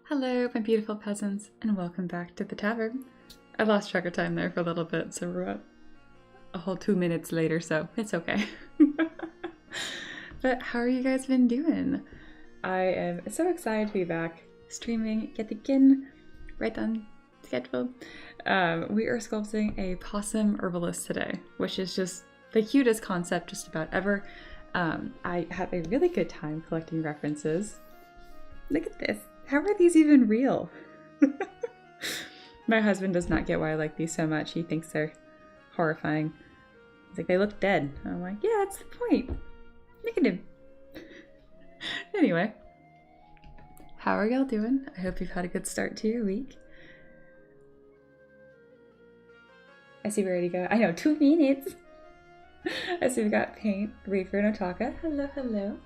Hello, my beautiful peasants, and welcome back to the tavern. I lost track of time there for a little bit, so we're at a whole 2 minutes later, so it's okay. But how are you guys been doing? I am so excited to be back streaming yet again, right on schedule. We are sculpting a possum herbalist today, which is just the cutest concept just about ever. I have a really good time collecting references. Look at this. How are these even real? My husband does not get why I like these so much. He thinks they're horrifying. He's like, they look dead. I'm like, yeah, that's the point. Look at him. Anyway, how are y'all doing? I hope you've had a good start to your week. I see we're ready to go. I know, 2 minutes. I see we've got Paint, Reefer, and Otaka. Hello, hello.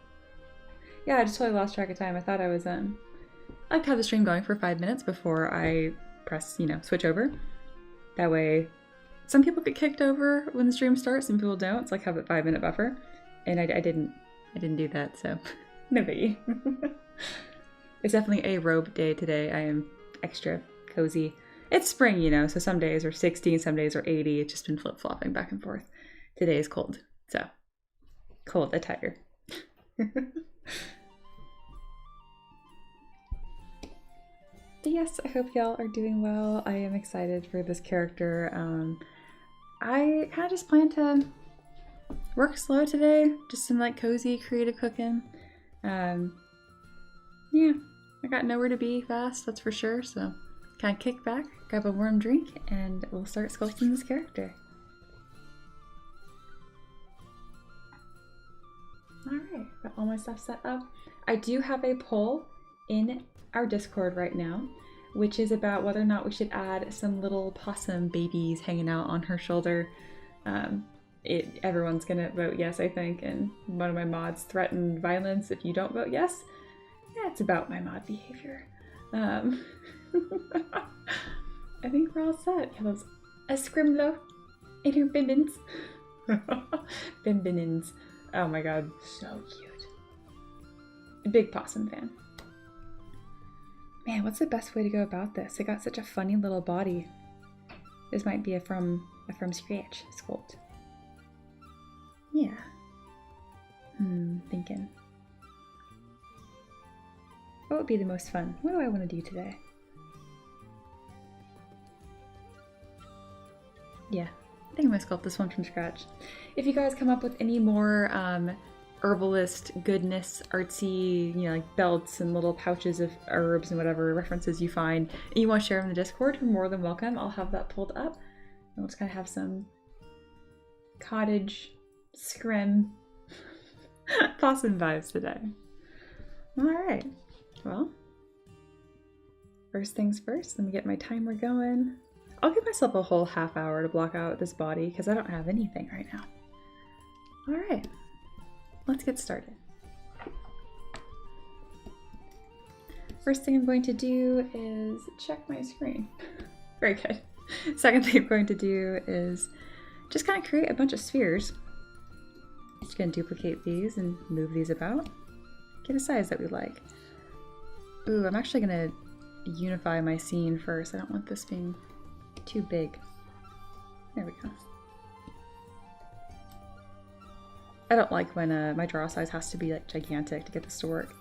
Yeah, I just totally lost track of time. I thought I was I'd have the stream going for 5 minutes before I press, switch over. That way, some people get kicked over when the stream starts, some people don't. It's like have a 5-minute buffer, and I didn't do that, so no biggie. It's definitely a robe day today. I am extra cozy. It's spring, so some days are 60 and some days are 80. It's just been flip-flopping back and forth. Today is cold, so cold attire. But yes, I hope y'all are doing well. I am excited for this character. I kind of just plan to work slow today, just some like cozy creative cooking. Yeah, I got nowhere to be fast, that's for sure, so kind of kick back, grab a warm drink, and we'll start sculpting this character. Alright, got all my stuff set up. I do have a poll in our Discord right now, which is about whether or not we should add some little possum babies hanging out on her shoulder. Everyone's gonna vote yes, I think, and one of my mods threatened violence if you don't vote yes. Yeah, it's about my mod behavior. I think we're all set. Yeah, those Escrimlo in her bimbins. Bimbinins. Oh my god, so cute. A big possum fan. Man, what's the best way to go about this? It got such a funny little body. This might be a from scratch sculpt. Yeah. Thinking. What would be the most fun? What do I want to do today? Yeah, I think I'm gonna sculpt this one from scratch. If you guys come up with any more herbalist goodness, artsy, like belts and little pouches of herbs and whatever references you find, and you want to share them in the Discord, you're more than welcome. I'll have that pulled up. And we'll just kind of have some cottage scrim possum vibes today. Alright, well, first things first, let me get my timer going. I'll give myself a whole half hour to block out this body because I don't have anything right now. Alright, let's get started. First thing I'm going to do is check my screen. Very good. Second thing I'm going to do is just kind of create a bunch of spheres. Just going to duplicate these and move these about. Get a size that we like. Ooh, I'm actually going to unify my scene first. I don't want this being too big. There we go. I don't like when my draw size has to be like gigantic to get this to work.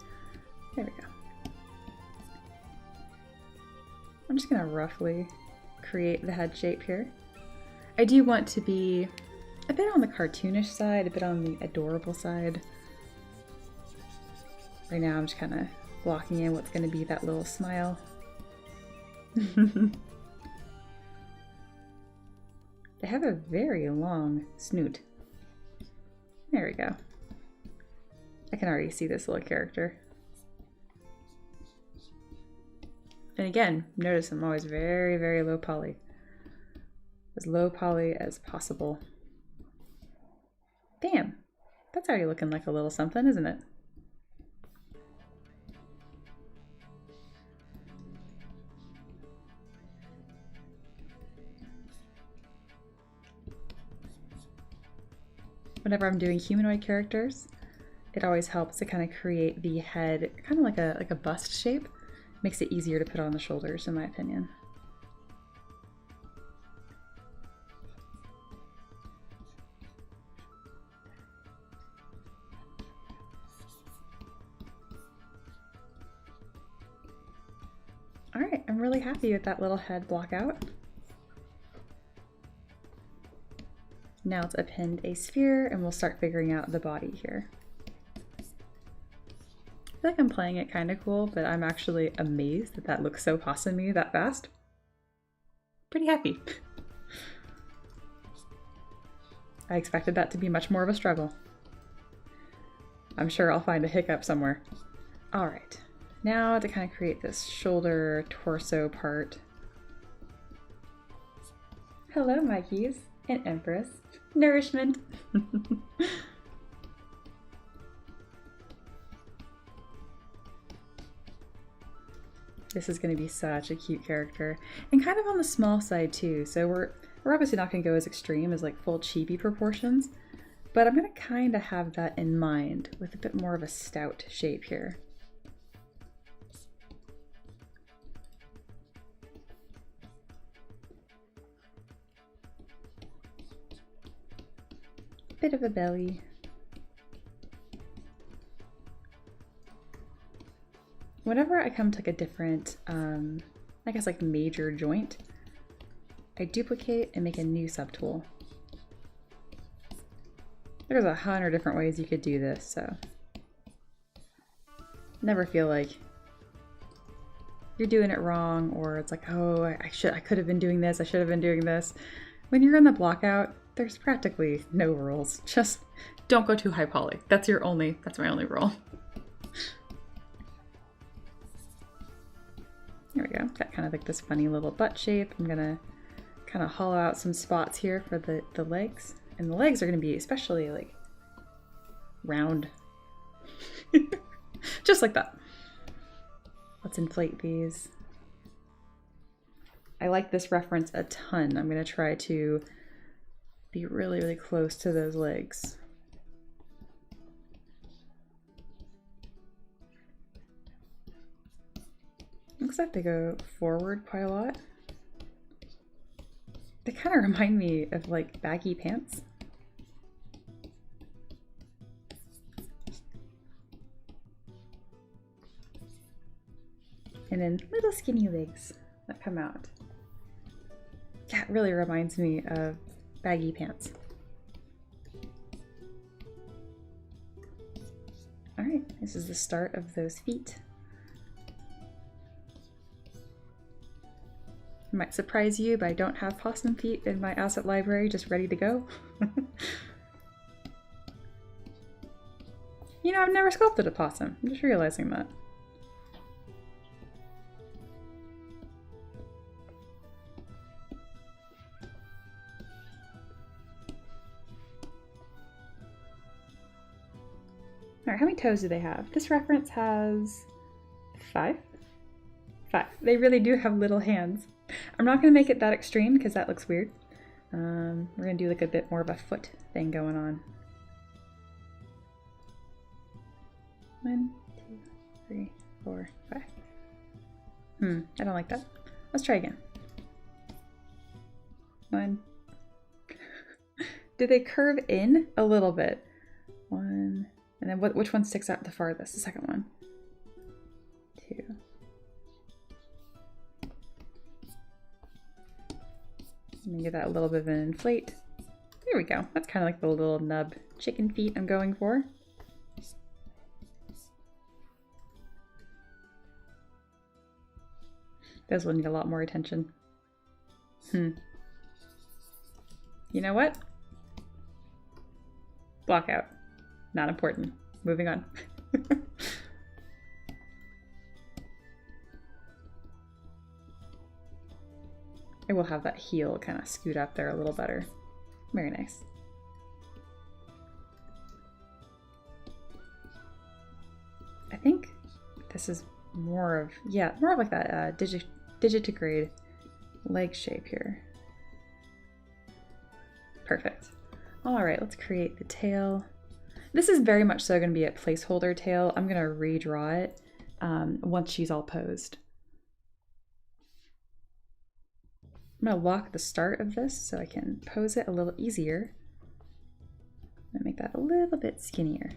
There we go. I'm just gonna roughly create the head shape here. I do want to be a bit on the cartoonish side, a bit on the adorable side. Right now I'm just kind of blocking in what's gonna be that little smile. They have a very long snoot. There we go. I can already see this little character. And again, notice I'm always very, very low poly. As low poly as possible. Bam! That's already looking like a little something, isn't it? Whenever I'm doing humanoid characters, it always helps to kind of create the head kind of like a bust shape. Makes it easier to put on the shoulders, in my opinion. Alright, I'm really happy with that little head block out. Now let's append a sphere and we'll start figuring out the body here. I feel like I'm playing it kind of cool, but I'm actually amazed that that looks so possum-y that fast. Pretty happy. I expected that to be much more of a struggle. I'm sure I'll find a hiccup somewhere. Alright, now to kind of create this shoulder torso part. Hello, Mikeys. An empress. Nourishment. This is going to be such a cute character. And kind of on the small side too. So we're obviously not going to go as extreme as like full chibi proportions. But I'm going to kind of have that in mind with a bit more of a stout shape here. Bit of a belly. Whenever I come to like a different, I guess like major joint, I duplicate and make a new subtool. There's 100 different ways you could do this, so never feel like you're doing it wrong, or it's like, oh, I could have been doing this, I should have been doing this. When you're in the block out, there's practically no rules. Just don't go too high poly. That's my only rule. There we go. Got kind of like this funny little butt shape. I'm gonna kind of hollow out some spots here for the legs. And the legs are gonna be especially like round. Just like that. Let's inflate these. I like this reference a ton. I'm gonna try to be really, really close to those legs. Looks like they go forward quite a lot. They kind of remind me of like baggy pants. And then little skinny legs that come out. Yeah, it really reminds me of baggy pants. All right, this is the start of those feet. I might surprise you, but I don't have possum feet in my asset library just ready to go. You know, I've never sculpted a possum. I'm just realizing that. Alright, how many toes do they have? This reference has 5? 5. They really do have little hands. I'm not going to make it that extreme because that looks weird. We're going to do like a bit more of a foot thing going on. 1, 2, 3, 4, 5. I don't like that. Let's try again. 1. Do they curve in a little bit? 1. And then which one sticks out the farthest? The second one. 2. Let me give that a little bit of an inflate. There we go. That's kind of like the little nub chicken feet I'm going for. Those will need a lot more attention. You know what? Block out. Not important. Moving on. I will have that heel kind of scoot up there a little better. Very nice. I think this is more of like that digitigrade leg shape here. Perfect. All right, let's create the tail. This is very much so going to be a placeholder tail. I'm going to redraw it once she's all posed. I'm going to lock the start of this so I can pose it a little easier. I'm going to make that a little bit skinnier.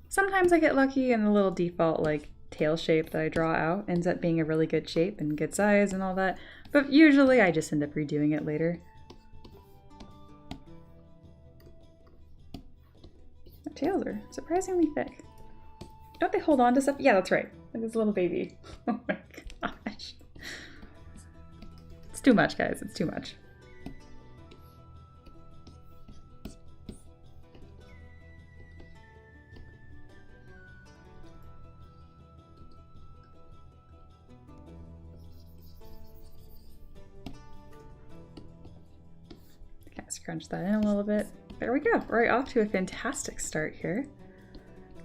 Sometimes I get lucky and the little default like tail shape that I draw out ends up being a really good shape and good size and all that, but usually I just end up redoing it later. The tails are surprisingly thick. Don't they hold on to stuff? Yeah, that's right. Like this little baby. Oh my gosh. It's too much, guys. It's too much. scrunch that in a little bit. There we go. We're off to a fantastic start here.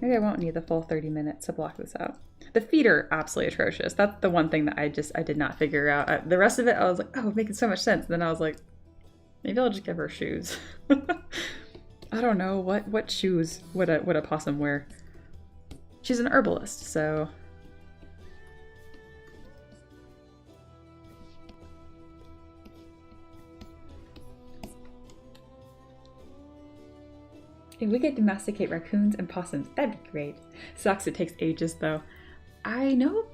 Maybe I won't need the full 30 minutes to block this out. The feet are absolutely atrocious. That's the one thing that I did not figure out. The rest of it, I was like, oh, making so much sense. And then I was like, maybe I'll just give her shoes. I don't know what shoes would a possum wear. She's an herbalist, so. If we could domesticate raccoons and possums, that'd be great. Sucks it takes ages though. I know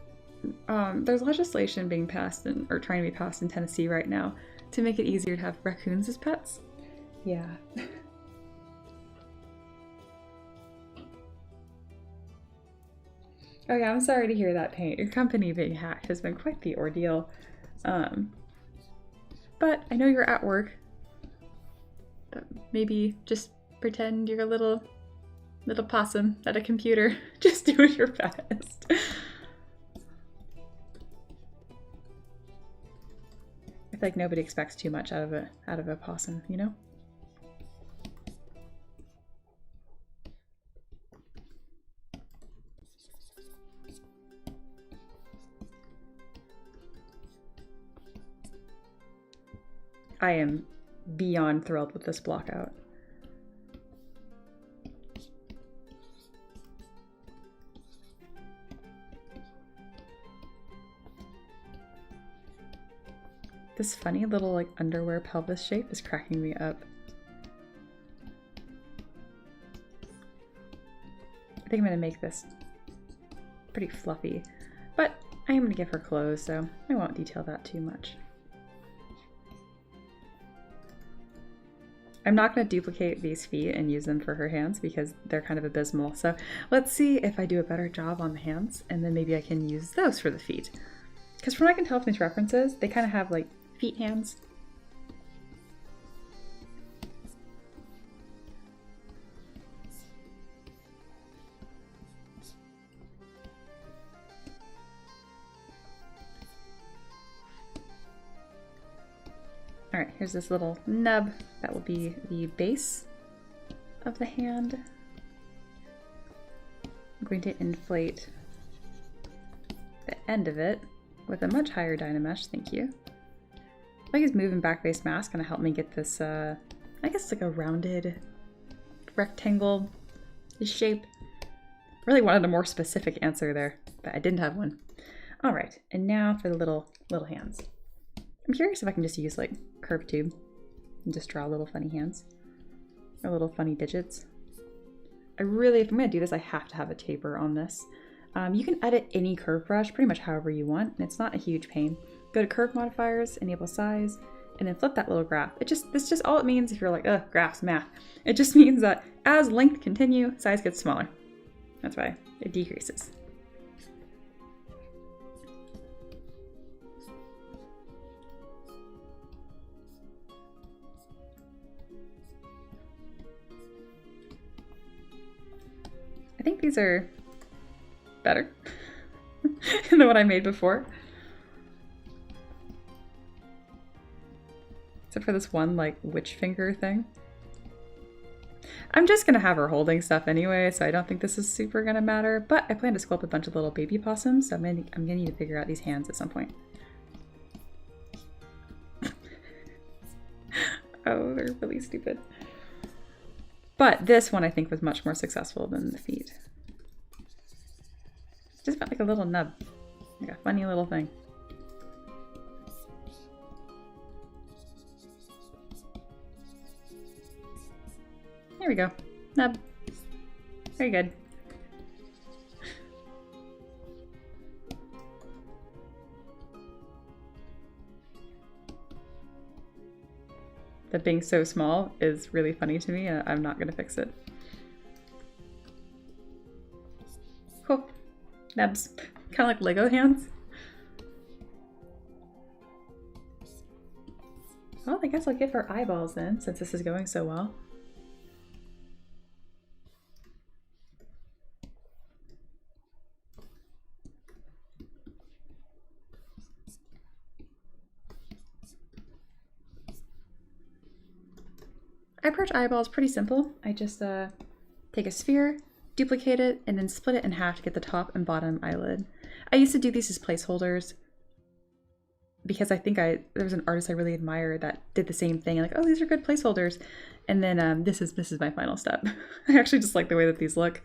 there's legislation being passed or trying to be passed in Tennessee right now to make it easier to have raccoons as pets. Yeah. Oh yeah, I'm sorry to hear that, Paint. Your company being hacked has been quite the ordeal. But I know you're at work. But maybe just pretend you're a little possum at a computer, just doing your best. I feel like nobody expects too much out of a possum, you know? I am beyond thrilled with this block out. This funny little like underwear pelvis shape is cracking me up. I think I'm gonna make this pretty fluffy, but I am gonna give her clothes, so I won't detail that too much. I'm not going to duplicate these feet and use them for her hands because they're kind of abysmal. So let's see if I do a better job on the hands, and then maybe I can use those for the feet. Because from what I can tell from these references, they kind of have like feet hands. All right, here's this little nub that will be the base of the hand. I'm going to inflate the end of it with a much higher Dynamesh, thank you. I think his move and back face mask gonna help me get this, I guess it's like a rounded rectangle shape. Really wanted a more specific answer there, but I didn't have one. All right, and now for the little hands. I'm curious if I can just use like curved tube and just draw little funny hands or little funny digits. If I'm gonna do this, I have to have a taper on this. You can edit any curve brush pretty much however you want, and it's not a huge pain. Go to curve modifiers, enable size, and then flip that little graph. This just all it means if you're like, ugh, graphs, math. It just means that as length continue, size gets smaller. That's why it decreases. I think these are better than what I made before. Except for this one, like, witch finger thing. I'm just gonna have her holding stuff anyway, so I don't think this is super gonna matter, but I plan to sculpt a bunch of little baby possums, so I'm gonna need to figure out these hands at some point. Oh, they're really stupid. But this one I think was much more successful than the feet. Just felt like a little nub, like a funny little thing. There we go, nub. Very good. That being so small is really funny to me, and I'm not gonna fix it. Cool. Nubs. Kind of like Lego hands. Well, I guess I'll give her eyeballs then, since this is going so well. I approach eyeballs pretty simple. I just take a sphere, duplicate it, and then split it in half to get the top and bottom eyelid. I used to do these as placeholders because I think there was an artist I really admire that did the same thing. Like, oh, these are good placeholders. And then this is my final step. I actually just like the way that these look.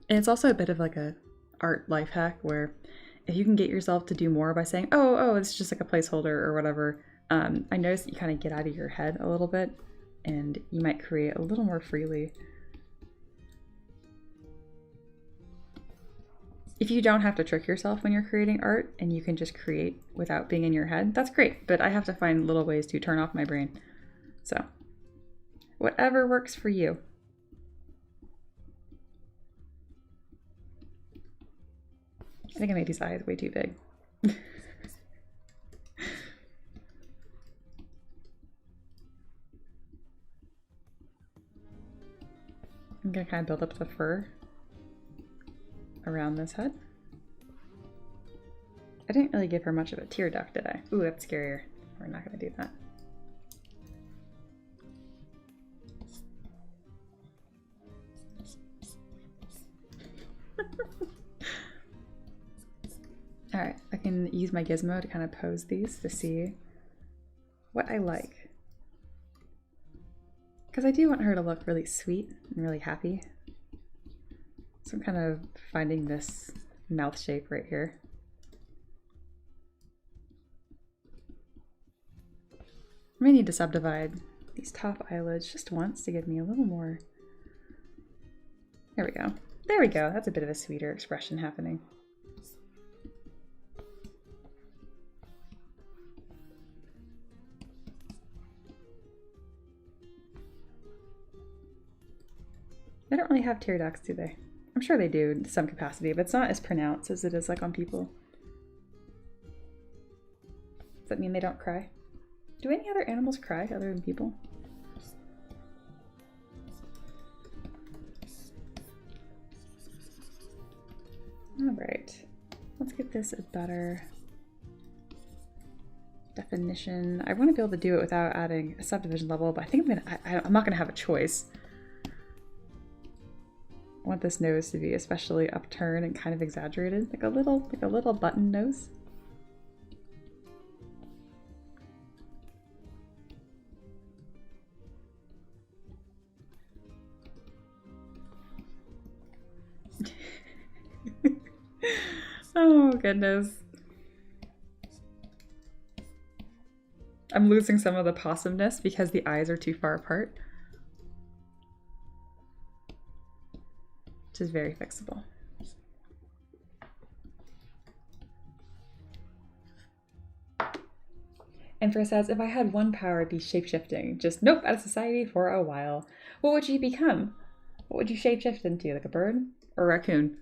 And it's also a bit of like a art life hack where if you can get yourself to do more by saying, oh, it's just like a placeholder or whatever, I noticed that you kind of get out of your head a little bit and you might create a little more freely. If you don't have to trick yourself when you're creating art and you can just create without being in your head, that's great, but I have to find little ways to turn off my brain. So, whatever works for you. I think I made these eyes way too big. I'm gonna kind of build up the fur around this head. I didn't really give her much of a tear duct, did I? Ooh, that's scarier. We're not gonna do that. All right, I can use my gizmo to kind of pose these to see what I like. Because I do want her to look really sweet and really happy. So I'm kind of finding this mouth shape right here. I may need to subdivide these top eyelids just once to give me a little more. There we go. There we go. That's a bit of a sweeter expression happening. They don't really have tear ducts, do they? I'm sure they do in some capacity, but it's not as pronounced as it is like on people. Does that mean they don't cry? Do any other animals cry other than people? All right, let's get this a better definition. I want to be able to do it without adding a subdivision level, but I think I'm not gonna have a choice. I want this nose to be especially upturned and kind of exaggerated, like a little button nose. Oh goodness. I'm losing some of the possumness because the eyes are too far apart. Which is very fixable. And Fris says, if I had one power, it'd be shapeshifting. Just nope, out of society for a while. What would you become? What would you shapeshift into? Like a bird or a raccoon?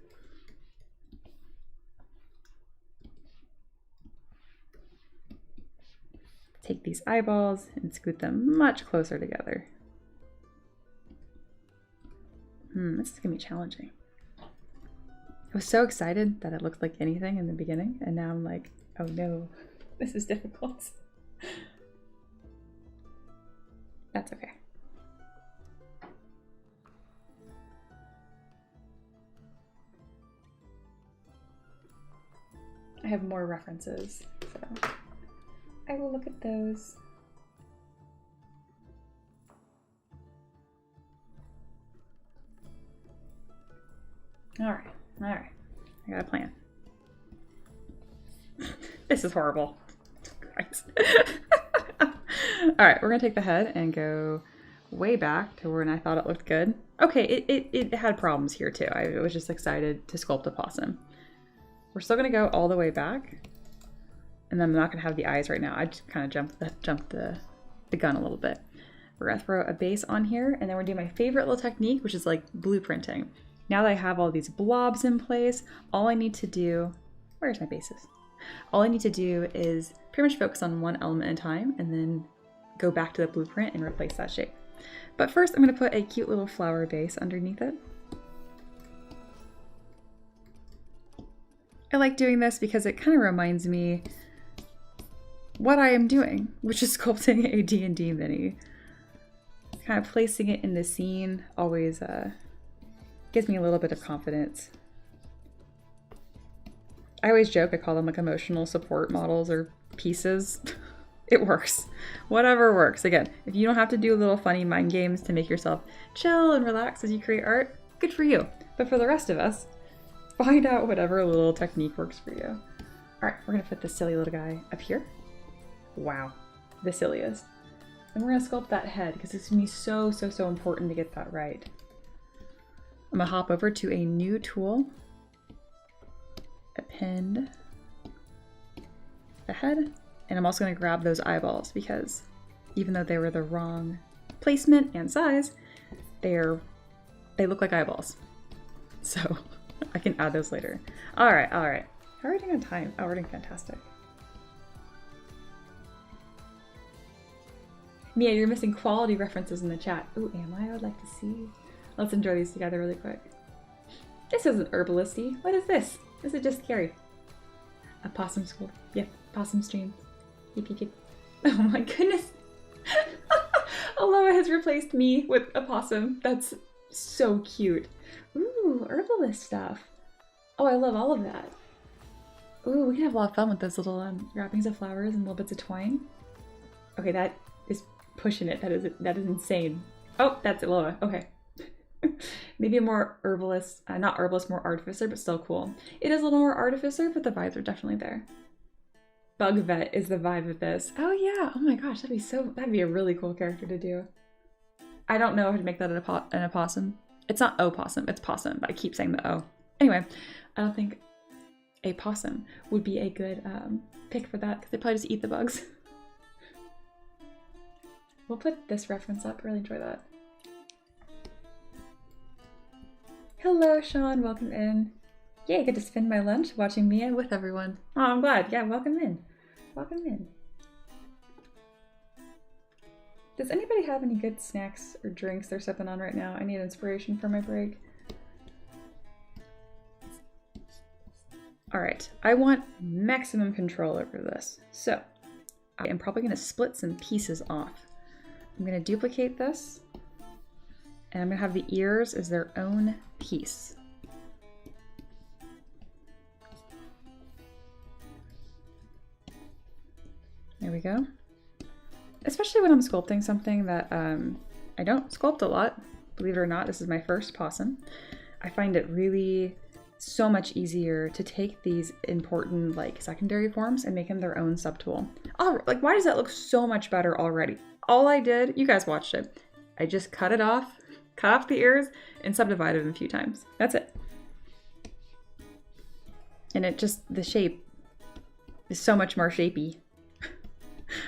Take these eyeballs and scoot them much closer together. This is gonna be challenging. I was so excited that it looked like anything in the beginning, and now I'm like, oh no, this is difficult. That's okay. I have more references, so I will look at those. All right, I got a plan. This is horrible. All right, we're gonna take the head and go way back to when I thought it looked good. Okay, it had problems here too. I was just excited to sculpt a possum. We're still gonna go all the way back, and then I'm not gonna have the eyes right now. I just kind of jumped the gun a little bit. We're gonna throw a base on here, and then we're doing my favorite little technique, which is like blueprinting. Now that I have all these blobs in place, all I need to do, where's my bases? All I need to do is pretty much focus on one element at a time and then go back to the blueprint and replace that shape. But first I'm gonna put a cute little flower base underneath it. I like doing this because it kind of reminds me what I am doing, which is sculpting a D&D mini. Kind of placing it in the scene always gives me a little bit of confidence. I always joke, I call them like emotional support models or pieces. It works. Whatever works. Again, if you don't have to do little funny mind games to make yourself chill and relax as you create art, good for you. But for the rest of us, find out whatever little technique works for you. All right, we're gonna put this silly little guy up here. Wow, the silliest. And we're gonna sculpt that head because it's gonna be so important to get that right. I'm gonna hop over to a new tool, append the head, and I'm also gonna grab those eyeballs because even though they were the wrong placement and size, they look like eyeballs. So I can add those later. All right. How are we doing on time? Oh, we're doing fantastic. Mia, you're missing quality references in the chat. Ooh, am I? I would like to see. Let's enjoy these together really quick. This isn't herbalisty. What is this? This is just scary. A possum school. Yep, possum stream. Yep. Oh my goodness. Aloha has replaced me with a possum. That's so cute. Ooh, herbalist stuff. Oh, I love all of that. Ooh, we can have a lot of fun with those little wrappings of flowers and little bits of twine. Okay, that is pushing it. That is insane. Oh, that's Aloha. Okay. Maybe a more herbalist, not herbalist, more artificer, but still cool. It is a little more artificer, but the vibes are definitely there. Bug vet is the vibe of this. Oh yeah, oh my gosh, that'd be a really cool character to do. I don't know how to make that an opossum. It's not opossum, it's possum, but I keep saying the O. Anyway, I don't think a possum would be a good pick for that because they probably just eat the bugs. We'll put this reference up, really enjoy that. Hello, Sean, welcome in. Yay, I get to spend my lunch watching Mia with everyone. Oh, I'm glad. Yeah, welcome in. Welcome in. Does anybody have any good snacks or drinks they're sipping on right now? I need inspiration for my break. All right, I want maximum control over this. So I am probably gonna split some pieces off. I'm gonna duplicate this and I'm gonna have the ears as their own piece. There we go. Especially when I'm sculpting something that I don't sculpt a lot, believe it or not, this is my first possum. I find it really so much easier to take these important like secondary forms and make them their own subtool. Oh, like why does that look so much better already? All I did, you guys watched it, I just cut it off, cut off the ears and subdivided them a few times. That's it. And it just, the shape is so much more shapy.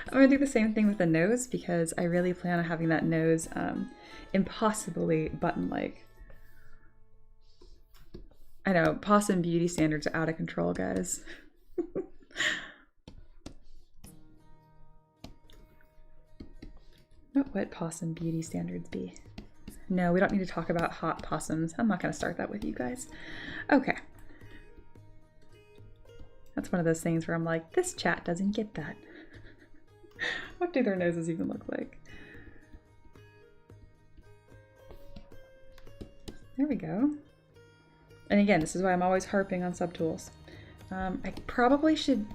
I'm gonna do the same thing with the nose because I really plan on having that nose impossibly button-like. I know, possum beauty standards are out of control, guys. What would possum beauty standards be? No, we don't need to talk about hot possums. I'm not gonna start that with you guys. Okay. That's one of those things where I'm like, this chat doesn't get that. What do their noses even look like? There we go. And again, this is why I'm always harping on subtools. I probably should,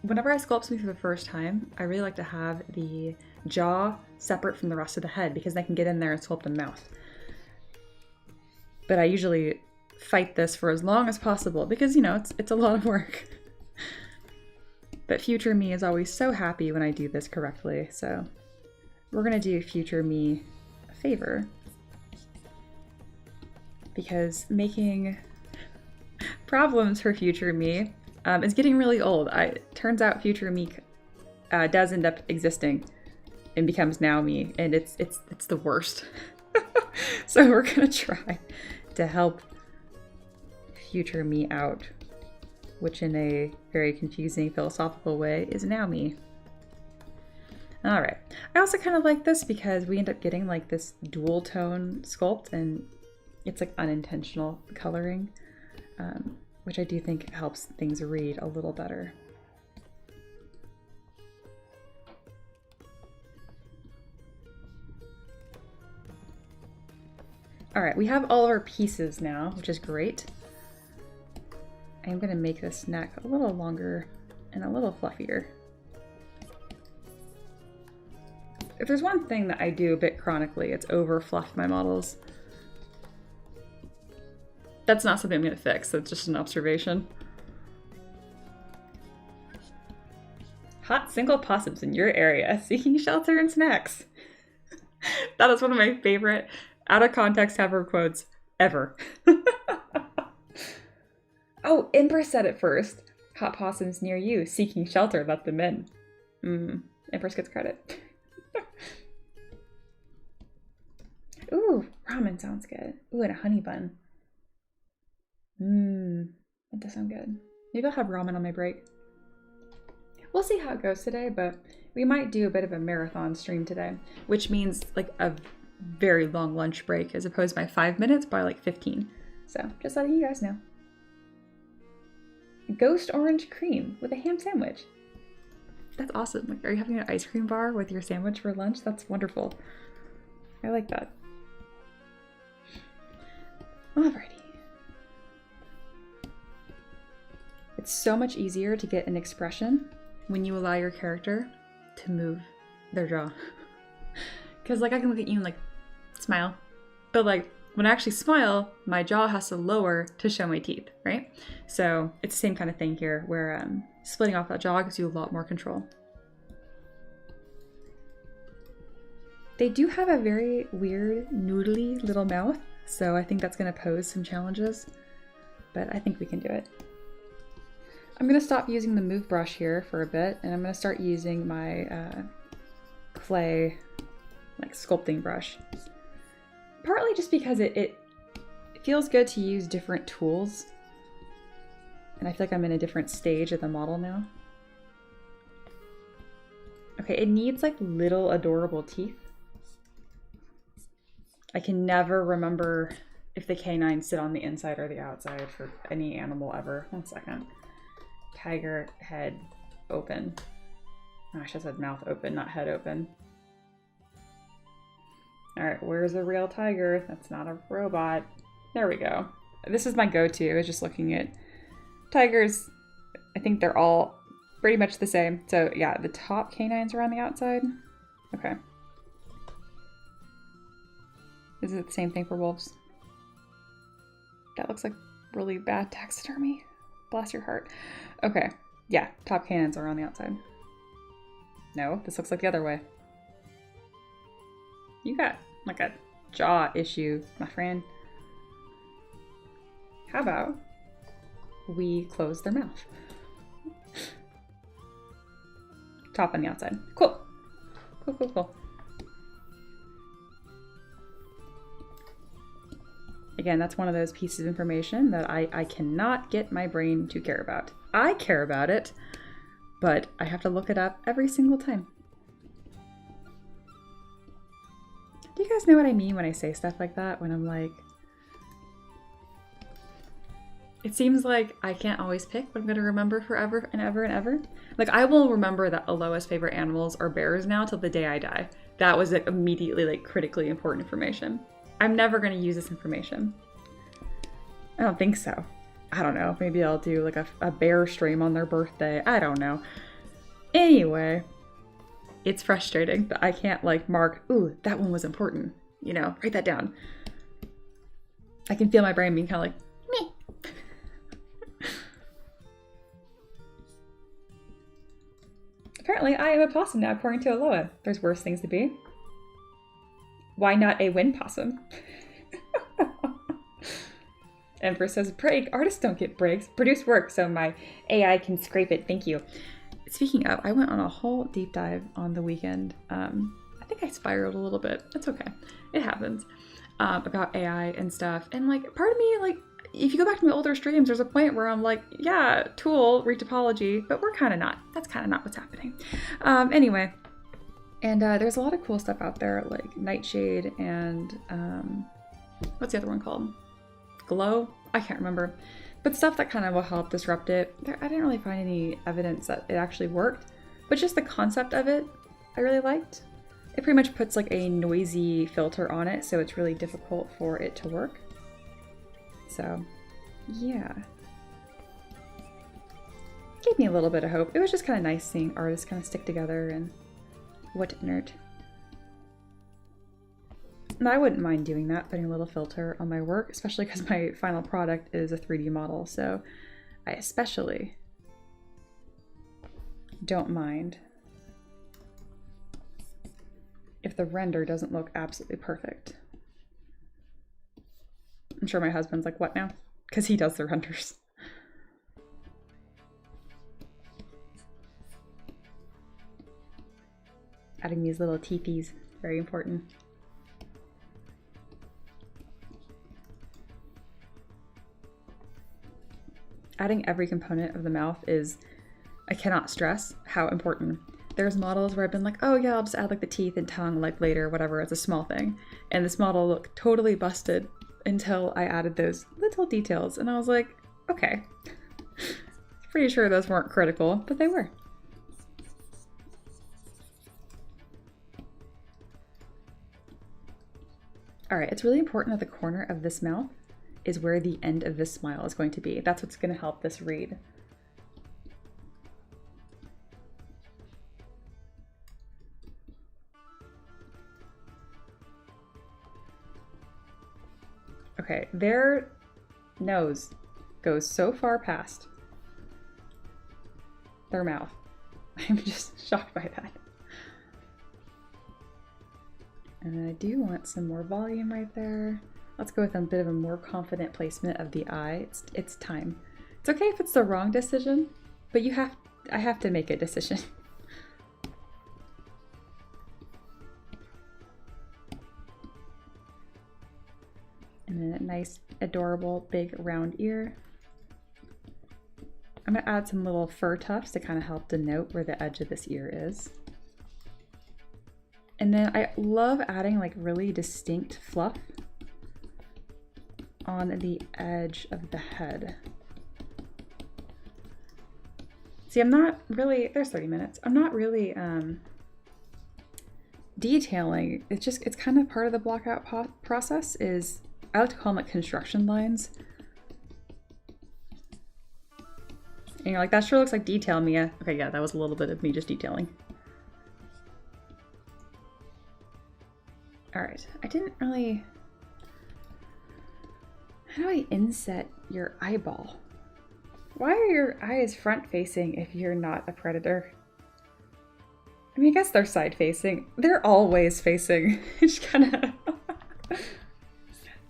whenever I sculpt something for the first time, I really like to have the jaw separate from the rest of the head because I can get in there and sculpt a mouth. But I usually fight this for as long as possible because, you know, it's a lot of work. But future me is always so happy when I do this correctly, so we're gonna do future me a favor because making problems for future me is getting really old. Turns out future me does end up existing and becomes now me, and it's the worst. So we're gonna try to help future me out, which in a very confusing philosophical way is now me. All right, I also kind of like this because we end up getting like this dual tone sculpt and it's like unintentional coloring, which I do think helps things read a little better. All right, we have all of our pieces now, which is great. I'm gonna make this neck a little longer and a little fluffier. If there's one thing that I do a bit chronically, it's over fluff my models. That's not something I'm gonna fix, that's just an observation. Hot single possums in your area, seeking shelter and snacks. That is one of my favorite out of context Havre quotes ever. Oh, Empress said it first. Hot possums near you, seeking shelter, let them in. Empress gets credit. Ooh, ramen sounds good. Ooh, and a honey bun. That does sound good. Maybe I'll have ramen on my break. We'll see how it goes today, but we might do a bit of a marathon stream today, which means like a very long lunch break as opposed to my 5 minutes, by like 15. So just letting you guys know. Ghost orange cream with a ham sandwich. That's awesome. Like, are you having an ice cream bar with your sandwich for lunch? That's wonderful. I like that. Alrighty. It's so much easier to get an expression when you allow your character to move their jaw. Because like I can look at you and like smile, but like when I actually smile, my jaw has to lower to show my teeth, right? So it's the same kind of thing here where splitting off that jaw gives you a lot more control. They do have a very weird, noodly little mouth, so I think that's going to pose some challenges, but I think we can do it. I'm going to stop using the move brush here for a bit, and I'm going to start using my clay like sculpting brush. Partly just because it feels good to use different tools, and I feel like I'm in a different stage of the model now. Okay, it needs like little adorable teeth. I can never remember if the canines sit on the inside or the outside for any animal ever. 1 second. Tiger head open. Oh, I should have said mouth open, not head open. Alright, where's a real tiger? That's not a robot. There we go. This is my go-to, is just looking at tigers. I think they're all pretty much the same. So yeah, the top canines are on the outside. Okay. Is it the same thing for wolves? That looks like really bad taxidermy. Bless your heart. Okay, yeah, top canines are on the outside. No, this looks like the other way. You got like a jaw issue, my friend. How about we close their mouth? Top on the outside. Cool. Cool, cool, cool. Again, that's one of those pieces of information that I cannot get my brain to care about. I care about it, but I have to look it up every single time. Do you guys know what I mean when I say stuff like that? When I'm like, it seems like I can't always pick what I'm going to remember forever and ever and ever. Like, I will remember that Aloha's favorite animals are bears now till the day I die. That was like immediately like critically important information. I'm never going to use this information. I don't think so. I don't know. Maybe I'll do like a bear stream on their birthday. I don't know. Anyway, it's frustrating that I can't like mark, ooh, that one was important. You know, write that down. I can feel my brain being kind of like, meh. Apparently, I am a possum now, according to Aloha. There's worse things to be. Why not a wind possum? Empress says, break. Artists don't get breaks. Produce work so my AI can scrape it. Thank you. Speaking of, I went on a whole deep dive on the weekend. I think I spiraled a little bit. That's okay. It happens. About AI and stuff. And like, part of me, like, if you go back to my older streams, there's a point where I'm like, yeah, tool, retopology, but we're kind of not. That's kind of not what's happening. Anyway. And there's a lot of cool stuff out there, like Nightshade and what's the other one called? Glow? I can't remember. But stuff that kind of will help disrupt it. I didn't really find any evidence that it actually worked, but just the concept of it, I really liked. it pretty much puts like a noisy filter on it, so it's really difficult for it to work. So, yeah. Gave me a little bit of hope. It was just kind of nice seeing artists kind of stick together and whatnot. And I wouldn't mind doing that, putting a little filter on my work, especially because my final product is a 3D model, so I especially don't mind if the render doesn't look absolutely perfect. I'm sure my husband's like, what now? Because he does the renders. Adding these little teethies, very important. Adding every component of the mouth is, I cannot stress how important. There's models where I've been like, oh yeah, I'll just add like the teeth and tongue like later, whatever, it's a small thing. And this model looked totally busted until I added those little details. And I was like, okay. Pretty sure those weren't critical, but they were. All right, it's really important that the corner of this mouth is where the end of this smile is going to be. That's what's gonna help this read. Okay, their nose goes so far past their mouth. I'm just shocked by that. And I do want some more volume right there. Let's go with a bit of a more confident placement of the eye. It's time. It's okay if it's the wrong decision, but I have to make a decision. And then a nice, adorable, big round ear. I'm gonna add some little fur tufts to kind of help denote where the edge of this ear is. And then I love adding like really distinct fluff on the edge of the head. See, I'm not really, there's 30 minutes. I'm not really detailing. It's kind of part of the block out process is, I like to call them like construction lines. And you're like, that sure looks like detail, Mia. Okay, yeah, that was a little bit of me just detailing. All right, I didn't really, how do I inset your eyeball? Why are your eyes front facing if you're not a predator? I mean, I guess they're side facing. They're always facing. It's kind of...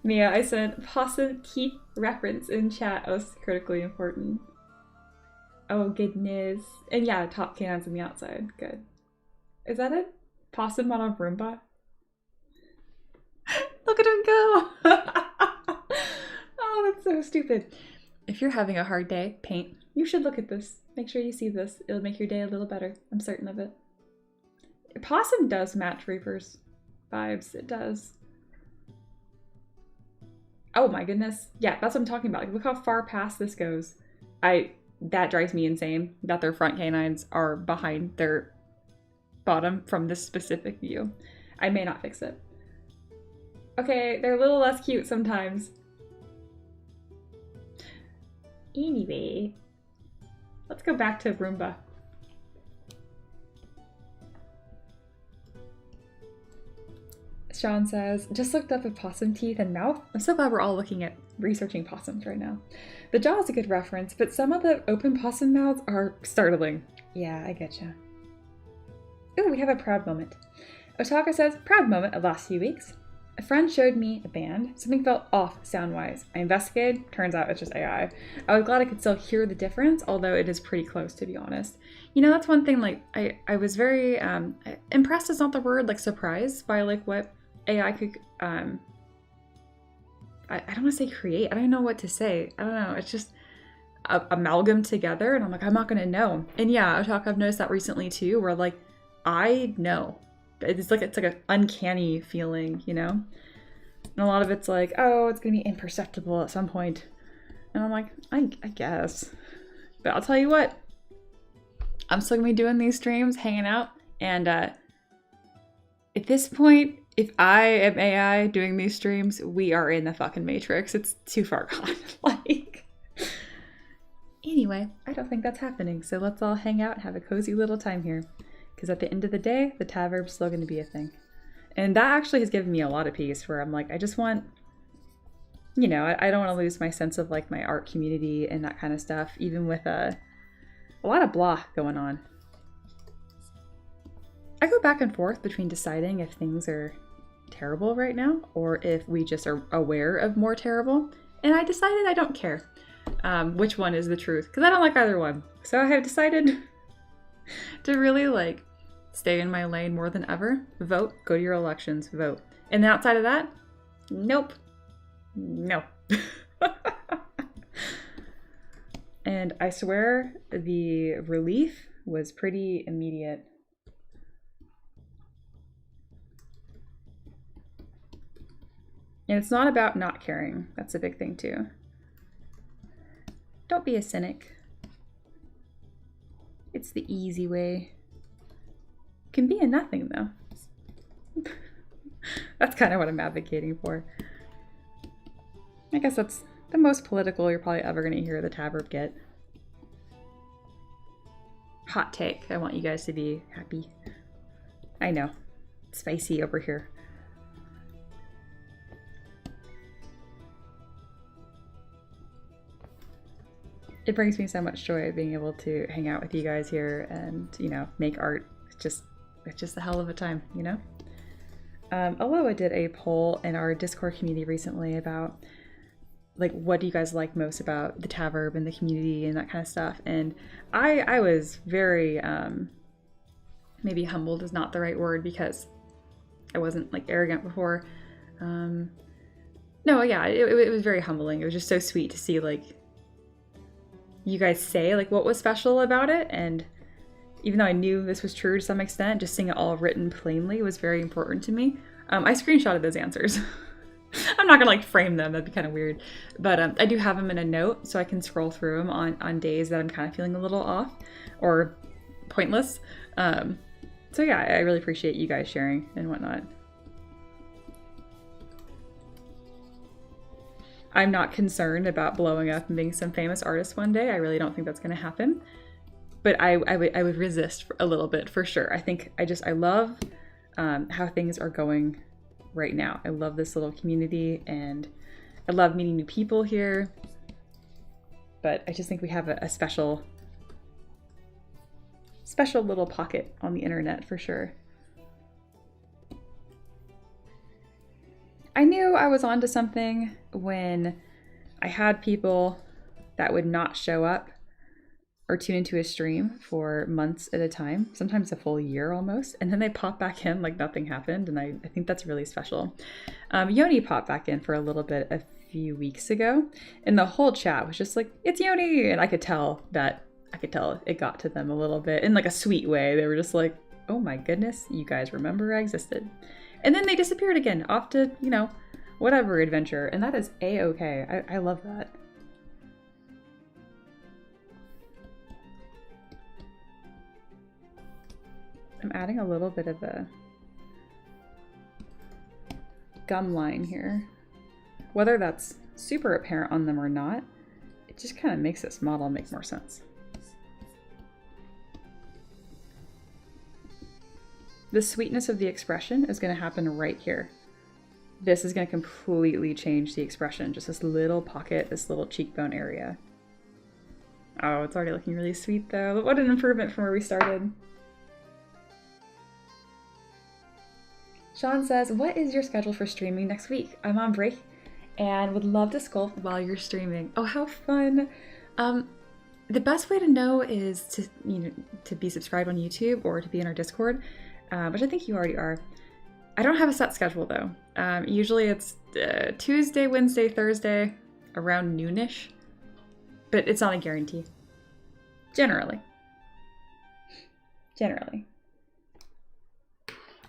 Mia, I sent Possum Keith reference in chat. That was critically important. Oh, goodness. And yeah, top cannons on the outside. Good. Is that a possum on a Roomba? Look at him go! Oh, that's so stupid. If you're having a hard day, paint. You should look at this. Make sure you see this. It'll make your day a little better. I'm certain of it. Possum does match Reaper's vibes. It does. Oh my goodness. Yeah, that's what I'm talking about. Like, look how far past this goes. That drives me insane that their front canines are behind their bottom from this specific view. I may not fix it. Okay, they're a little less cute sometimes. Anyway, let's go back to Roomba. Sean says, just looked up at possum teeth and mouth. I'm so glad we're all looking at researching possums right now. The jaw is a good reference, but some of the open possum mouths are startling. Yeah, I getcha. Ooh, we have a proud moment. Otaka says, proud moment of last few weeks. A friend showed me a band. Something felt off sound-wise. I investigated. Turns out it's just AI. I was glad I could still hear the difference, although it is pretty close, to be honest. You know, that's one thing, like, I was very, impressed is not the word, like, surprised by, like, what AI could, I don't want to say create. I don't know what to say. I don't know. It's just amalgam together, and I'm like, I'm not going to know. And yeah, Otaka, I've noticed that recently, too, where, like, I know. It's like an uncanny feeling, you know? And a lot of it's like, oh, it's gonna be imperceptible at some point. And I'm like, I guess. But I'll tell you what, I'm still gonna be doing these streams, hanging out, and At this point, if I am AI doing these streams, we are in the fucking Matrix. It's too far gone. Like, anyway, I don't think that's happening. So let's all hang out and have a cozy little time here. Because at the end of the day, the Tavrb's still going to be a thing. And that actually has given me a lot of peace where I'm like, I just want, you know, I don't want to lose my sense of like my art community and that kind of stuff, even with a lot of blah going on. I go back and forth between deciding if things are terrible right now or if we just are aware of more terrible. And I decided I don't care which one is the truth because I don't like either one. So I have decided to really like stay in my lane more than ever. Vote, go to your elections, vote. And then outside of that, nope. No. And I swear the relief was pretty immediate. And it's not about not caring. That's a big thing too. Don't be a cynic. It's the easy way. Can be a nothing though. That's kind of what I'm advocating for. I guess that's the most political you're probably ever going to hear the Tavberb get. Hot take. I want you guys to be happy. I know. Spicy over here. It brings me so much joy being able to hang out with you guys here and, you know, make art. It's just a hell of a time, you know? Aloha did a poll in our Discord community recently about, like, what do you guys like most about the Tavberb and the community and that kind of stuff. And I was very, maybe humbled is not the right word because I wasn't, like, arrogant before. No, yeah, it was very humbling. It was just so sweet to see, like, you guys say like what was special about it, and even though I knew this was true to some extent, just seeing it all written plainly was very important to me. I screenshotted those answers. I'm not gonna like frame them, that'd be kind of weird, but I do have them in a note so I can scroll through them on days that I'm kind of feeling a little off or pointless. So yeah, I really appreciate you guys sharing and whatnot. I'm not concerned about blowing up and being some famous artist one day. I really don't think that's going to happen. But I would resist a little bit for sure. I think I love how things are going right now. I love this little community and I love meeting new people here. But I just think we have a special little pocket on the internet for sure. I knew I was onto something when I had people that would not show up or tune into a stream for months at a time, sometimes a full year almost, and then they pop back in like nothing happened, and I think that's really special. Yoni popped back in for a little bit a few weeks ago, and the whole chat was just like, it's Yoni, and I could tell it got to them a little bit in like a sweet way. They were just like, oh my goodness, you guys remember I existed. And then they disappeared again, off to, you know, whatever adventure. And that is a-okay. I love that. I'm adding a little bit of a gum line here. Whether that's super apparent on them or not, it just kind of makes this model make more sense. The sweetness of the expression is going to happen right here. This is going to completely change the expression. Just this little pocket, this little cheekbone area. Oh, it's already looking really sweet though. What an improvement from where we started. Sean says, what is your schedule for streaming next week? I'm on break and would love to sculpt while you're streaming. Oh, how fun. The best way to know is to be subscribed on YouTube or to be in our Discord. Which I think you already are. I don't have a set schedule though. Usually it's Tuesday, Wednesday, Thursday, around noonish, but it's not a guarantee. Generally.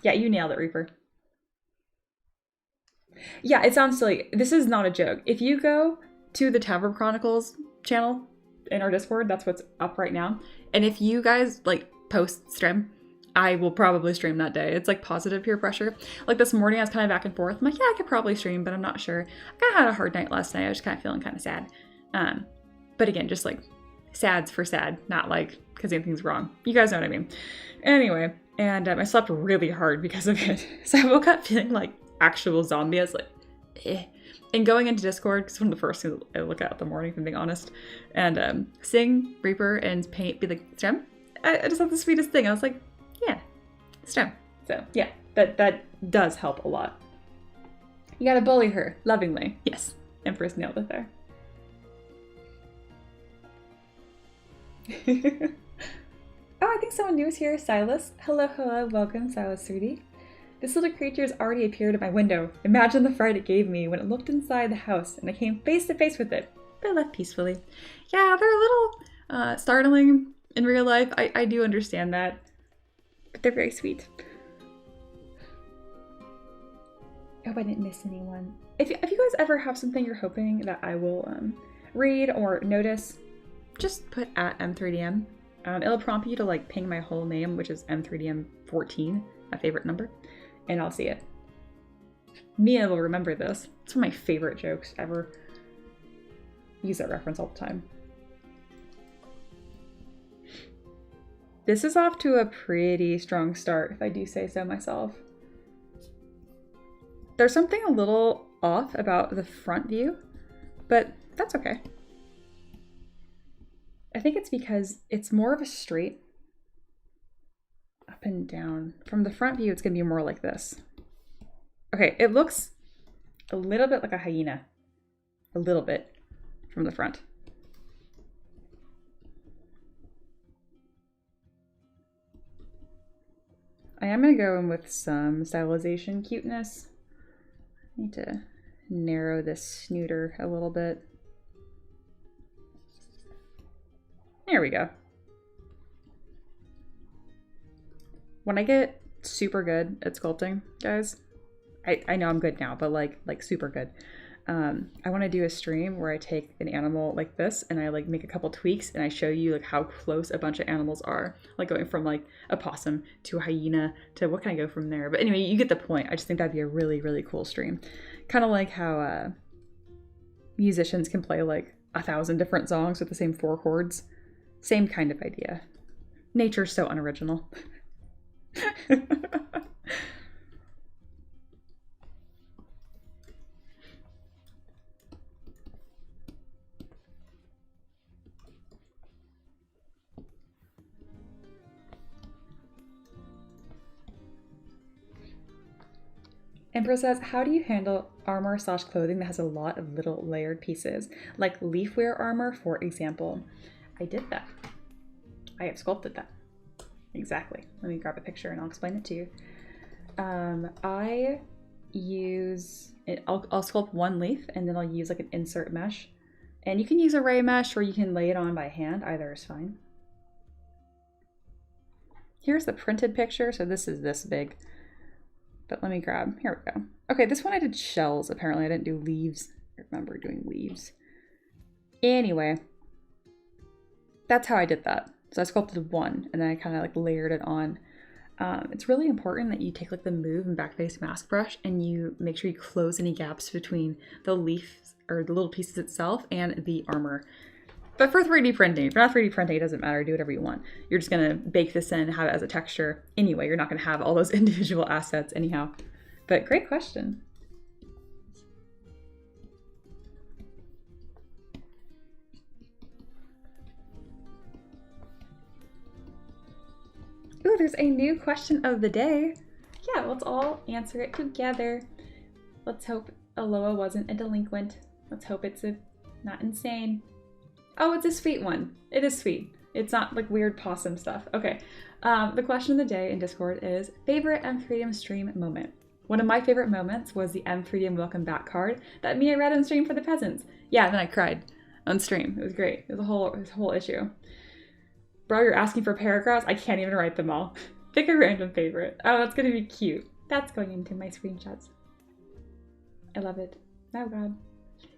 Yeah, you nailed it, Reaper. Yeah, it sounds silly. This is not a joke. If you go to the Tavberb Chronicles channel in our Discord, that's what's up right now. And if you guys like post stream, I will probably stream that day. It's like positive peer pressure. Like this morning I was kind of back and forth. I'm like, yeah, I could probably stream, but I'm not sure. I kind of had a hard night last night. I was kind of feeling kind of sad. But again, just like sads for sad, not like because anything's wrong. You guys know what I mean. Anyway, and I slept really hard because of it. So I woke up feeling like actual zombie. I was like, eh. And going into Discord, because one of the first things I look at in the morning, if I'm being honest, and seeing Reaper and Paint be like, Stem? I just thought the sweetest thing. I was like, yeah, Stem. So yeah, that does help a lot. You gotta bully her lovingly. Yes, Empress nailed it there. Oh, I think someone new is here. Silas. Hello, hello. Welcome, Silas 3D. This little creature has already appeared at my window. Imagine the fright it gave me when it looked inside the house and I came face to face with it, but I left peacefully. Yeah, they're a little startling in real life. I do understand that, but they're very sweet. I hope I didn't miss anyone. If you guys ever have something you're hoping that I will read or notice, just put at M3DM. It'll prompt you to like ping my whole name, which is M3DM14, my favorite number, and I'll see it. Mia will remember this. It's one of my favorite jokes ever. Use that reference all the time. This is off to a pretty strong start, if I do say so myself. There's something a little off about the front view, but that's okay. I think it's because it's more of a straight up and down. From the front view, it's going to be more like this. Okay, it looks a little bit like a hyena. A little bit from the front. I am going to go in with some stylization cuteness. I need to narrow this snooter a little bit. There we go. When I get super good at sculpting, guys, I know I'm good now, but like super good. I want to do a stream where I take an animal like this and I like make a couple tweaks and I show you like how close a bunch of animals are, like going from like a possum to a hyena to what can I go from there. But anyway, you get the point. I just think that'd be a really, really cool stream. Kind of like how musicians can play like 1,000 different songs with the same 4 chords. Same kind of idea. Nature's so unoriginal. Emperor says, how do you handle armor / clothing that has a lot of little layered pieces, like leafwear armor, for example? I did that. I have sculpted that. Exactly. Let me grab a picture and I'll explain it to you. I use it. I'll sculpt one leaf and then I'll use like an insert mesh. And you can use array mesh or you can lay it on by hand. Either is fine. Here's the printed picture. So this is this big. But let me grab. Here we go. Okay, this one I did shells. Apparently I didn't do leaves. I remember doing leaves. Anyway. That's how I did that. So I sculpted one and then I kind of like layered it on. It's really important that you take like the move and backface mask brush and you make sure you close any gaps between the leaf or the little pieces itself and the armor. But for 3D printing, if you're not 3D printing, it doesn't matter. Do whatever you want. You're just going to bake this in, have it as a texture. Anyway, you're not going to have all those individual assets anyhow. But great question. Ooh, there's a new question of the day. Yeah, let's all answer it together. Let's hope Aloha wasn't a delinquent. Let's hope it's not insane. Oh, it's a sweet one. It is sweet. It's not like weird possum stuff. Okay. The question of the day in Discord is favorite M3DM stream moment. One of my favorite moments was the M3DM welcome back card that Mia read on stream for the peasants. Yeah, then I cried on stream. It was great. It was a whole issue. Bro, you're asking for paragraphs? I can't even write them all. Pick a random favorite. Oh, that's gonna be cute. That's going into my screenshots. I love it. Oh God.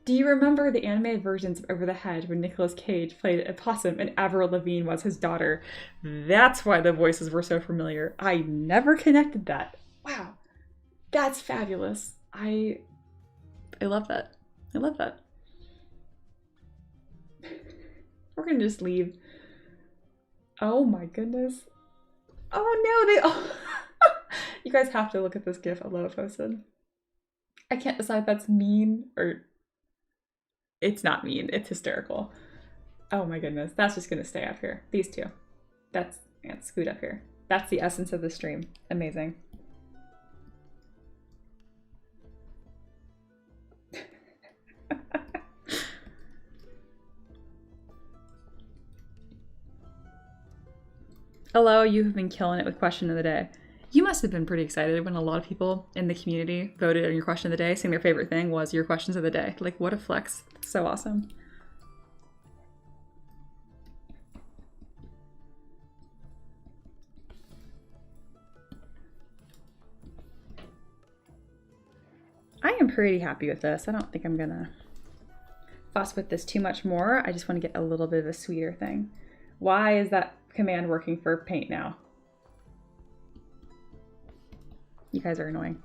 Do you remember the animated versions of Over the Hedge when Nicolas Cage played a possum and Avril Lavigne was his daughter? That's why the voices were so familiar. I never connected that. Wow. That's fabulous. I love that. I love that. We're gonna just leave. Oh my goodness. Oh no, you guys have to look at this GIF Aloha posted. I can't decide if that's mean or it's not mean. It's hysterical. Oh my goodness. That's just gonna stay up here. These two. That's scoot up here. That's the essence of the stream. Amazing. Hello, you have been killing it with question of the day. You must have been pretty excited when a lot of people in the community voted on your question of the day, saying their favorite thing was your questions of the day. Like, what a flex. So awesome. I am pretty happy with this. I don't think I'm gonna fuss with this too much more. I just want to get a little bit of a sweeter thing. Why is that command working for paint now? You guys are annoying.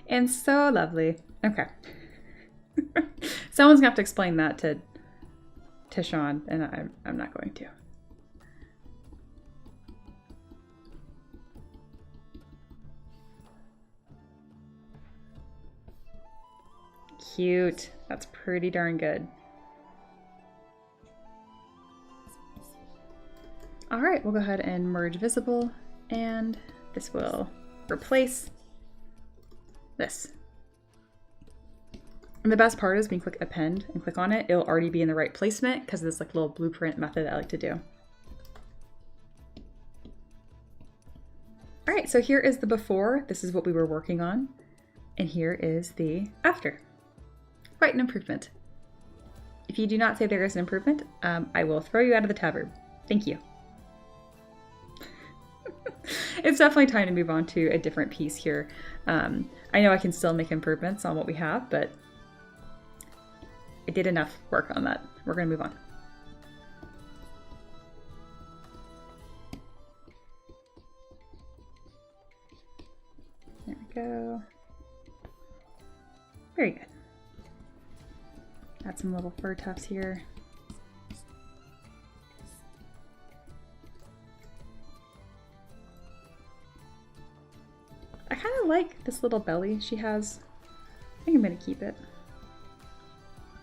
And so lovely. Okay. Someone's gonna have to explain that to Sean, and I'm not going to. Cute. That's pretty darn good. All right, we'll go ahead and merge visible, and this will replace this. And the best part is when you click append and click on it, it'll already be in the right placement because of this like little blueprint method I like to do. All right, so here is the before. This is what we were working on. And here is the after. Quite an improvement. If you do not say there is an improvement, I will throw you out of the tavern. Thank you. It's definitely time to move on to a different piece here. I know I can still make improvements on what we have, but I did enough work on that. We're going to move on. There we go. Very good. Add some little fur tufts here. I kind of like this little belly she has. I think I'm going to keep it.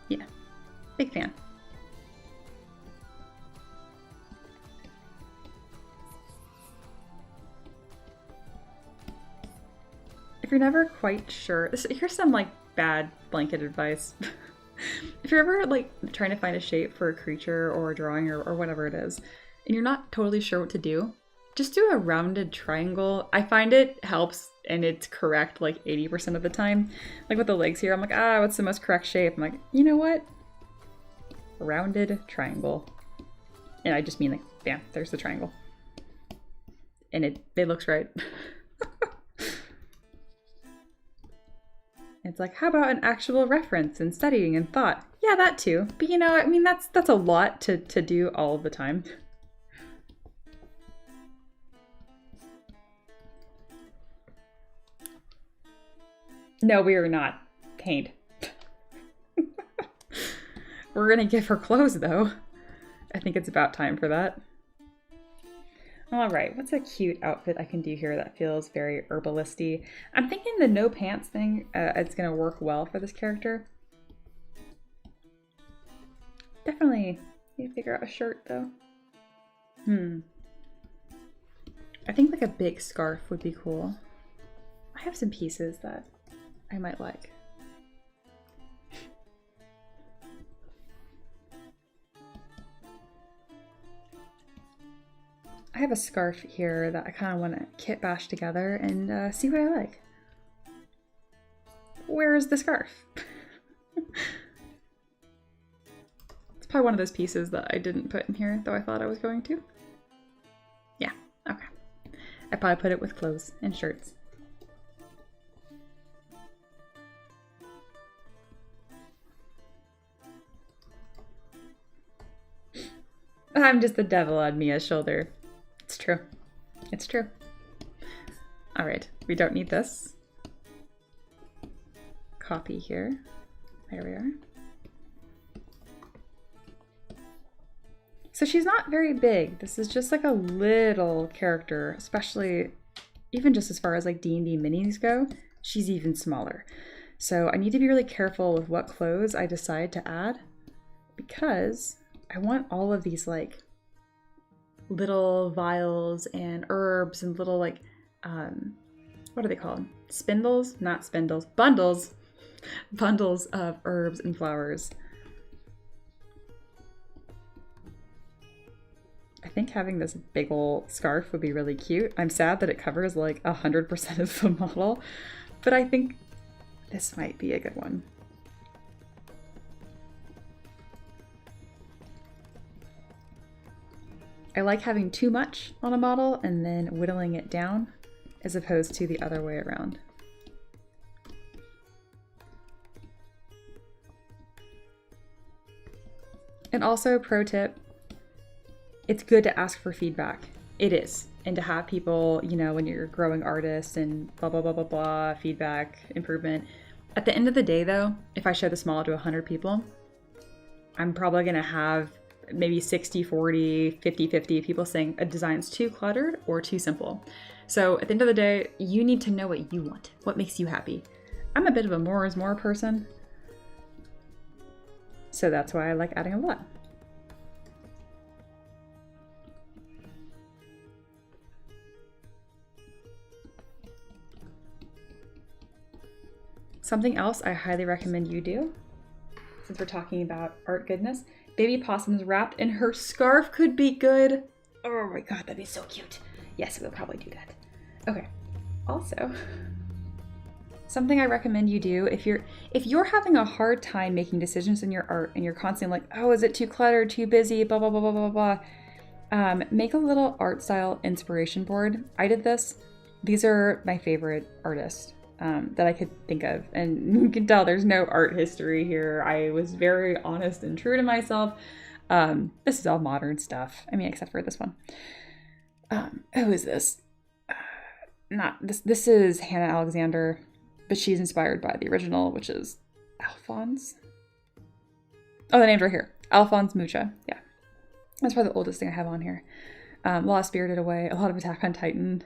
Yeah, big fan. If you're never quite sure, here's some like bad blanket advice. If you're ever like trying to find a shape for a creature or a drawing or whatever it is, and you're not totally sure what to do, just do a rounded triangle. I find it helps and it's correct like 80% of the time. Like with the legs here, I'm like, what's the most correct shape? I'm like, you know what? Rounded triangle. And I just mean like, bam, there's the triangle. And it looks right. It's like, how about an actual reference and studying and thought? Yeah, that too. But you know, I mean, that's a lot to do all the time. No, we are not paid. We're gonna give her clothes though. I think it's about time for that. All right, what's a cute outfit I can do here that feels very herbalisty? I'm thinking the no pants thing, it's gonna work well for this character. Definitely need to figure out a shirt though. I think like a big scarf would be cool. I have some pieces that I might like. I have a scarf here that I kind of want to kit bash together and see what I like. Where is the scarf? It's probably one of those pieces that I didn't put in here, though I thought I was going to. Yeah, okay. I probably put it with clothes and shirts. I'm just the devil on Mia's shoulder. It's true. It's true. All right, we don't need this. Copy here. There we are. So she's not very big. This is just like a little character, especially even just as far as like D&D minis go, she's even smaller. So I need to be really careful with what clothes I decide to add because I want all of these like little vials and herbs and little like, what are they called? Spindles? Not spindles. Bundles. Bundles of herbs and flowers. I think having this big ol' scarf would be really cute. I'm sad that it covers like 100% of the model, but I think this might be a good one. I like having too much on a model and then whittling it down as opposed to the other way around. And also, pro tip, it's good to ask for feedback. It is. And to have people, you know, when you're a growing artist and blah, blah, blah, blah, blah, feedback, improvement. At the end of the day, though, if I show this model to 100 people, I'm probably going to have maybe 60, 40, 50, 50 people saying a design's too cluttered or too simple. So at the end of the day, you need to know what you want, what makes you happy. I'm a bit of a more is more person. So that's why I like adding a lot. Something else I highly recommend you do, since we're talking about art goodness, baby possums wrapped in her scarf could be good. Oh my god, that'd be so cute. Yes, we'll probably do that. Okay. Also, something I recommend you do if you're having a hard time making decisions in your art and you're constantly like, oh, is it too cluttered, too busy, blah, blah, blah, blah, blah, blah. Make a little art style inspiration board. I did this. These are my favorite artists that I could think of. And you can tell there's no art history here. I was very honest and true to myself. This is all modern stuff. I mean, except for this one. Who is this? Not this. This is Hannah Alexander, but she's inspired by the original, which is Alphonse. Oh, the name's right here. Alphonse Mucha. Yeah. That's probably the oldest thing I have on here. A lot of Spirited Away, a lot of Attack on Titan,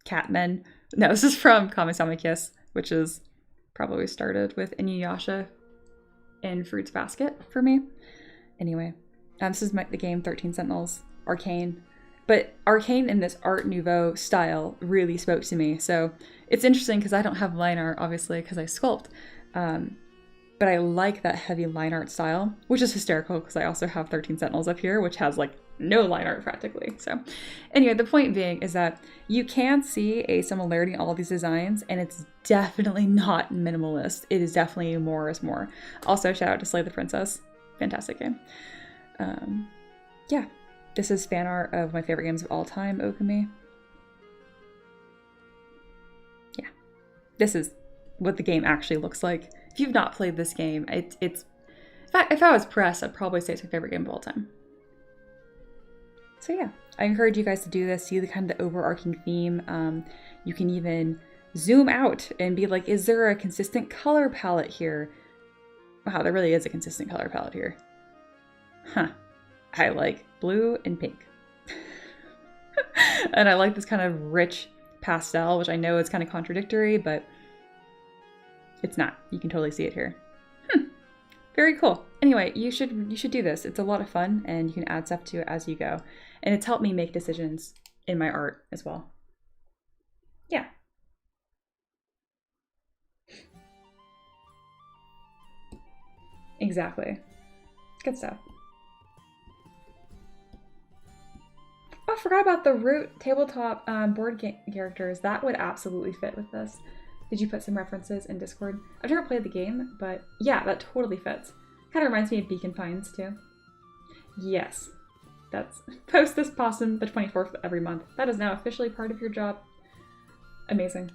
Catmen. No, this is from Kami-sama Kiss, which is probably started with Inuyasha and Fruits Basket for me. Anyway, this is the game 13 Sentinels, Arcane. But Arcane in this Art Nouveau style really spoke to me. So it's interesting because I don't have line art, obviously, because I sculpt. But I like that heavy line art style, which is hysterical because I also have 13 Sentinels up here, which has like no line art practically. So anyway, the point being is that you can see a similarity in all of these designs, and it's definitely not minimalist. It is definitely more is more. Also, shout out to Slay the Princess. Fantastic game. Yeah, this is fan art of my favorite games of all time, Okami. Yeah, this is what the game actually looks like. If you've not played this game, it's in fact, if I was pressed, I'd probably say it's my favorite game of all time. So yeah, I encourage you guys to do this, see the kind of the overarching theme. You can even zoom out and be like, is there a consistent color palette here? Wow, there really is a consistent color palette here. Huh. I like blue and pink. And I like this kind of rich pastel, which I know is kind of contradictory, but it's not. You can totally see it here. Very cool. Anyway, you should do this. It's a lot of fun, and you can add stuff to it as you go. And it's helped me make decisions in my art as well. Yeah. Exactly. Good stuff. Oh, I forgot about the root tabletop board game characters. That would absolutely fit with this. Did you put some references in Discord? I've never played the game, but yeah, that totally fits. Kind of reminds me of Beacon Pines too. Yes, that's post this possum the 24th of every month. That is now officially part of your job. Amazing.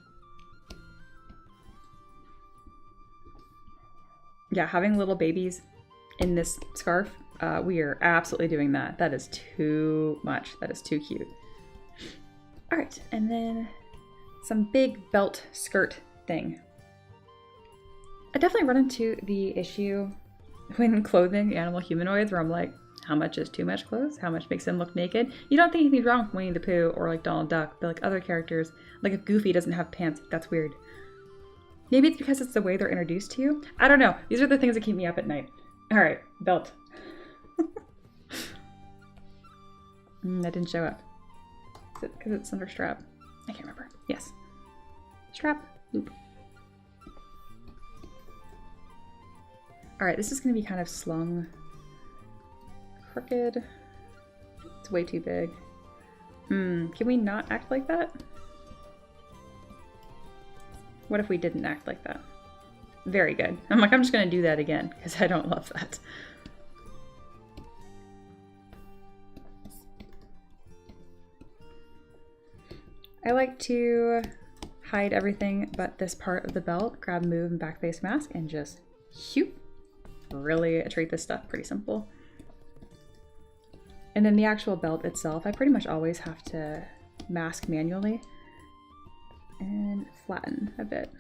Yeah, having little babies in this scarf We are absolutely doing that. That is too much. That is too cute. All right, and then some big belt skirt thing. I definitely run into the issue when clothing animal humanoids where I'm like, how much is too much clothes? How much makes them look naked? You don't think anything's wrong with Winnie the Pooh or like Donald Duck, but like other characters, like if Goofy doesn't have pants, that's weird. Maybe it's because it's the way they're introduced to you. I don't know. These are the things that keep me up at night. All right, belt. That didn't show up. Is it because it's under strap? I can't remember. Yes. Strap, loop. All right, this is going to be kind of slung crooked. It's way too big. Can we not act like that? What if we didn't act like that? Very good. I'm like, I'm just going to do that again because I don't love that. I like to hide everything but this part of the belt, grab, move, and back face mask, and just shoot. Really treat this stuff pretty simple. And then the actual belt itself, I pretty much always have to mask manually and flatten a bit.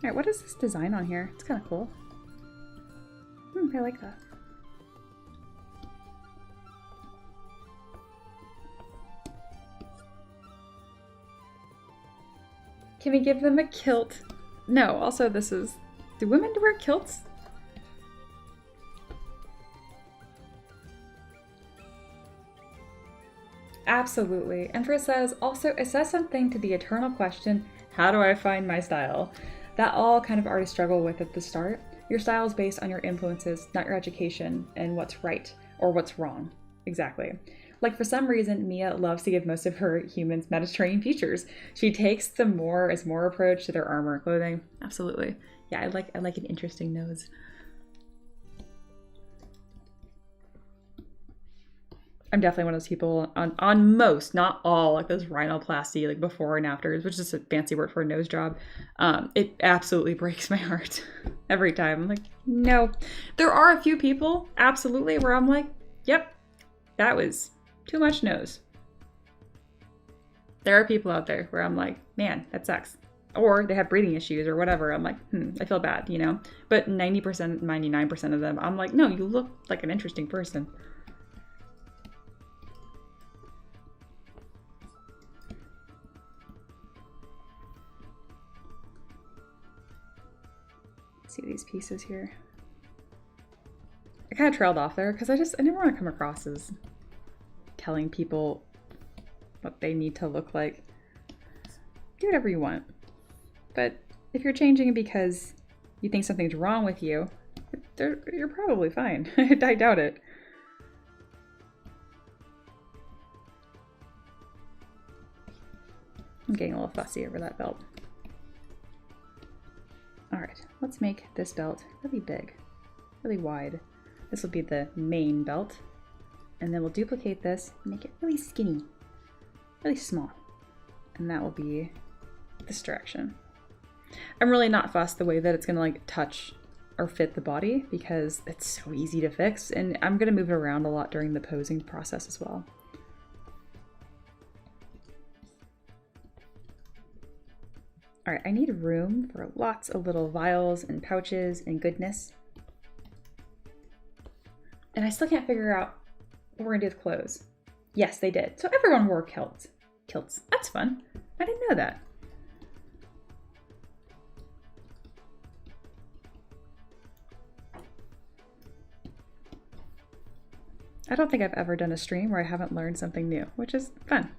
All right, what is this design on here? It's kind of cool. I like that. Can we give them a kilt? No, also this is... Do women wear kilts? Absolutely. And for it says, also, it says something to the eternal question, how do I find my style? That all kind of already struggle with at the start. Your style is based on your influences, not your education and what's right or what's wrong. Exactly. Like for some reason, Mia loves to give most of her humans Mediterranean features. She takes the more is more approach to their armor and clothing. Absolutely. Yeah, I like an interesting nose. I'm definitely one of those people on most, not all, like those rhinoplasty, like before and afters, which is a fancy word for a nose job. It absolutely breaks my heart every time. I'm like, no. There are a few people, absolutely, where I'm like, yep, that was too much nose. There are people out there where I'm like, man, that sucks. Or they have breathing issues or whatever. I'm like, I feel bad, you know? But 90%, 99% of them, I'm like, no, you look like an interesting person. See these pieces here. I kind of trailed off there because I never want to come across as telling people what they need to look like. Do whatever you want. But if you're changing because you think something's wrong with you, you're probably fine. I doubt it. I'm getting a little fussy over that belt. All right, let's make this belt really big, really wide. This will be the main belt. And then we'll duplicate this, make it really skinny, really small. And that will be this direction. I'm really not fussed the way that it's gonna like touch or fit the body because it's so easy to fix. And I'm gonna move it around a lot during the posing process as well. All right, I need room for lots of little vials and pouches and goodness. And I still can't figure out what we're gonna do with clothes. Yes, they did. So everyone wore kilts. Kilts, that's fun. I didn't know that. I don't think I've ever done a stream where I haven't learned something new, which is fun.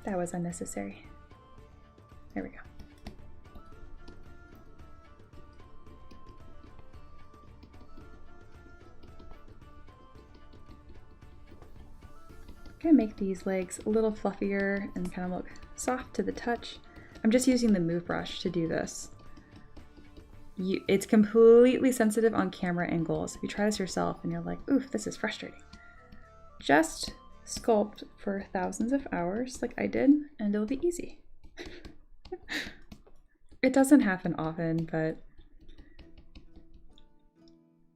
That was unnecessary. There we go. gonna make these legs a little fluffier and kind of look soft to the touch. I'm just using the move brush to do this. It's completely sensitive on camera angles. If you try this yourself and you're like, oof, this is frustrating, just sculpt for thousands of hours like I did and it'll be easy. It doesn't happen often, but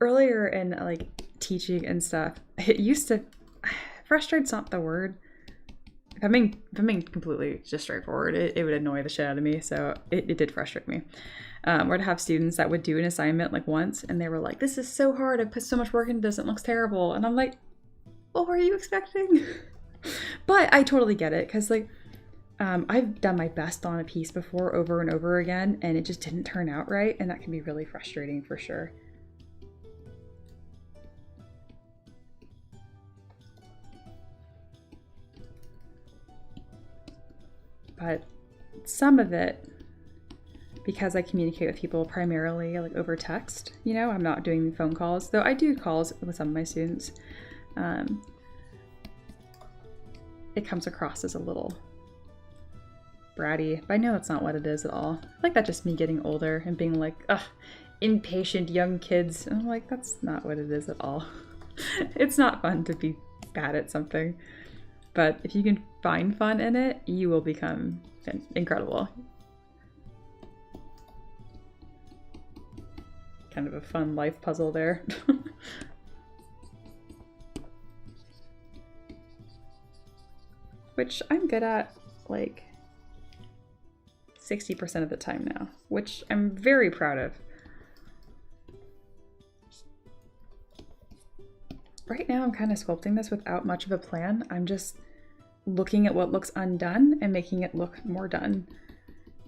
earlier in like teaching and stuff, it used to, frustrate's not the word. If I'm being completely just straightforward, it would annoy the shit out of me, so it did frustrate me. Or to have students that would do an assignment like once and they were like, this is so hard, I put so much work into this, it looks terrible. And I'm like, what were you expecting? But I totally get it, because like I've done my best on a piece before over and over again and it just didn't turn out right, and that can be really frustrating for sure. But some of it, because I communicate with people primarily like over text, you know, I'm not doing phone calls, though I do calls with some of my students. It comes across as a little bratty, but I know that's not what it is at all. I like that just me getting older and being like, ugh, impatient young kids. And I'm like, that's not what it is at all. It's not fun to be bad at something, but if you can find fun in it, you will become incredible. Kind of a fun life puzzle there. Which I'm good at like 60% of the time now, which I'm very proud of. Right now I'm kind of sculpting this without much of a plan. I'm just looking at what looks undone and making it look more done.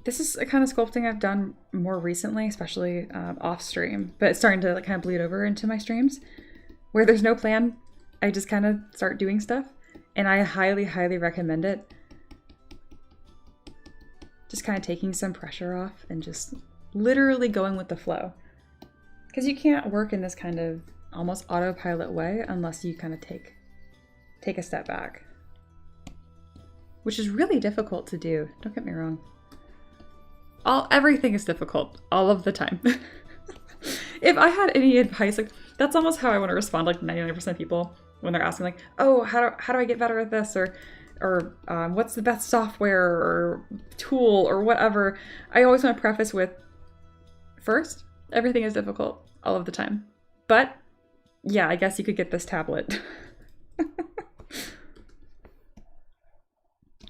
This is a kind of sculpting I've done more recently, especially off stream, but it's starting to like kind of bleed over into my streams where there's no plan. I just kind of start doing stuff, and I highly, highly recommend it. Just kind of taking some pressure off and just literally going with the flow. Because you can't work in this kind of almost autopilot way unless you kind of take a step back. Which is really difficult to do, don't get me wrong. Everything is difficult all of the time. If I had any advice, like that's almost how I want to respond like 99% of people when they're asking like, oh, how do I get better at this, or what's the best software or tool or whatever. I always want to preface with, first, everything is difficult all of the time. But yeah, I guess you could get this tablet.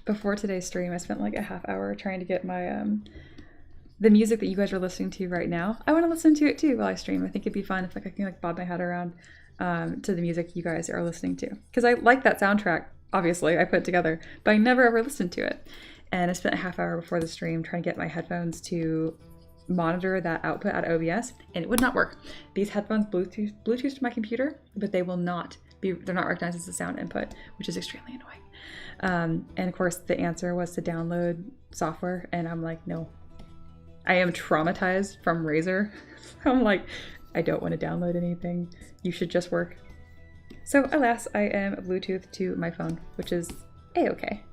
Before today's stream, I spent like a half hour trying to get my the music that you guys are listening to right now. I want to listen to it too while I stream. I think it'd be fun if like I can like bob my head around to the music you guys are listening to, because I like that soundtrack. Obviously, I put it together, but I never ever listened to it. And I spent a half hour before the stream trying to get my headphones to monitor that output out of OBS, and it would not work. These headphones Bluetooth to my computer, but they will not be. They're not recognized as a sound input, which is extremely annoying. And of course, the answer was to download software, and I'm like, no. I am traumatized from Razer. I'm like, I don't want to download anything. You should just work. So alas, I am Bluetooth to my phone, which is a-okay.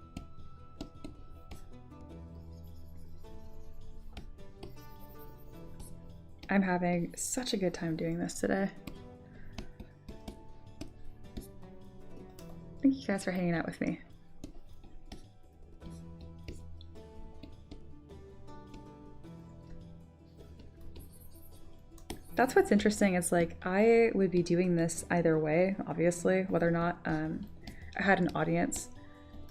I'm having such a good time doing this today. Thank you guys for hanging out with me. That's what's interesting. It's like I would be doing this either way, obviously, whether or not I had an audience,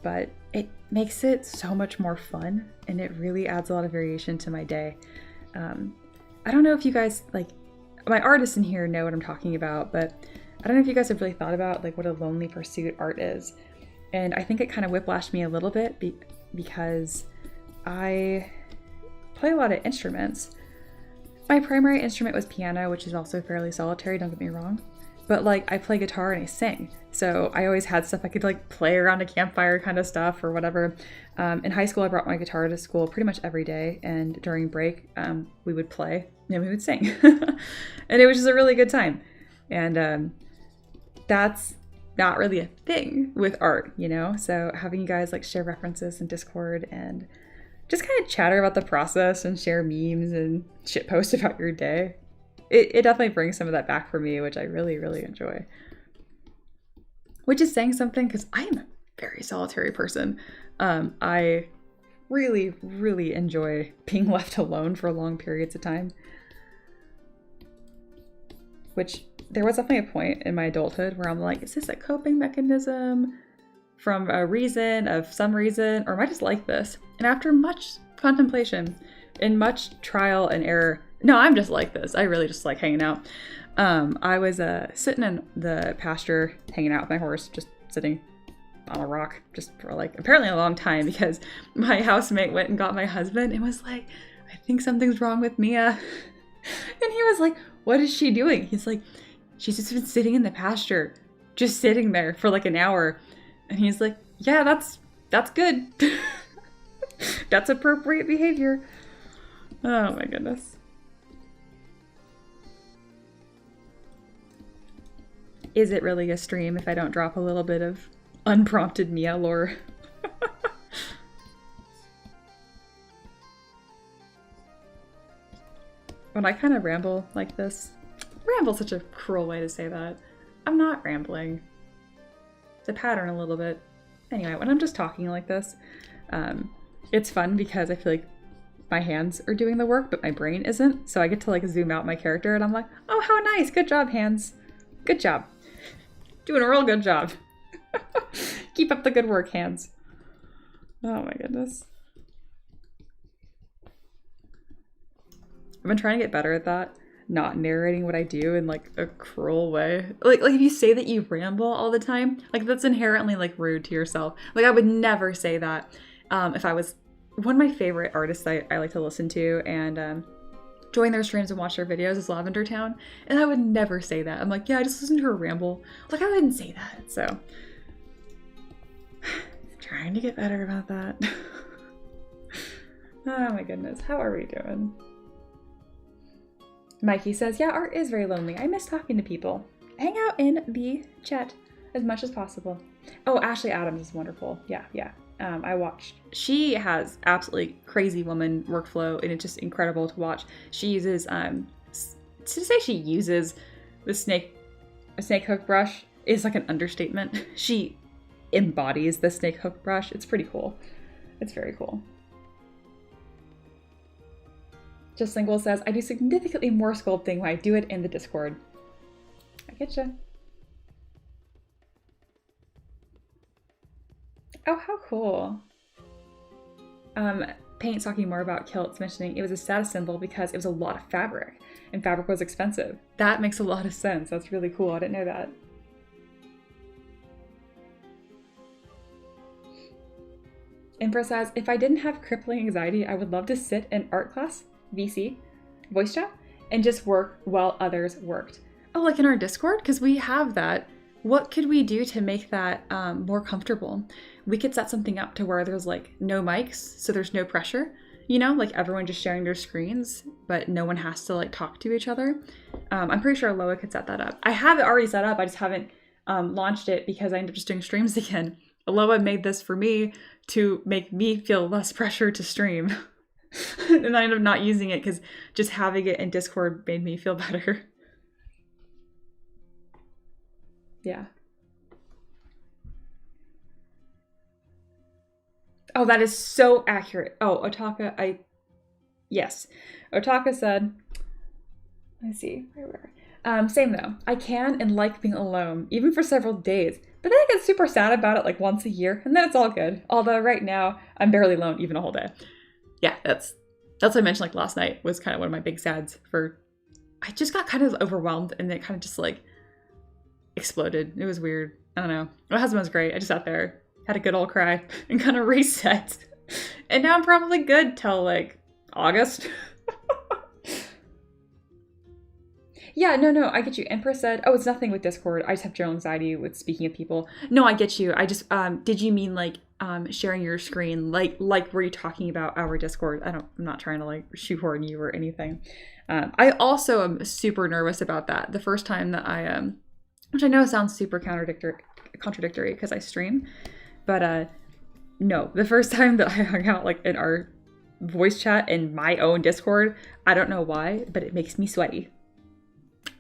but it makes it so much more fun, and it really adds a lot of variation to my day. I don't know if you guys, like, my artists in here know what I'm talking about, but I don't know if you guys have really thought about like what a lonely pursuit art is. And I think it kind of whiplashed me a little bit because I play a lot of instruments. My primary instrument was piano, which is also fairly solitary, don't get me wrong. But like I play guitar and I sing. So I always had stuff I could like play around a campfire kind of stuff or whatever. In high school, I brought my guitar to school pretty much every day. And during break, we would play and we would sing. And it was just a really good time. And that's not really a thing with art, you know? So having you guys like share references in Discord and just kind of chatter about the process and share memes and shit post about your day. It definitely brings some of that back for me, which I really, really enjoy. Which is saying something because I am a very solitary person. I really, really enjoy being left alone for long periods of time. Which there was definitely a point in my adulthood where I'm like, is this a coping mechanism from a reason, of some reason, or am I just like this? And after much contemplation and much trial and error, no, I'm just like this. I really just like hanging out. I was sitting in the pasture, hanging out with my horse, just sitting on a rock, just for like apparently a long time, because my housemate went and got my husband and was like, I think something's wrong with Mia. And he was like, what is she doing? He's like, she's just been sitting in the pasture, just sitting there for like an hour. And he's like, yeah, that's good. That's appropriate behavior. Oh my goodness. Is it really a stream if I don't drop a little bit of unprompted Mia lore? When I kind of ramble like this, ramble's such a cruel way to say that. I'm not rambling. It's a pattern a little bit. Anyway, when I'm just talking like this, it's fun because I feel like my hands are doing the work, but my brain isn't. So I get to like zoom out my character and I'm like, oh, how nice. Good job, hands. Good job. Doing a real good job. Keep up the good work, hands. Oh my goodness. I've been trying to get better at that. Not narrating what I do in like a cruel way. Like if you say that you ramble all the time, like that's inherently like rude to yourself. Like I would never say that if I was one of my favorite artists I like to listen to and join their streams and watch their videos is Lavender Town. And I would never say that. I'm like, yeah, I just listened to her ramble. Like I wouldn't say that. So trying to get better about that. Oh my goodness. How are we doing? Mikey says, yeah, art is very lonely. I miss talking to people. Hang out in the chat as much as possible. Oh, Ashley Adams is wonderful. Yeah. I watched. She has absolutely crazy woman workflow, and it's just incredible to watch. She uses, to say she uses a snake hook brush is like an understatement. She embodies the snake hook brush. It's pretty cool. It's very cool. Just Lingual says, I do significantly more sculpting when I do it in the Discord. I getcha. Oh, how cool. Paint's talking more about kilts, mentioning it was a status symbol because it was a lot of fabric, and fabric was expensive. That makes a lot of sense. That's really cool. I didn't know that. Empress says, if I didn't have crippling anxiety, I would love to sit in art class, VC, voice chat, and just work while others worked. Oh, like in our Discord? Because we have that. What could we do to make that more comfortable? We could set something up to where there's like no mics, so there's no pressure, you know, like everyone just sharing their screens, but no one has to like talk to each other. I'm pretty sure Loa could set that up. I have it already set up. I just haven't launched it because I ended up just doing streams again. Loa made this for me to make me feel less pressure to stream. And I ended up not using it because just having it in Discord made me feel better. Yeah. Oh, that is so accurate. Oh, Otaka, yes. Otaka said, let's see, same though. I can and like being alone, even for several days, but then I get super sad about it like once a year, and then it's all good. Although right now, I'm barely alone even a whole day. Yeah, that's what I mentioned like last night was kind of one of my big sads for, I just got kind of overwhelmed and it kind of just like exploded. It was weird. I don't know. My husband was great. I just sat there, had a good old cry, and kind of reset. And now I'm probably good till like August. Yeah, no, I get you. Empress said, oh, it's nothing with Discord. I just have general anxiety with speaking of people. No, I get you. I just, did you mean like sharing your screen? Like were you talking about our Discord? I'm not trying to like shoehorn you or anything. I also am super nervous about that. The first time that I, which I know sounds super contradictory because I stream. But no, the first time that I hung out like in our voice chat in my own Discord, I don't know why, but it makes me sweaty.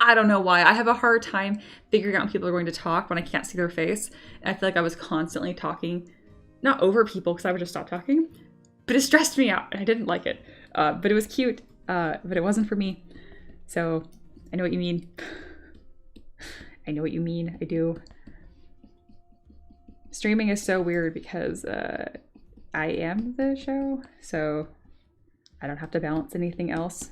I don't know why. I have a hard time figuring out when people are going to talk when I can't see their face. And I feel like I was constantly talking, not over people because I would just stop talking, but it stressed me out and I didn't like it. But it was cute, but it wasn't for me. So I know what you mean. I know what you mean. I do. Streaming is so weird because I am the show, so I don't have to balance anything else.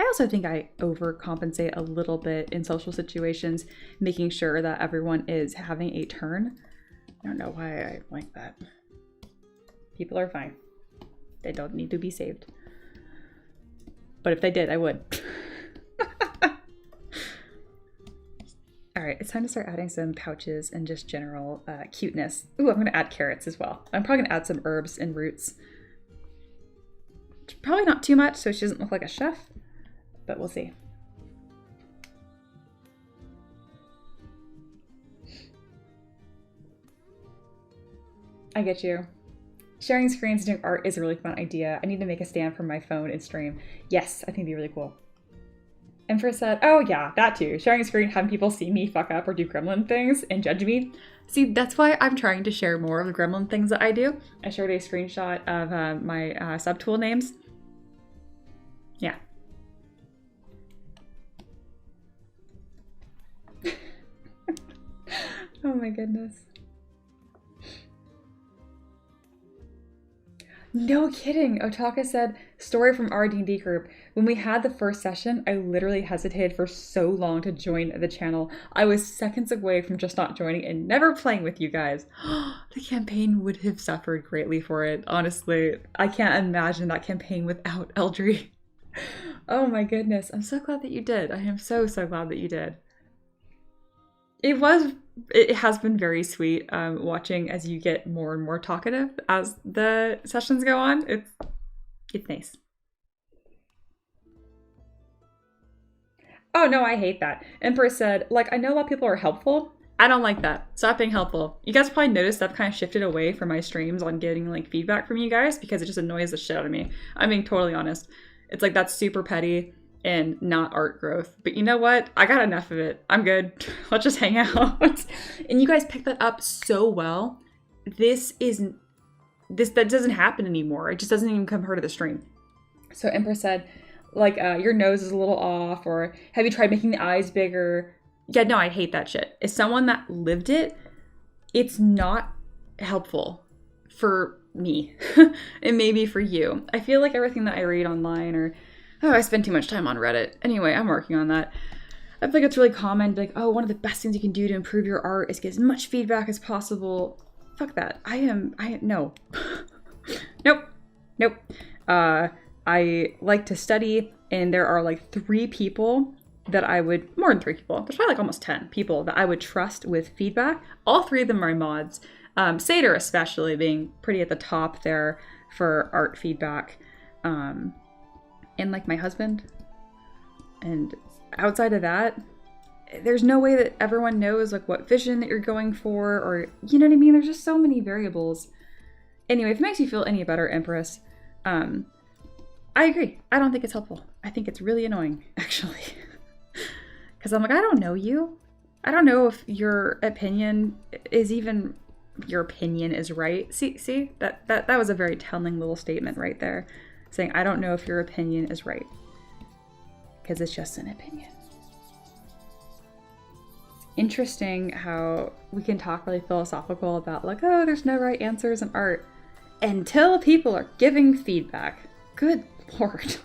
I also think I overcompensate a little bit in social situations, making sure that everyone is having a turn. I don't know why I like that. People are fine. They don't need to be saved. But if they did, I would. All right, it's time to start adding some pouches and just general cuteness. Ooh, I'm gonna add carrots as well. I'm probably gonna add some herbs and roots. Probably not too much so she doesn't look like a chef, but we'll see. I get you. Sharing screens and doing art is a really fun idea. I need to make a stand for my phone and stream. Yes, I think it'd be really cool. Empress said, oh yeah, that too. Sharing a screen, having people see me fuck up or do gremlin things and judge me. See, that's why I'm trying to share more of the gremlin things that I do. I shared a screenshot of my subtool names. Yeah. Oh my goodness. No kidding. Otaka said, story from our D&D group. When we had the first session, I literally hesitated for so long to join the channel. I was seconds away from just not joining and never playing with you guys. The campaign would have suffered greatly for it. Honestly, I can't imagine that campaign without Eldry. Oh my goodness. I'm so glad that you did. I am so glad that you did. It has been very sweet watching as you get more and more talkative as the sessions go on. It's nice. Oh no, I hate that. Emperor said, like, I know a lot of people are helpful. I don't like that. Stop being helpful. You guys probably noticed I've kind of shifted away from my streams on getting like feedback from you guys because it just annoys the shit out of me. I'm being totally honest. It's like that's super petty and not art growth. But you know what? I got enough of it. I'm good. Let's just hang out. And you guys picked that up so well. That doesn't happen anymore. It just doesn't even come part of the stream. So Empress said, like, your nose is a little off, or have you tried making the eyes bigger? Yeah, no, I hate that shit. As someone that lived it, it's not helpful for me. And maybe for you. I feel like everything that I read online or I spend too much time on Reddit. Anyway, I'm working on that. I feel like it's really common, like, oh, one of the best things you can do to improve your art is get as much feedback as possible. Fuck that. No. Nope. I like to study, and there are like 3 people that I would, more than 3 people, there's probably like almost 10 people that I would trust with feedback. All 3 of them are mods. Sater especially being pretty at the top there for art feedback. And like my husband. And outside of that, there's no way that everyone knows like what vision that you're going for, or you know what I mean? There's just so many variables. Anyway, if it makes you feel any better, Empress, I agree. I don't think it's helpful. I think it's really annoying, actually. Because I'm like, I don't know you. I don't know if your opinion is right. See, that was a very telling little statement right there. Saying, I don't know if your opinion is right. Because it's just an opinion. Interesting how we can talk really philosophical about like, oh, there's no right answers in art. Until people are giving feedback. Good Lord.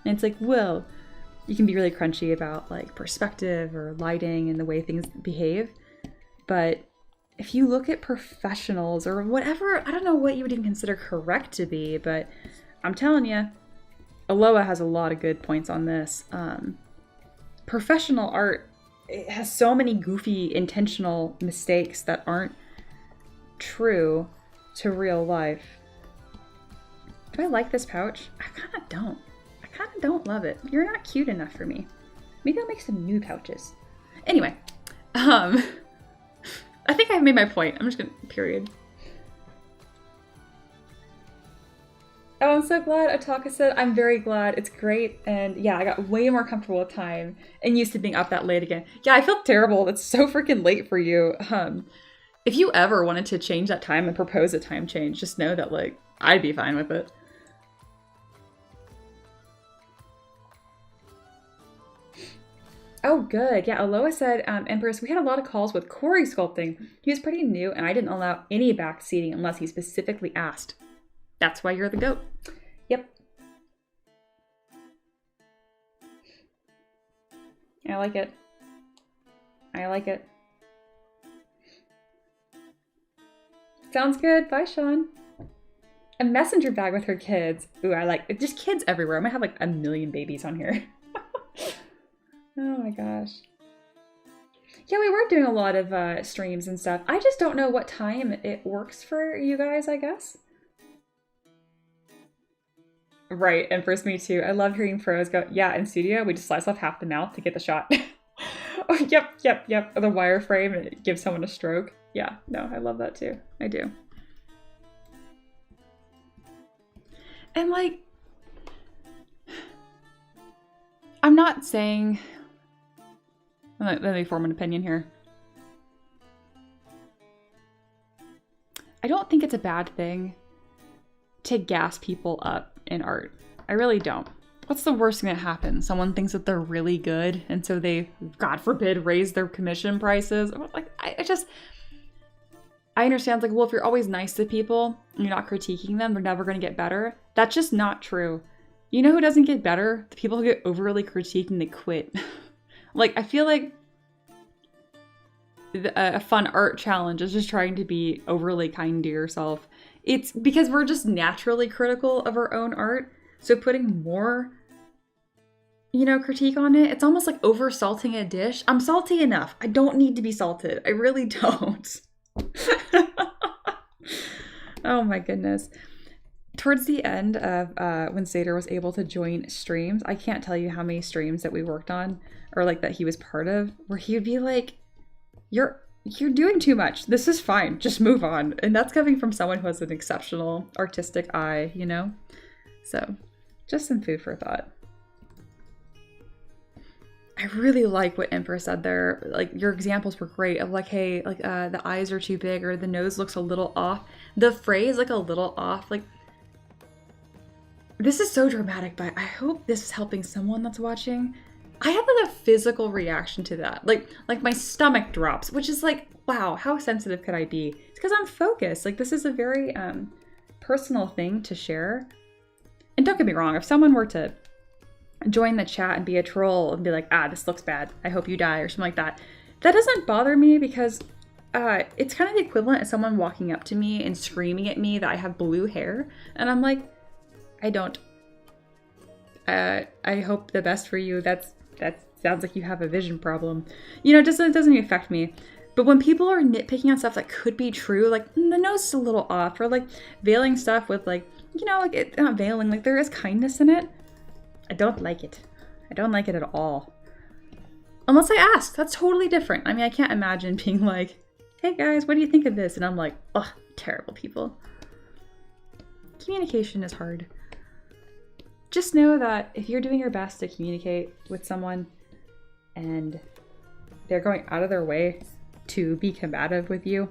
And it's like, well, you can be really crunchy about like perspective or lighting and the way things behave. But if you look at professionals or whatever, I don't know what you would even consider correct to be, but I'm telling you, Aloha has a lot of good points on this. Professional art, it has so many goofy, intentional mistakes that aren't true to real life. Do I like this pouch? I kind of don't love it. You're not cute enough for me. Maybe I'll make some new pouches. Anyway, I think I've made my point. I'm just gonna, period. Oh, I'm so glad Ataka said, I'm very glad. It's great. And yeah, I got way more comfortable with time and used to being up that late again. Yeah, I feel terrible. It's so freaking late for you. If you ever wanted to change that time and propose a time change, just know that, like, I'd be fine with it. Oh, good. Yeah, Aloha said, Empress, we had a lot of calls with Corey sculpting. He was pretty new, and I didn't allow any back seating unless he specifically asked. That's why you're the goat. Yep. I like it. I like it. Sounds good. Bye, Sean. A messenger bag with her kids. Ooh, I like it. Just kids everywhere. I might have like a million babies on here. Oh my gosh. Yeah, we were doing a lot of streams and stuff. I just don't know what time it works for you guys, I guess. Right, and first me too. I love hearing pros go, yeah, in studio, we just slice off half the mouth to get the shot. Oh, yep. Or the wireframe, and it gives someone a stroke. Yeah, no, I love that too. I do. And like, I'm not saying, let me form an opinion here. I don't think it's a bad thing to gas people up in art. I really don't. What's the worst thing that happens? Someone thinks that they're really good, and so they, God forbid, raise their commission prices. Like, I understand, like, well, if you're always nice to people, and you're not critiquing them, they're never going to get better. That's just not true. You know who doesn't get better? The people who get overly critiqued and they quit. Like, I feel like a fun art challenge is just trying to be overly kind to yourself. It's because we're just naturally critical of our own art. So putting more, you know, critique on it, it's almost like over salting a dish. I'm salty enough. I don't need to be salted. I really don't. Oh my goodness. Towards the end of when Seder was able to join streams, I can't tell you how many streams that we worked on, or like that he was part of, where he would be like, you're doing too much. This is fine. Just move on. And that's coming from someone who has an exceptional artistic eye, you know? So just some food for thought. I really like what Empress said there. Like, your examples were great of like, hey, like the eyes are too big or the nose looks a little off. The phrase like a little off, like, this is so dramatic, but I hope this is helping someone that's watching. I have like a physical reaction to that. Like my stomach drops, which is like, wow, how sensitive could I be? It's because I'm focused. Like, this is a very personal thing to share. And don't get me wrong, if someone were to join the chat and be a troll and be like, this looks bad, I hope you die, or something like that, that doesn't bother me, because it's kind of the equivalent of someone walking up to me and screaming at me that I have blue hair. And I'm like, I don't. I hope the best for you. That sounds like you have a vision problem. You know, it doesn't even affect me. But when people are nitpicking on stuff that could be true, like the nose is a little off, or like veiling stuff with like, you know, like it's not veiling, like there is kindness in it. I don't like it. I don't like it at all. Unless I ask, that's totally different. I mean, I can't imagine being like, hey guys, what do you think of this? And I'm like, oh, terrible people. Communication is hard. Just know that if you're doing your best to communicate with someone and they're going out of their way to be combative with you,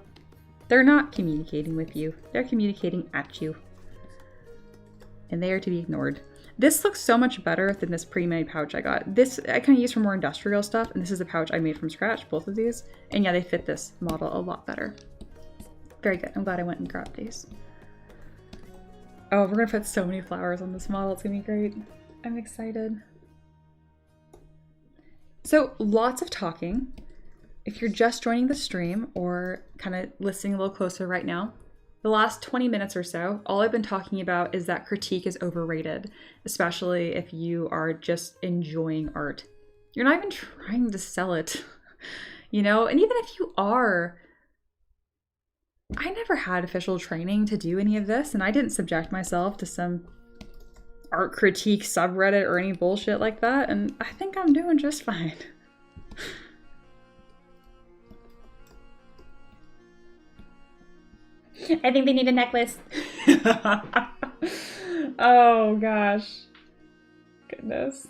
they're not communicating with you. They're communicating at you. And they are to be ignored. This looks so much better than this pre-made pouch I got. This I kind of use for more industrial stuff, and this is a pouch I made from scratch, both of these. And yeah, they fit this model a lot better. Very good. I'm glad I went and grabbed these. Oh, we're gonna put so many flowers on this model. It's gonna be great. I'm excited. So lots of talking. If you're just joining the stream or kind of listening a little closer right now, the last 20 minutes or so, all I've been talking about is that critique is overrated, especially if you are just enjoying art. You're not even trying to sell it, you know? And even if you are, I never had official training to do any of this, and I didn't subject myself to some art critique subreddit or any bullshit like that, and I think I'm doing just fine. I think they need a necklace. Oh gosh. Goodness.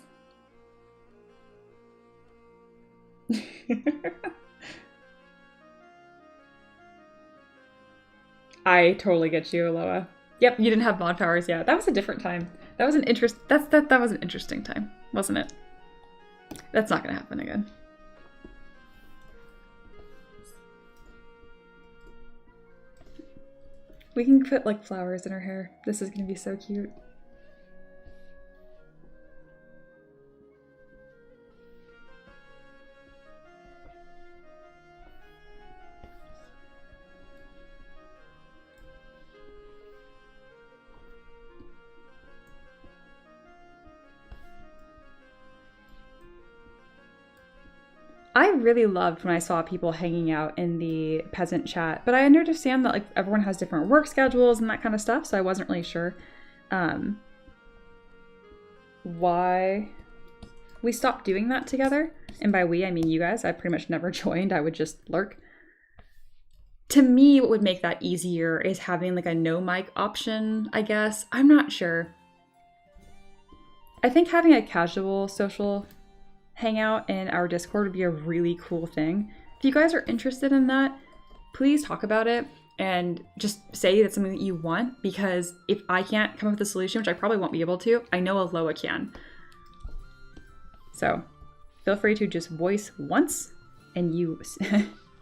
I totally get you, Aloha. Yep, you didn't have mod powers yet. That was a different time. That was an that was an interesting time, wasn't it? That's not gonna happen again. We can put like flowers in her hair. This is gonna be so cute. I really loved when I saw people hanging out in the peasant chat, but I understand that like everyone has different work schedules and that kind of stuff, so I wasn't really sure why we stopped doing that together. And by we, I mean you guys. I pretty much never joined. I would just lurk. To me, what would make that easier is having like a no mic option, I guess. I'm not sure. I think having a casual social hangout in our Discord would be a really cool thing. If you guys are interested in that, please talk about it and just say that's something that you want, because if I can't come up with a solution, which I probably won't be able to, I know Aloha can. So feel free to just voice once and you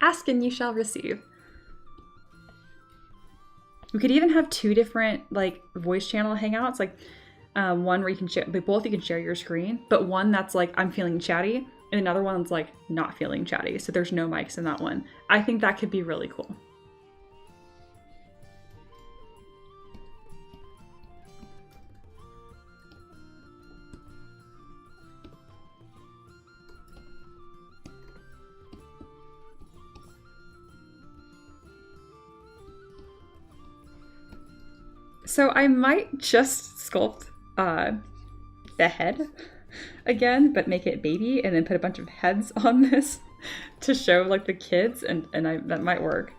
ask and you shall receive. We could even have 2 different like voice channel hangouts, like one where you can share, both you can share your screen, but one that's like I'm feeling chatty and another one that's like not feeling chatty, so there's no mics in that one. I think that could be really cool. So I might just sculpt the head again, but make it baby and then put a bunch of heads on this to show like the kids, and that might work.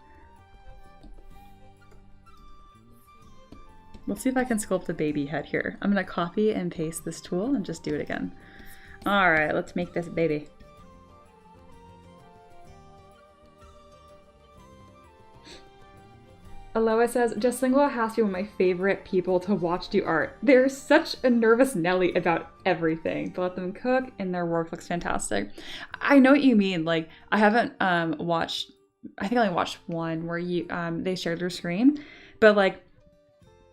Let's see if I can sculpt a baby head here. I'm gonna copy and paste this tool and just do it again. All right, let's make this baby. Aloha says, Justlingual has to be one of my favorite people to watch do art. They're such a nervous Nelly about everything. But let them cook and their work looks fantastic. I know what you mean. Like, I haven't watched, I think I only watched one where you they shared their screen. But like,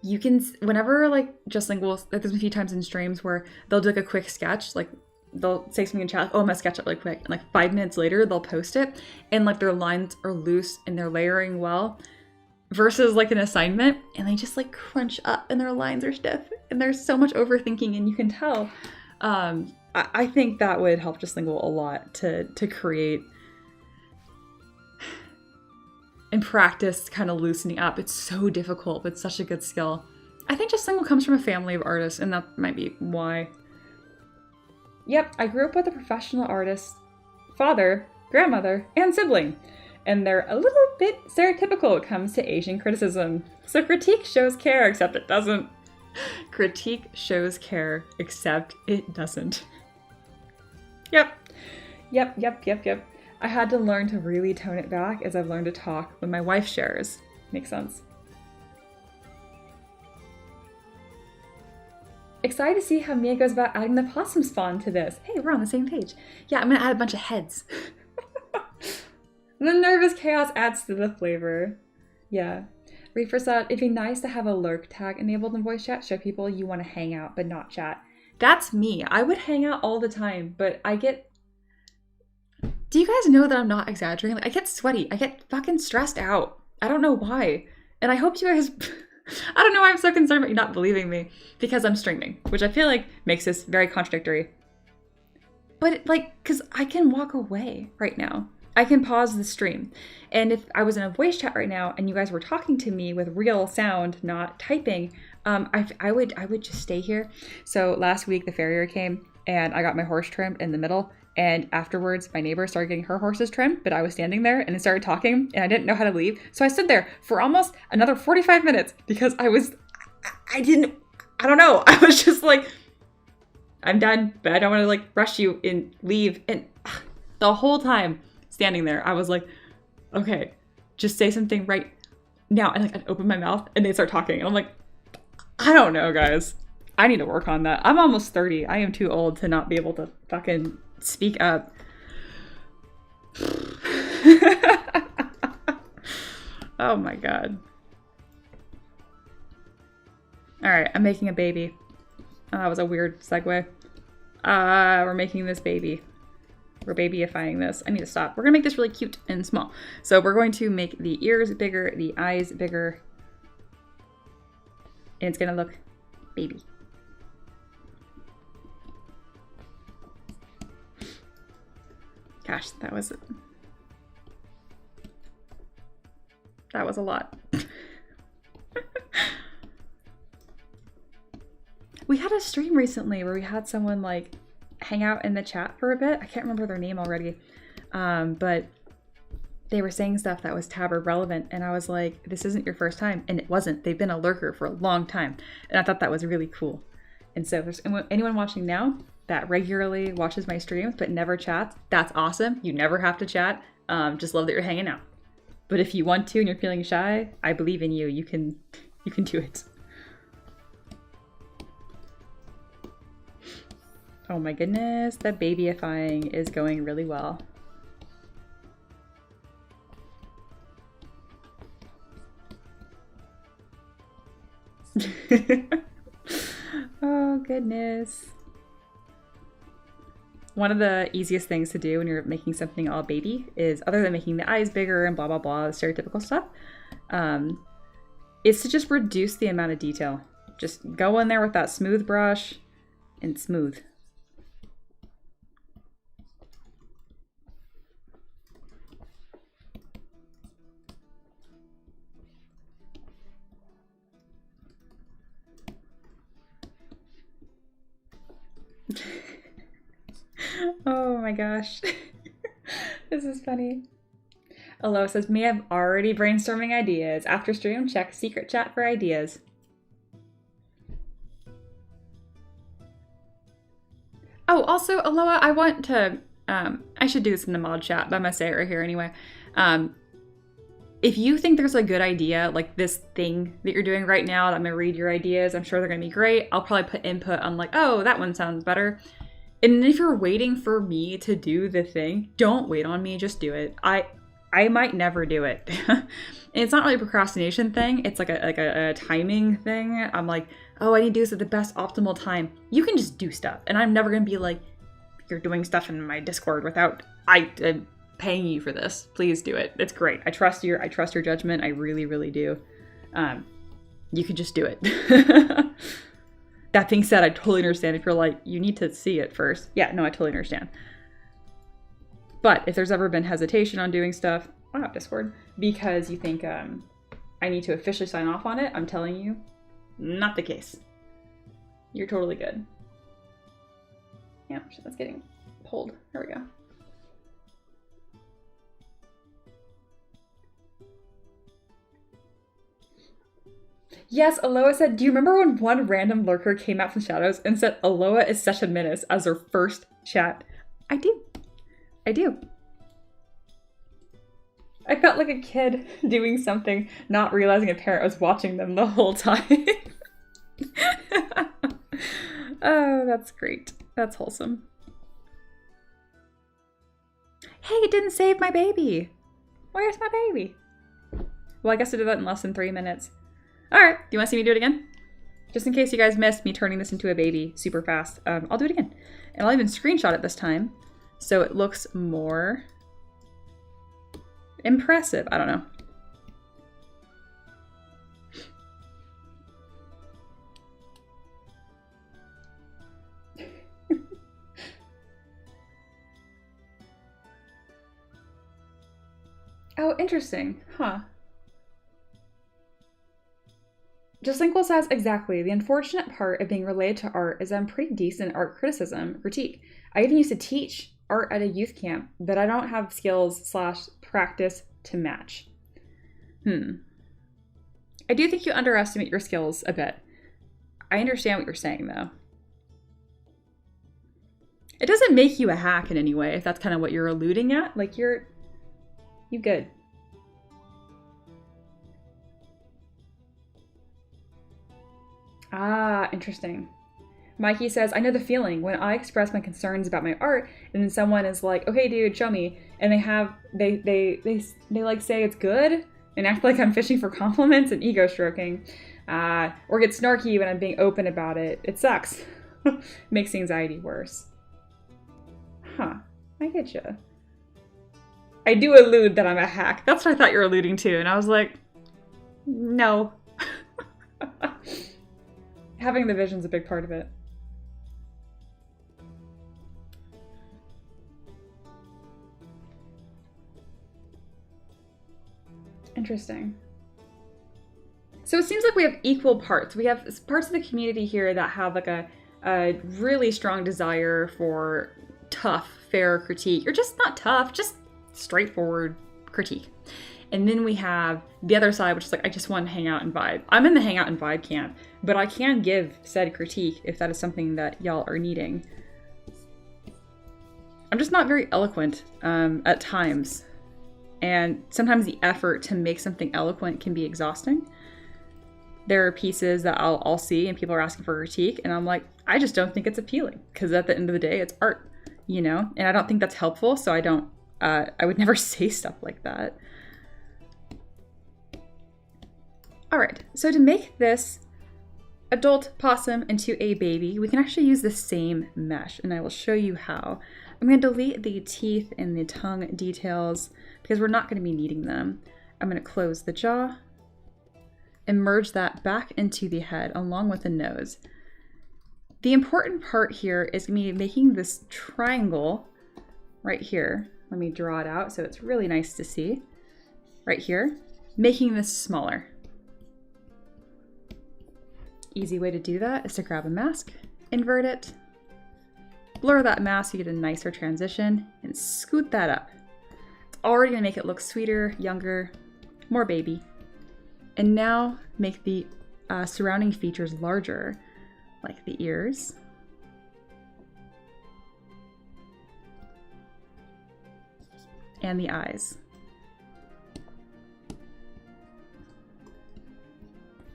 you can, whenever like Justlingual, like, there's a few times in streams where they'll do like a quick sketch, like they'll say something in chat, like, oh, I'm gonna sketch it really quick. And like 5 minutes later, they'll post it. And like their lines are loose and they're layering well. Versus like an assignment, and they just like crunch up and their lines are stiff and there's so much overthinking, and you can tell. I think that would help Justlingual a lot to create and practice kind of loosening up. It's so difficult, but it's such a good skill. I think Justlingual comes from a family of artists, and that might be why. Yep, I grew up with a professional artist, father, grandmother, and sibling. And they're a little bit stereotypical when it comes to Asian criticism. So critique shows care, except it doesn't. Critique shows care, except it doesn't. Yep. I had to learn to really tone it back as I've learned to talk when my wife shares. Makes sense. Excited to see how Mia goes about adding the possum spawn to this. Hey, we're on the same page. Yeah, I'm gonna add a bunch of heads. The nervous chaos adds to the flavor. Yeah. Reefer said, it'd be nice to have a lurk tag enabled in voice chat. Show people you want to hang out, but not chat. That's me. I would hang out all the time, but I get... Do you guys know that I'm not exaggerating? Like, I get sweaty. I get fucking stressed out. I don't know why. And I hope you guys... I don't know why I'm so concerned about you not believing me. Because I'm streaming, which I feel like makes this very contradictory. But, like, because I can walk away right now. I can pause the stream. And if I was in a voice chat right now and you guys were talking to me with real sound, not typing, I would just stay here. So last week the farrier came and I got my horse trimmed in the middle. And afterwards, my neighbor started getting her horses trimmed, but I was standing there and it started talking and I didn't know how to leave. So I stood there for almost another 45 minutes because I don't know. I was just like, I'm done, but I don't want to like rush you and leave. And the whole time standing there, I was like, okay, just say something right now. And like, I'd open my mouth and they start talking. And I'm like, I don't know, guys. I need to work on that. I'm almost 30. I am too old to not be able to fucking speak up. Oh my God. All right, I'm making a baby. That was a weird segue. We're making this baby. We're babyifying this. I need to stop. We're gonna make this really cute and small. So we're going to make the ears bigger, the eyes bigger, and it's gonna look baby. Gosh, that was a lot. We had a stream recently where we had someone like hang out in the chat for a bit. I can't remember their name already, but they were saying stuff that was tabard relevant, and I was like, this isn't your first time. And it wasn't. They've been a lurker for a long time, and I thought that was really cool. And so if there's anyone watching now that regularly watches my streams but never chats, that's awesome. You never have to chat. Just love that you're hanging out. But if you want to and you're feeling shy, I believe in you. You can do it. Oh my goodness, that babyifying is going really well. Oh goodness. One of the easiest things to do when you're making something all baby is, other than making the eyes bigger and blah blah blah, the stereotypical stuff, is to just reduce the amount of detail. Just go in there with that smooth brush and smooth. Oh my gosh. This is funny. Aloha says, me, I'm already brainstorming ideas. After stream, check secret chat for ideas. Oh, also, Aloha, I want to, I should do this in the mod chat, but I'm going to say it right here anyway. If you think there's a good idea, like this thing that you're doing right now, that I'm going to read your ideas, I'm sure they're going to be great. I'll probably put input on like, oh, that one sounds better. And if you're waiting for me to do the thing, don't wait on me, just do it. I might never do it. And it's not really a procrastination thing. It's like a timing thing. I'm like, oh, I need to do this at the best optimal time. You can just do stuff. And I'm never going to be like, you're doing stuff in my Discord without paying you for this. Please do it. It's great. I trust your judgment. I really, really do. You can just do it. That being said, I totally understand if you're like, you need to see it first. Yeah, no, I totally understand. But if there's ever been hesitation on doing stuff, wow, Discord, because you think I need to officially sign off on it, I'm telling you, not the case. You're totally good. Yeah, that's getting pulled. There we go. Yes, Aloha said, do you remember when one random lurker came out from shadows and said, Aloha is such a menace as her first chat? I do. I do. I felt like a kid doing something, not realizing a parent was watching them the whole time. Oh, that's great. That's wholesome. Hey, it didn't save my baby. Where's my baby? Well, I guess I did that in less than 3 minutes. All right, do you want to see me do it again? Just in case you guys missed me turning this into a baby super fast, I'll do it again. And I'll even screenshot it this time, so it looks more impressive. I don't know. Oh, interesting. Huh. Just says, exactly. The unfortunate part of being related to art is I'm pretty decent at art criticism, critique. I even used to teach art at a youth camp, but I don't have skills / practice to match. I do think you underestimate your skills a bit. I understand what you're saying, though. It doesn't make you a hack in any way, if that's kind of what you're alluding at. Like, you good. Ah, interesting. Mikey says, I know the feeling when I express my concerns about my art and then someone is like, okay, dude, show me. And they like say it's good and act like I'm fishing for compliments and ego stroking, or get snarky when I'm being open about it. It sucks. Makes the anxiety worse. Huh, I get you. I do allude that I'm a hack. That's what I thought you were alluding to. And I was like, no. Having the vision's a big part of it. Interesting. So it seems like we have equal parts. We have parts of the community here that have like a really strong desire for tough, fair critique. Or just not tough, just straightforward critique. And then we have the other side, which is like, I just want to hang out and vibe. I'm in the hang out and vibe camp, but I can give said critique if that is something that y'all are needing. I'm just not very eloquent at times. And sometimes the effort to make something eloquent can be exhausting. There are pieces that I'll see and people are asking for critique, and I'm like, I just don't think it's appealing, because at the end of the day, it's art, you know? And I don't think that's helpful, so I would never say stuff like that. All right, so to make this adult possum into a baby, we can actually use the same mesh, and I will show you how. I'm going to delete the teeth and the tongue details because we're not going to be needing them. I'm going to close the jaw and merge that back into the head along with the nose. The important part here is me making this triangle right here. Let me draw it out so it's really nice to see. Right here, making this smaller. Easy way to do that is to grab a mask, invert it, blur that mask so you get a nicer transition, and scoot that up. It's already gonna make it look sweeter, younger, more baby. And now make the surrounding features larger, like the ears, and the eyes.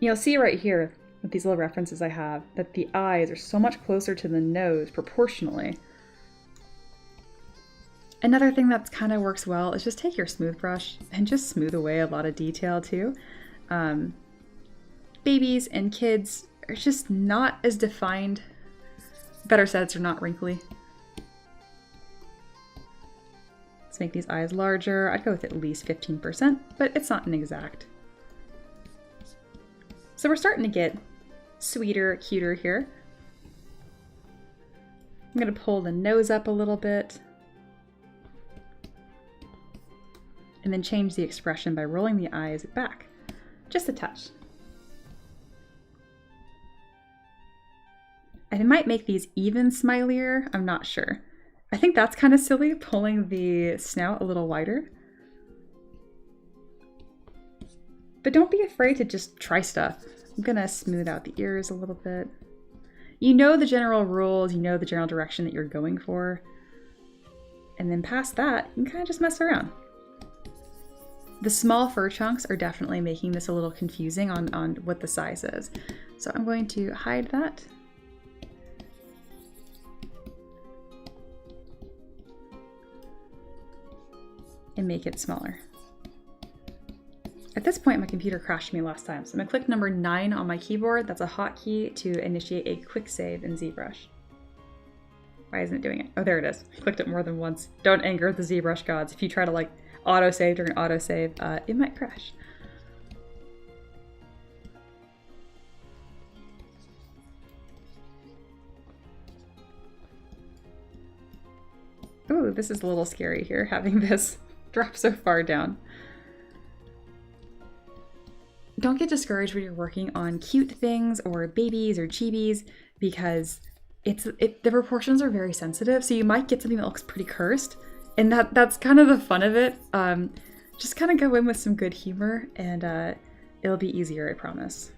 You'll see right here with these little references I have that the eyes are so much closer to the nose proportionally. Another thing that kind of works well is just take your smooth brush and just smooth away a lot of detail too. Babies and kids are just not as defined. Better said, they're not wrinkly. Let's make these eyes larger. I'd go with at least 15%, but it's not an exact. So we're starting to get sweeter, cuter here. I'm going to pull the nose up a little bit. And then change the expression by rolling the eyes back. Just a touch. I might make these even smilier, I'm not sure. I think that's kind of silly, pulling the snout a little wider. But don't be afraid to just try stuff. I'm gonna smooth out the ears a little bit. You know the general rules, you know the general direction that you're going for. And then past that, you can kind of just mess around. The small fur chunks are definitely making this a little confusing on what the size is. So I'm going to hide that. And make it smaller. At this point, my computer crashed me last time, so I'm gonna click number 9 on my keyboard. That's a hotkey to initiate a quick save in ZBrush. Why isn't it doing it? Oh, there it is. I clicked it more than once. Don't anger the ZBrush gods. If you try to like autosave during autosave, it might crash. Ooh, this is a little scary here, having this drop so far down. don't get discouraged when you're working on cute things or babies or chibis, because the proportions are very sensitive, so you might get something that looks pretty cursed, and that's kind of the fun of it. Just kind of go in with some good humor, and it'll be easier, I promise.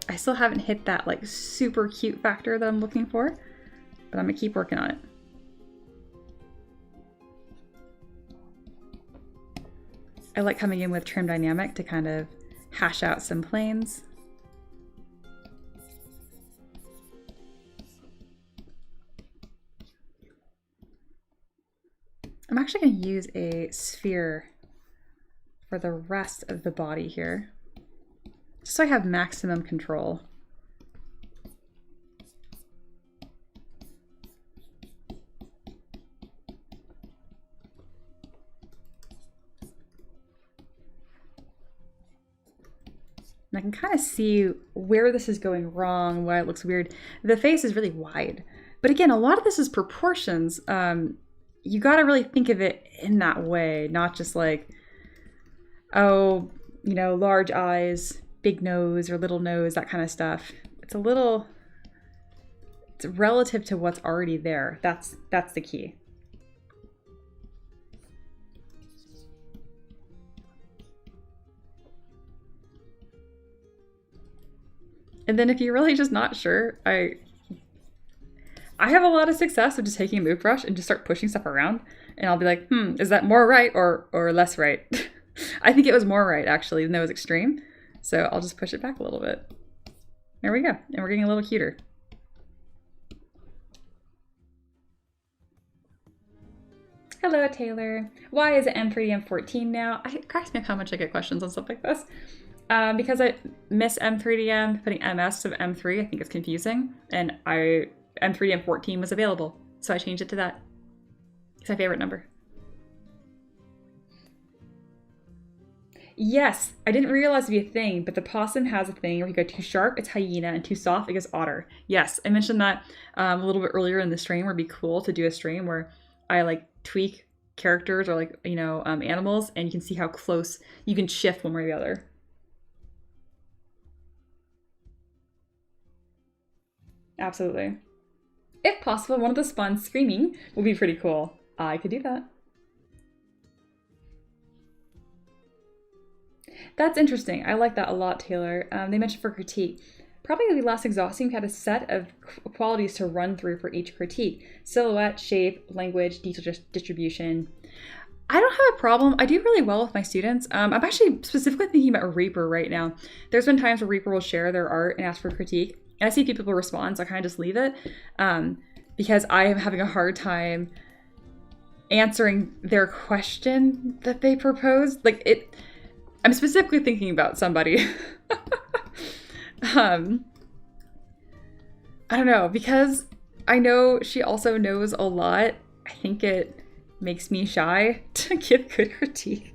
I still haven't hit that like super cute factor that I'm looking for, but I'm gonna keep working on it. I like coming in with trim dynamic to kind of hash out some planes. I'm actually going to use a sphere for the rest of the body here, just so I have maximum control. And I can kind of see where this is going wrong, why it looks weird. The face is really wide. But again, a lot of this is proportions. You got to really think of it in that way, not just like, oh, you know, large eyes, big nose or little nose, that kind of stuff. It's relative to what's already there. That's the key. And then if you're really just not sure, I have a lot of success with just taking a move brush and just start pushing stuff around, and I'll be like, is that more right or less right? I think it was more right, actually, even though it was extreme. So I'll just push it back a little bit. There we go. And we're getting a little cuter. Hello, Taylor. Why is it M3DM 14 now? It cracks me up how much I get questions on stuff like this. Because I miss M3DM, putting MS of M3, I think it's confusing. And M3DM 14 was available, so I changed it to that. It's my favorite number. Yes, I didn't realize it'd be a thing, but the possum has a thing where you go too sharp, it's hyena, and too soft, it goes otter. Yes, I mentioned that a little bit earlier in the stream, where it'd be cool to do a stream where I like tweak characters or like, you know, animals, and you can see how close you can shift one way or the other. Absolutely. If possible, one of the spawns screaming would be pretty cool. I could do that. That's interesting. I like that a lot, Taylor. They mentioned for critique. Probably it'll be less exhausting. We had a set of qualities to run through for each critique. Silhouette, shape, language, detail distribution. I don't have a problem. I do really well with my students. I'm actually specifically thinking about Reaper right now. There's been times where Reaper will share their art and ask for critique. And I see people respond, so I kind of just leave it. Because I am having a hard time answering their question that they proposed. Like, I'm specifically thinking about somebody. I don't know, because I know she also knows a lot. I think it makes me shy to give good critique.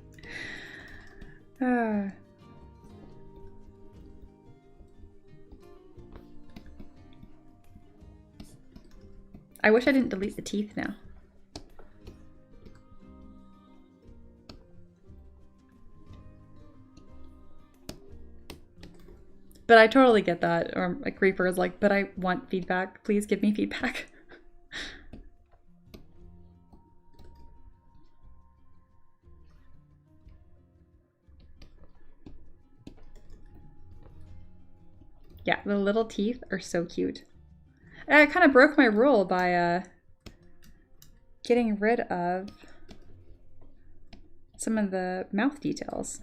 I wish I didn't delete the teeth now. But I totally get that. Or like Reaper is like, but I want feedback. Please give me feedback. Yeah, the little teeth are so cute. And I kind of broke my rule by getting rid of some of the mouth details.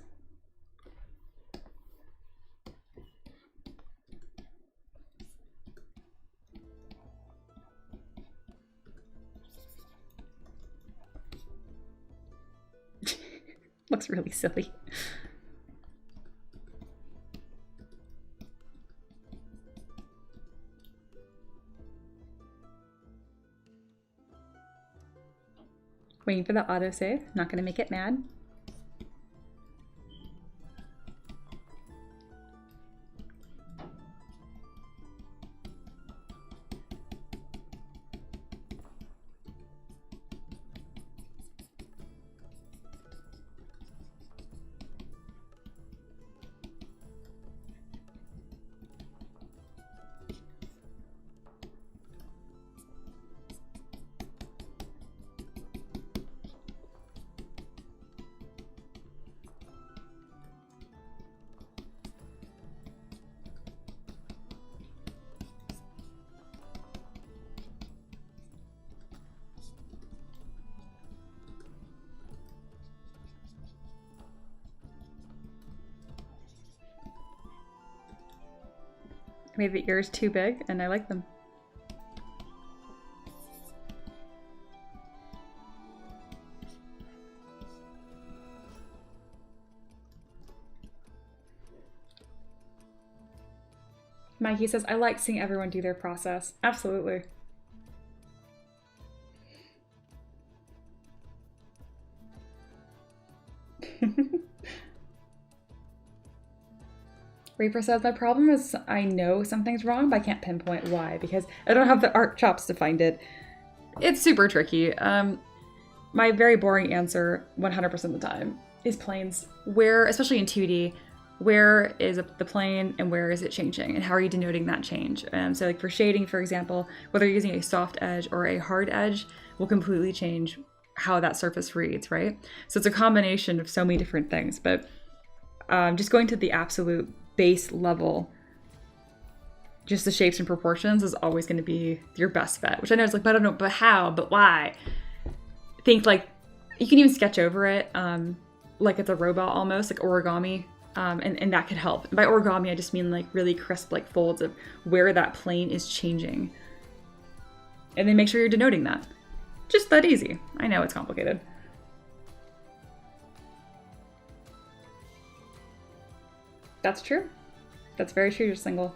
Looks really silly. Waiting for the autosave. Not going to make it mad. I made the ears too big and I like them. Mikey says, I like seeing everyone do their process. Absolutely. Reaper says, my problem is I know something's wrong, but I can't pinpoint why because I don't have the art chops to find it. It's super tricky. My very boring answer 100% of the time is planes. Where, especially in 2D, where is the plane and where is it changing and how are you denoting that change? So like for shading, for example, whether you're using a soft edge or a hard edge will completely change how that surface reads, right? So it's a combination of so many different things, but just going to the absolute base level, just the shapes and proportions is always going to be your best bet, which I know is like, but I don't know, but how, but why? Think like, you can even sketch over it, like it's a robot almost, like origami, and that could help. And by origami, I just mean like really crisp, like folds of where that plane is changing. And then make sure you're denoting that. Just that easy. I know it's complicated. That's true. That's very true, just single.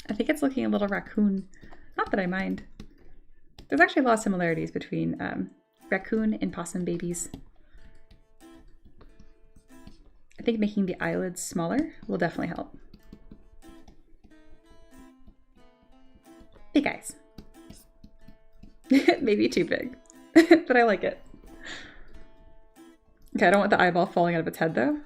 I think it's looking a little raccoon. Not that I mind. There's actually a lot of similarities between raccoon and possum babies. I think making the eyelids smaller will definitely help. Big eyes. Maybe too big, but I like it. Okay, I don't want the eyeball falling out of its head though.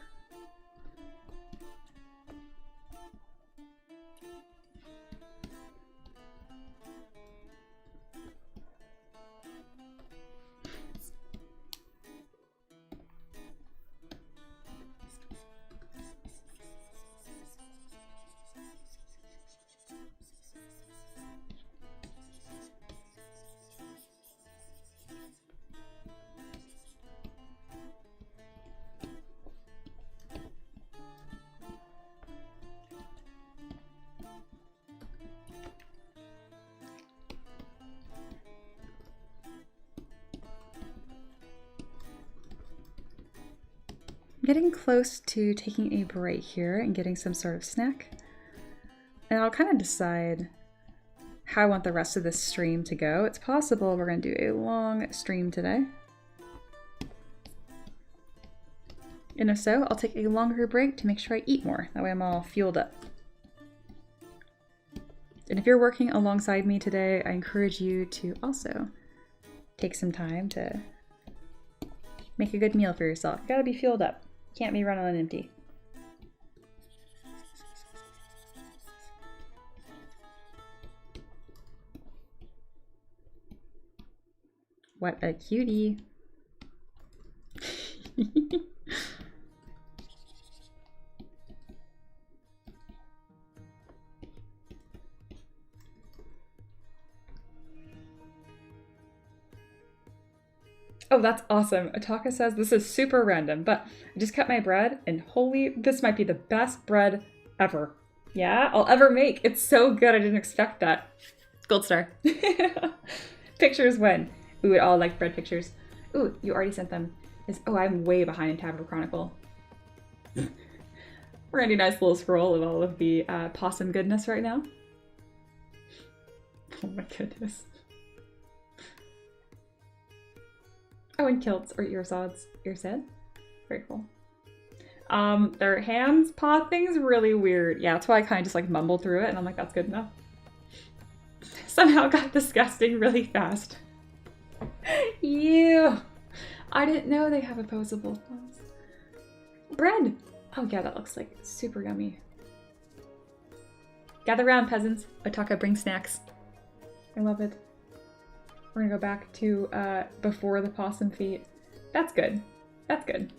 I'm getting close to taking a break here and getting some sort of snack. And I'll kind of decide how I want the rest of this stream to go. It's possible we're going to do a long stream today. And if so, I'll take a longer break to make sure I eat more. That way I'm all fueled up. And if you're working alongside me today, I encourage you to also take some time to make a good meal for yourself. You gotta be fueled up. Can't be running on empty. What a cutie. Oh, that's awesome. Ataka says, this is super random, but I just cut my bread and holy, this might be the best bread ever. Yeah, I'll ever make. It's so good. I didn't expect that. Gold star. Pictures when? Ooh, we all like bread pictures. Ooh, you already sent them. Oh, I'm way behind in Tavern Chronicle. We're gonna do a nice little scroll of all of the possum goodness right now. Oh my goodness. Oh, and kilts or earsods. Earsed? Very cool. Their hands, paw thing's really weird. Yeah, that's why I kind of just like mumbled through it and I'm like, that's good enough. Somehow got disgusting really fast. Ew. I didn't know they have opposable thumbs. Bread. Oh yeah, that looks like super yummy. Gather round, peasants. Otaka brings snacks. I love it. We're gonna go back to before the possum feet. That's good. That's good.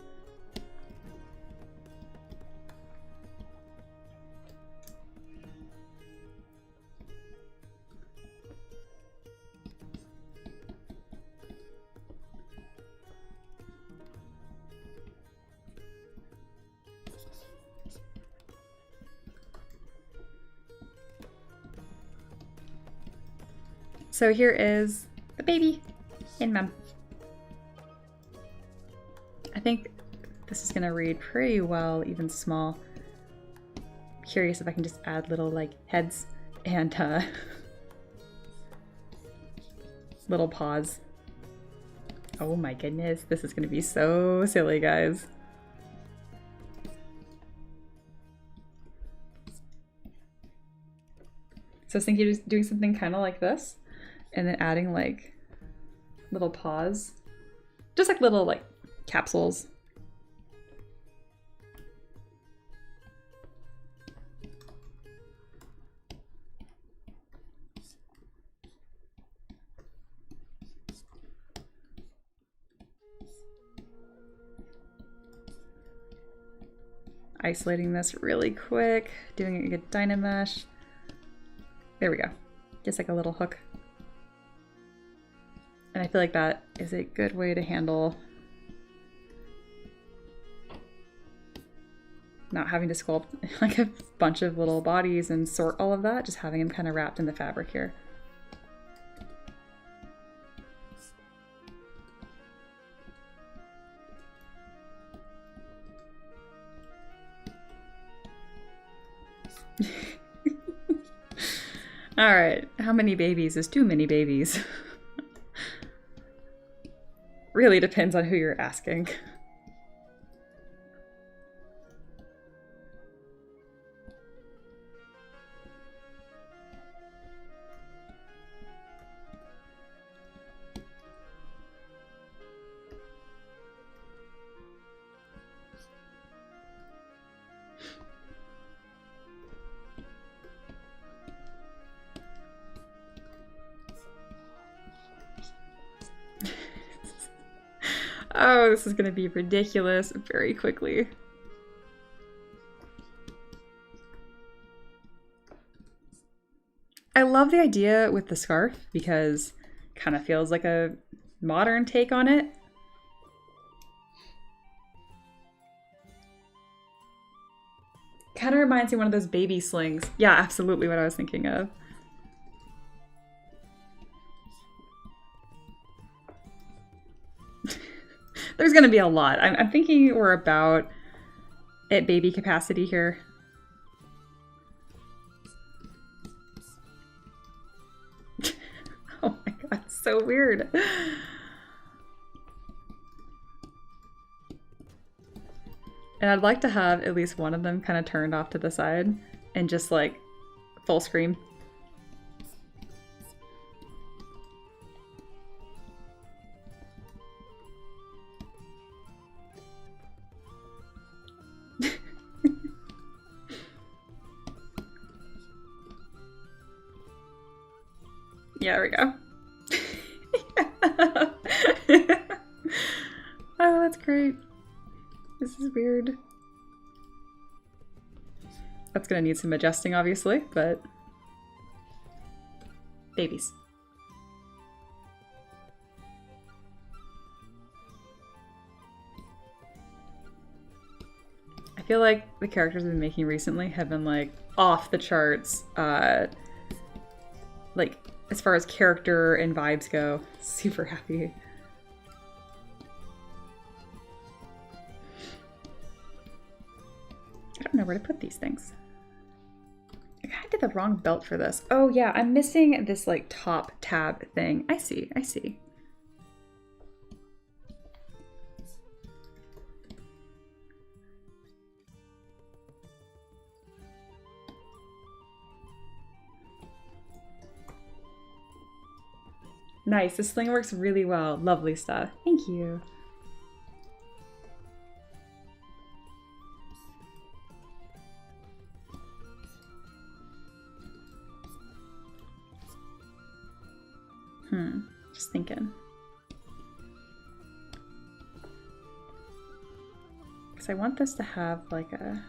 So here is the baby and mom. I think this is gonna read pretty well, even small. Curious if I can just add little like heads and little paws. Oh my goodness, this is gonna be so silly, guys. So I was thinking of doing something kind of like this, and then adding like little paws, just like little like capsules. Isolating this really quick, doing a good Dynamesh. There we go. Just like a little hook. And I feel like that is a good way to handle not having to sculpt like a bunch of little bodies and sort all of that, just having them kind of wrapped in the fabric here. All right, how many babies is too many babies? Really depends on who you're asking. Oh, this is gonna be ridiculous very quickly. I love the idea with the scarf because it kind of feels like a modern take on it. Kind of reminds me of one of those baby slings. Yeah, absolutely what I was thinking of. There's gonna be a lot. I'm thinking we're about at baby capacity here. Oh my god, it's so weird. And I'd like to have at least one of them kind of turned off to the side and just like full screen. Yeah, there we go. Oh, that's great. This is weird. That's gonna need some adjusting, obviously, but babies. I feel like the characters I've been making recently have been like off the charts, like as far as character and vibes go. Super happy. I don't know where to put these things. I kind of did the wrong belt for this. Oh yeah, I'm missing this like top tab thing. I see, I see. Nice, this sling works really well. Lovely stuff. Thank you. Just thinking. Because I want this to have like a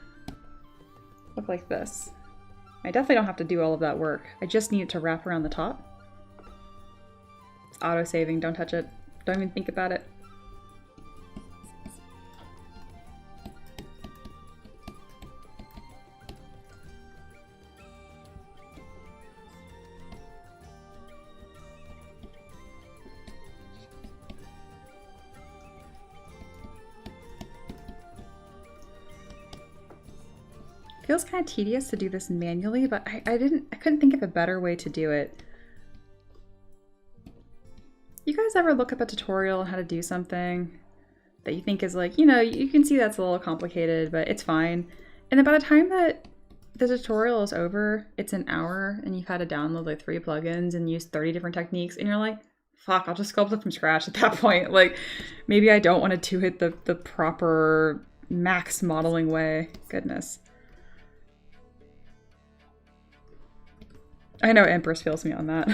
look like this. I definitely don't have to do all of that work. I just need it to wrap around the top. It's auto-saving, don't touch it. Don't even think about it. feels kind of tedious to do this manually, but I couldn't think of a better way to do it. You guys ever look up a tutorial on how to do something that you think is like, you know, you can see that's a little complicated, but it's fine. And then by the time that the tutorial is over, it's an hour and you've had to download like 3 plugins and use 30 different techniques, and you're like, fuck, I'll just sculpt it from scratch at that point. Like, maybe I don't want to hit the proper max modeling way. Goodness. I know Empress feels me on that.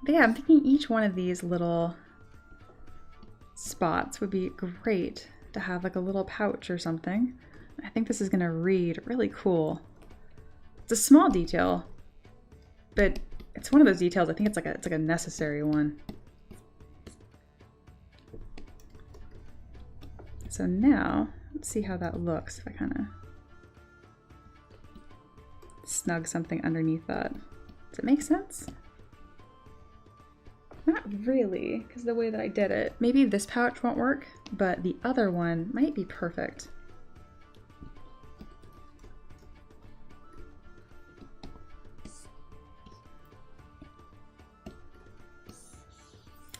But yeah, I'm thinking each one of these little spots would be great to have like a little pouch or something. I think this is gonna read really cool. It's a small detail, but it's one of those details, I think it's like a necessary one. So now, let's see how that looks if I kind of snug something underneath that. Does it make sense? Not really, because the way that I did it. Maybe this pouch won't work, but the other one might be perfect.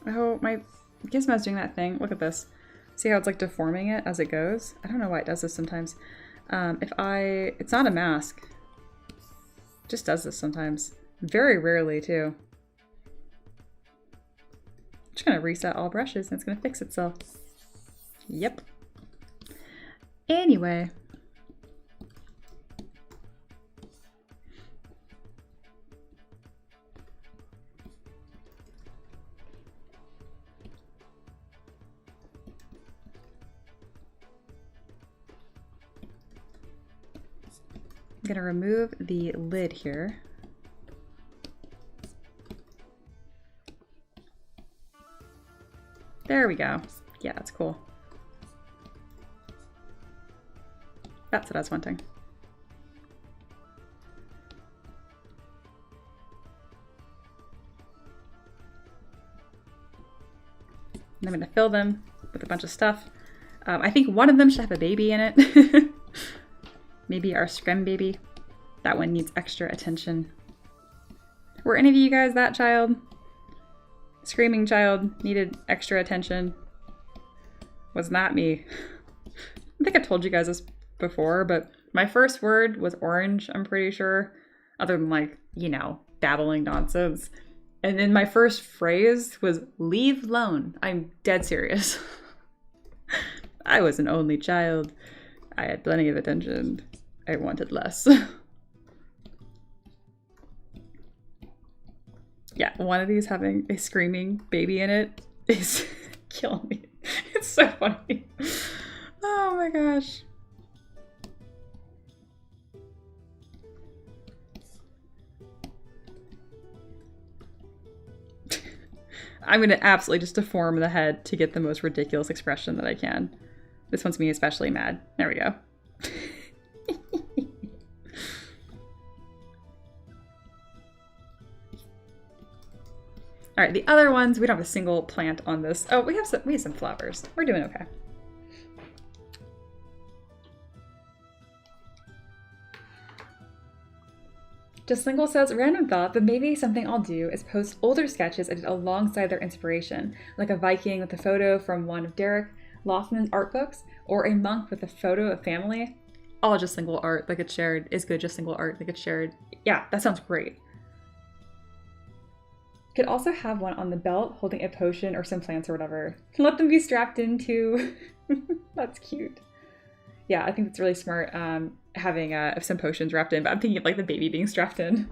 Oh, my Gizmo's doing that thing. Look at this. See how it's like deforming it as it goes? I don't know why it does this sometimes. It's not a mask. It just does this sometimes. Very rarely too. Just gonna reset all brushes and it's gonna fix itself. Yep. Anyway. I'm gonna remove the lid here. There we go. Yeah, that's cool. That's what I was wanting. And I'm gonna fill them with a bunch of stuff. I think one of them should have a baby in it. Maybe our scrim baby. That one needs extra attention. Were any of you guys that child? Screaming child needed extra attention. Was not me. I think I told you guys this before, but my first word was orange, I'm pretty sure. Other than like, you know, babbling nonsense. And then my first phrase was leave alone. I'm dead serious. I was an only child. I had plenty of attention. I wanted less. Yeah, one of these having a screaming baby in it is killing me. It's so funny. Oh my gosh. I'm gonna absolutely just deform the head to get the most ridiculous expression that I can. This one's me especially mad. There we go. All right, the other ones, we don't have a single plant on this. Oh, we have some flowers. We're doing okay. Just Lingual says, random thought, but maybe something I'll do is post older sketches I did alongside their inspiration, like a Viking with a photo from one of Derek Lothman's art books, or a monk with a photo of family. All Just Lingual art that gets shared is good Just Lingual art that gets shared. Yeah, that sounds great. Could also have one on the belt holding a potion or some plants or whatever. Let them be strapped into. That's cute. Yeah, I think it's really smart having some potions wrapped in, but I'm thinking of like the baby being strapped in.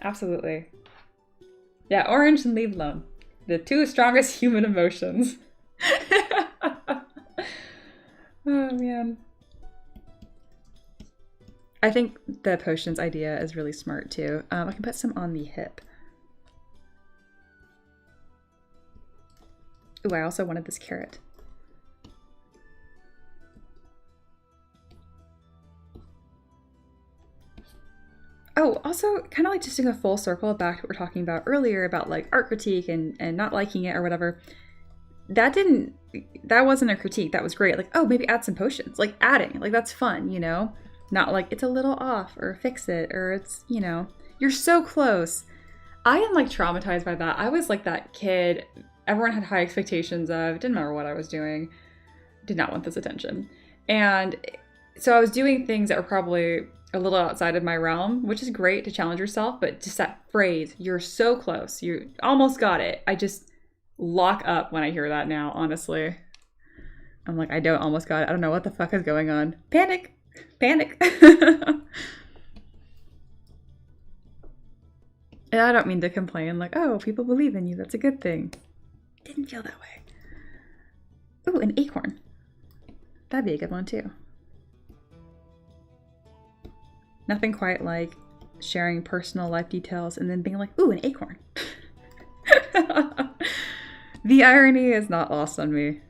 Absolutely. Yeah, orange and leave alone. The 2 strongest human emotions. Oh man. I think the potions idea is really smart too. I can put some on the hip. Ooh, I also wanted this carrot. Oh, also kind of like just doing a full circle back to what we were talking about earlier about like art critique and not liking it or whatever. That wasn't a critique. That was great. Like, oh, maybe add some potions. Like adding, like that's fun, you know? Not like it's a little off or fix it or it's, you know, you're so close. I am like traumatized by that. I was like that kid everyone had high expectations of, didn't matter what I was doing, did not want this attention. And so I was doing things that were probably a little outside of my realm, which is great to challenge yourself, but just that phrase, you're so close, you almost got it. I just lock up when I hear that now, honestly. I'm like, I don't almost got it. I don't know what the fuck is going on. Panic! Panic! And I don't mean to complain, like, oh, people believe in you, that's a good thing. Didn't feel that way. Ooh, an acorn. That'd be a good one too. Nothing quite like sharing personal life details and then being like, ooh, an acorn. The irony is not lost on me.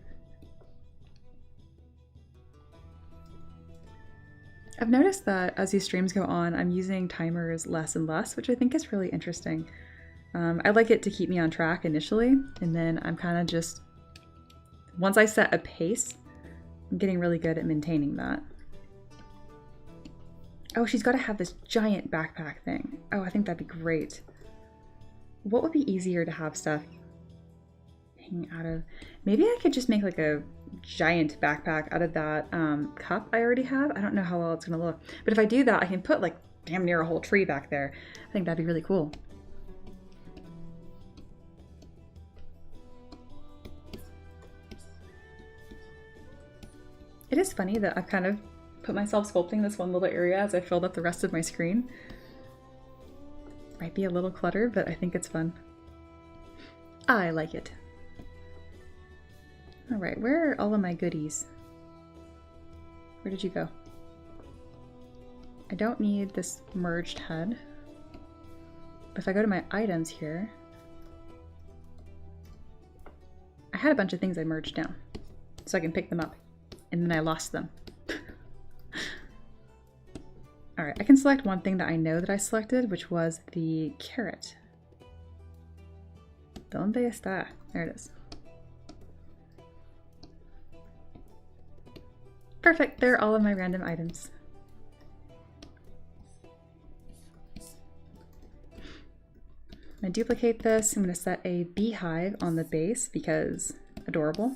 I've noticed that as these streams go on, I'm using timers less and less, which I think is really interesting. I like it to keep me on track initially, and then I'm kind of just, once I set a pace, I'm getting really good at maintaining that. Oh, she's got to have this giant backpack thing. Oh, I think that'd be great. What would be easier to have stuff hanging out of? Maybe I could just make like a giant backpack out of that cup I already have. I don't know how well it's gonna look, but if I do that, I can put like damn near a whole tree back there. I think that'd be really cool. It is funny that I've kind of put myself sculpting this one little area as I filled up the rest of my screen. Might be a little cluttered, but I think it's fun. I like it. All right, where are all of my goodies? Where did you go? I don't need this merged head. But if I go to my items here, I had a bunch of things I merged down so I can pick them up, and then I lost them. All right, I can select one thing that I know that I selected, which was the carrot. ¿Dónde está? There it is. Perfect, there are all of my random items. I'm gonna duplicate this. I'm gonna set a beehive on the base because adorable.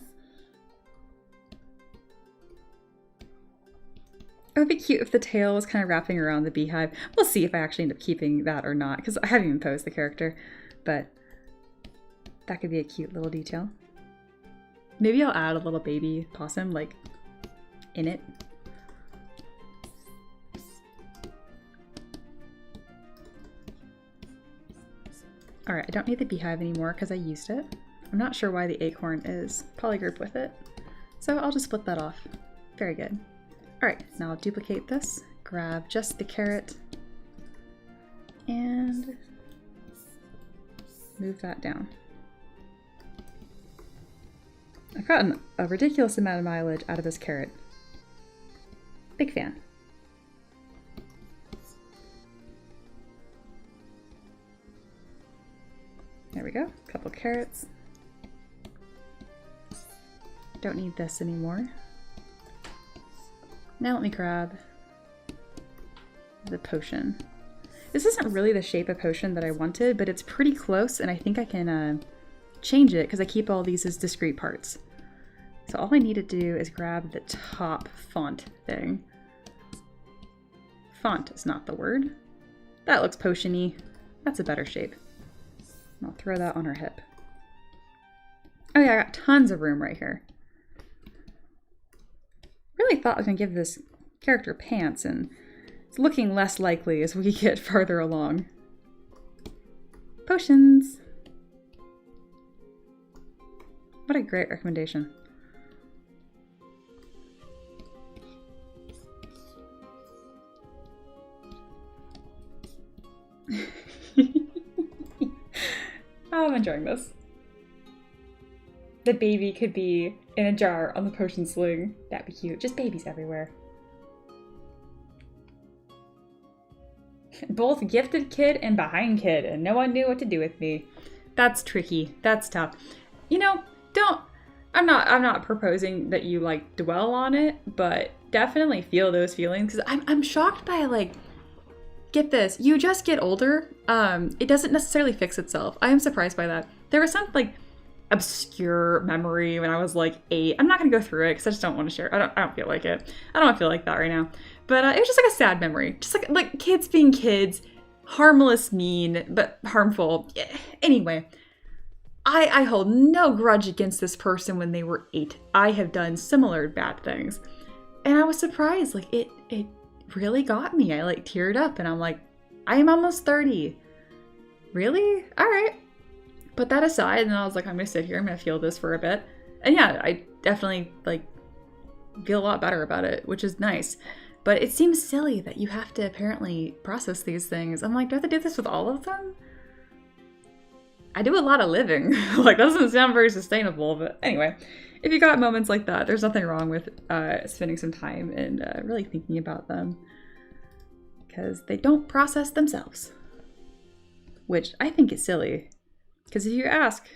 It would be cute if the tail was kind of wrapping around the beehive. We'll see if I actually end up keeping that or not, because I haven't even posed the character, but that could be a cute little detail. Maybe I'll add a little baby possum, like, in it. All right, I don't need the beehive anymore because I used it. I'm not sure why the acorn is polygrouped with it, so I'll just split that off. Very good. All right, now I'll duplicate this, grab just the carrot, and move that down. I've gotten a ridiculous amount of mileage out of this carrot. Big fan. There we go, a couple carrots. Don't need this anymore. Now let me grab the potion. This isn't really the shape of potion that I wanted, but it's pretty close, and I think I can change it because I keep all these as discrete parts. So all I need to do is grab the top font thing. Font is not the word. That looks potion-y. That's a better shape. I'll throw that on her hip. Oh yeah, I got tons of room right here. Really thought I was gonna give this character pants, and it's looking less likely as we get farther along. Potions! What a great recommendation. Oh, I'm enjoying this. The baby could be in a jar on the potion sling. That'd be cute. Just babies everywhere. both gifted kid and behind kid, and no one knew what to do with me. That's tricky. That's tough. You know, I'm not proposing that you like dwell on it, but definitely feel those feelings, because I'm shocked by, like, get this, you just get older. It doesn't necessarily fix itself. I am surprised by that. There was some like obscure memory when I was like 8. I'm not gonna go through it because I just don't want to share. I don't feel like it. I don't feel like that right now. But it was just like a sad memory, just like kids being kids, harmless, mean, but harmful. Anyway, I hold no grudge against this person when they were 8. I have done similar bad things, and I was surprised. Like it really got me. I like teared up, and I'm like, I am almost 30. Really? All right. Put that aside, and I was like, I'm gonna sit here, I'm gonna feel this for a bit. And yeah, I definitely like feel a lot better about it, which is nice. But it seems silly that you have to apparently process these things. I'm like, do I have to do this with all of them? I do a lot of living. Like, that doesn't sound very sustainable, but anyway, if you got moments like that, there's nothing wrong with spending some time and really thinking about them, because they don't process themselves, which I think is silly. Because if you ask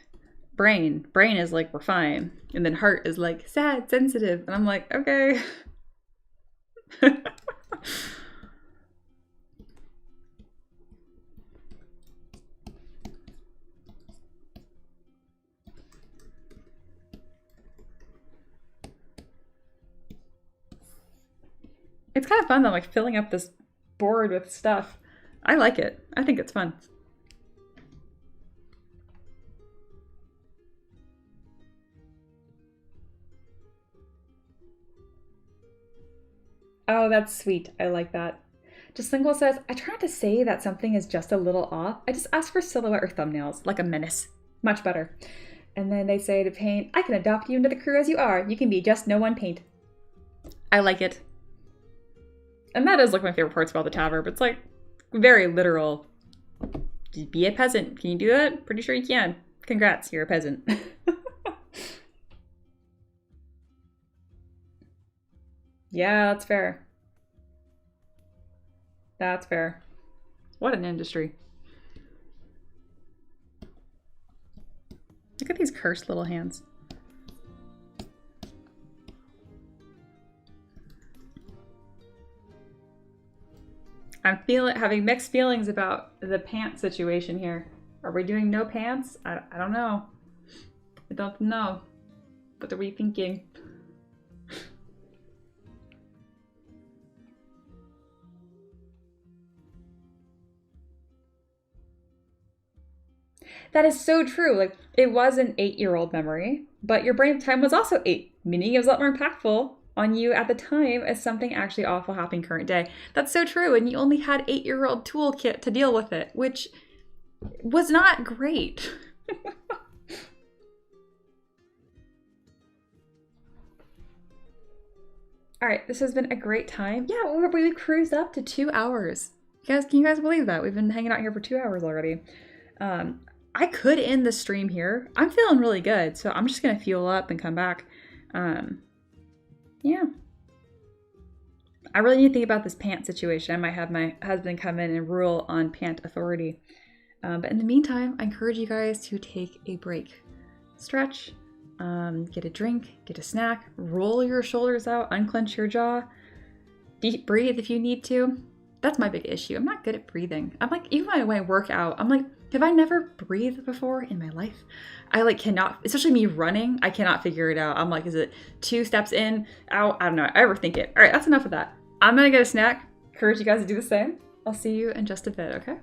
brain is like, we're fine. And then heart is like, sad, sensitive. And I'm like, okay. It's kind of fun though, like filling up this board with stuff. I like it. I think it's fun. Oh, that's sweet. I like that. Just Lingual says, I try not to say that something is just a little off. I just ask for silhouette or thumbnails, like a menace. Much better. And then they say to Paint, I can adopt you into the crew as you are. You can be just no one Paint. I like it. And that is like my favorite parts about the tavern, but it's like very literal. Be a peasant. Can you do that? Pretty sure you can. Congrats, you're a peasant. Yeah, that's fair. That's fair. What an industry. Look at these cursed little hands. I'm having mixed feelings about the pants situation here. Are we doing no pants? I don't know. I don't know. What are we thinking? That is so true. Like, it was an 8-year-old memory, but your brain time was also 8, meaning it was a lot more impactful on you at the time as something actually awful happening current day. That's so true. And you only had 8-year-old toolkit to deal with it, which was not great. All right, this has been a great time. Yeah, we cruised up to 2 hours. Can you guys believe that? We've been hanging out here for 2 hours already. I could end the stream here. I'm feeling really good, so I'm just gonna fuel up and come back. Yeah. I really need to think about this pant situation. I might have my husband come in and rule on pant authority. But in the meantime, I encourage you guys to take a break. Stretch, get a drink, get a snack, roll your shoulders out, unclench your jaw, deep breathe if you need to. That's my big issue. I'm not good at breathing. I'm like, even when I work out, I'm like, have I never breathed before in my life? I like cannot, especially me running, I cannot figure it out. I'm like, is it 2 steps in, out? I don't know. I overthink it. All right, that's enough of that. I'm gonna get a snack. Encourage you guys to do the same. I'll see you in just a bit, okay?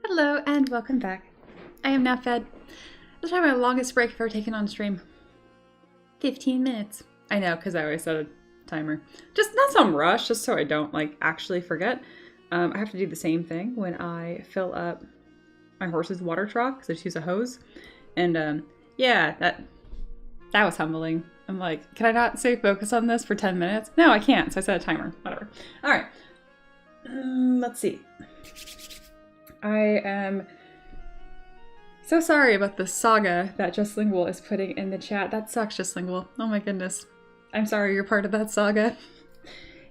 Hello and welcome back. I am now fed. This is probably my longest break I've ever taken on stream. 15 minutes. I know, because I always set a timer. Just not some rush, just so I don't actually forget. I have to do the same thing when I fill up my horse's water trough, because I just use a hose. And yeah, that was humbling. I'm like, can I not stay focused on this for 10 minutes? No, I can't, so I set a timer. Whatever. Alright. Let's see. I am so sorry about the saga that Justlingual is putting in the chat. That sucks, Justlingual. Oh my goodness. I'm sorry you're part of that saga.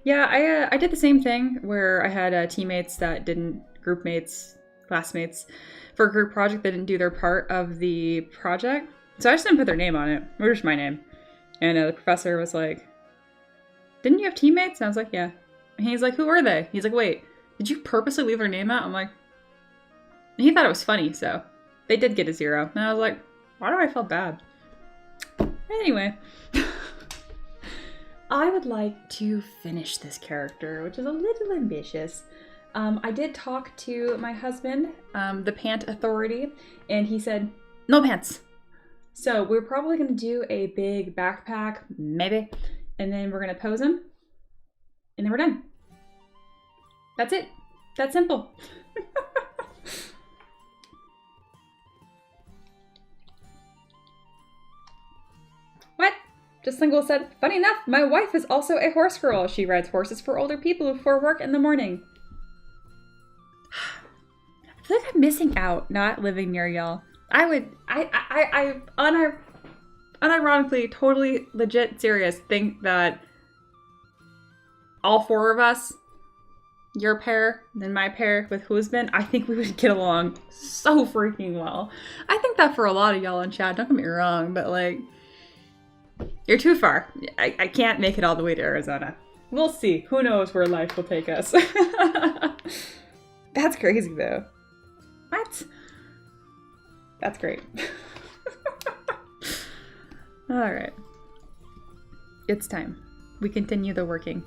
Yeah, I did the same thing where I had teammates that didn't, group mates, classmates, for a group project that didn't do their part of the project. So I just didn't put their name on it. It was just my name. And the professor was like, didn't you have teammates? And I was like, yeah. And he's like, who were they? He's like, wait, did you purposely leave their name out? I'm like, and he thought it was funny, so they did get a 0. And I was like, why do I feel bad? Anyway, I would like to finish this character, which is a little ambitious. I did talk to my husband, the pant authority, and he said, no pants. So we're probably going to do a big backpack, maybe, and then we're going to pose him, and then we're done. That's it. That's simple. What? Justlingual said, funny enough, my wife is also a horse girl. She rides horses for older people before work in the morning. I feel like I'm missing out not living near y'all. I unironically, totally legit serious, think that all 4 of us, your pair, then my pair with husband, I think we would get along so freaking well. I think that for a lot of y'all in chat, don't get me wrong, but you're too far. I can't make it all the way to Arizona. We'll see. Who knows where life will take us. That's crazy though. What? That's great. Alright. It's time. We continue the working.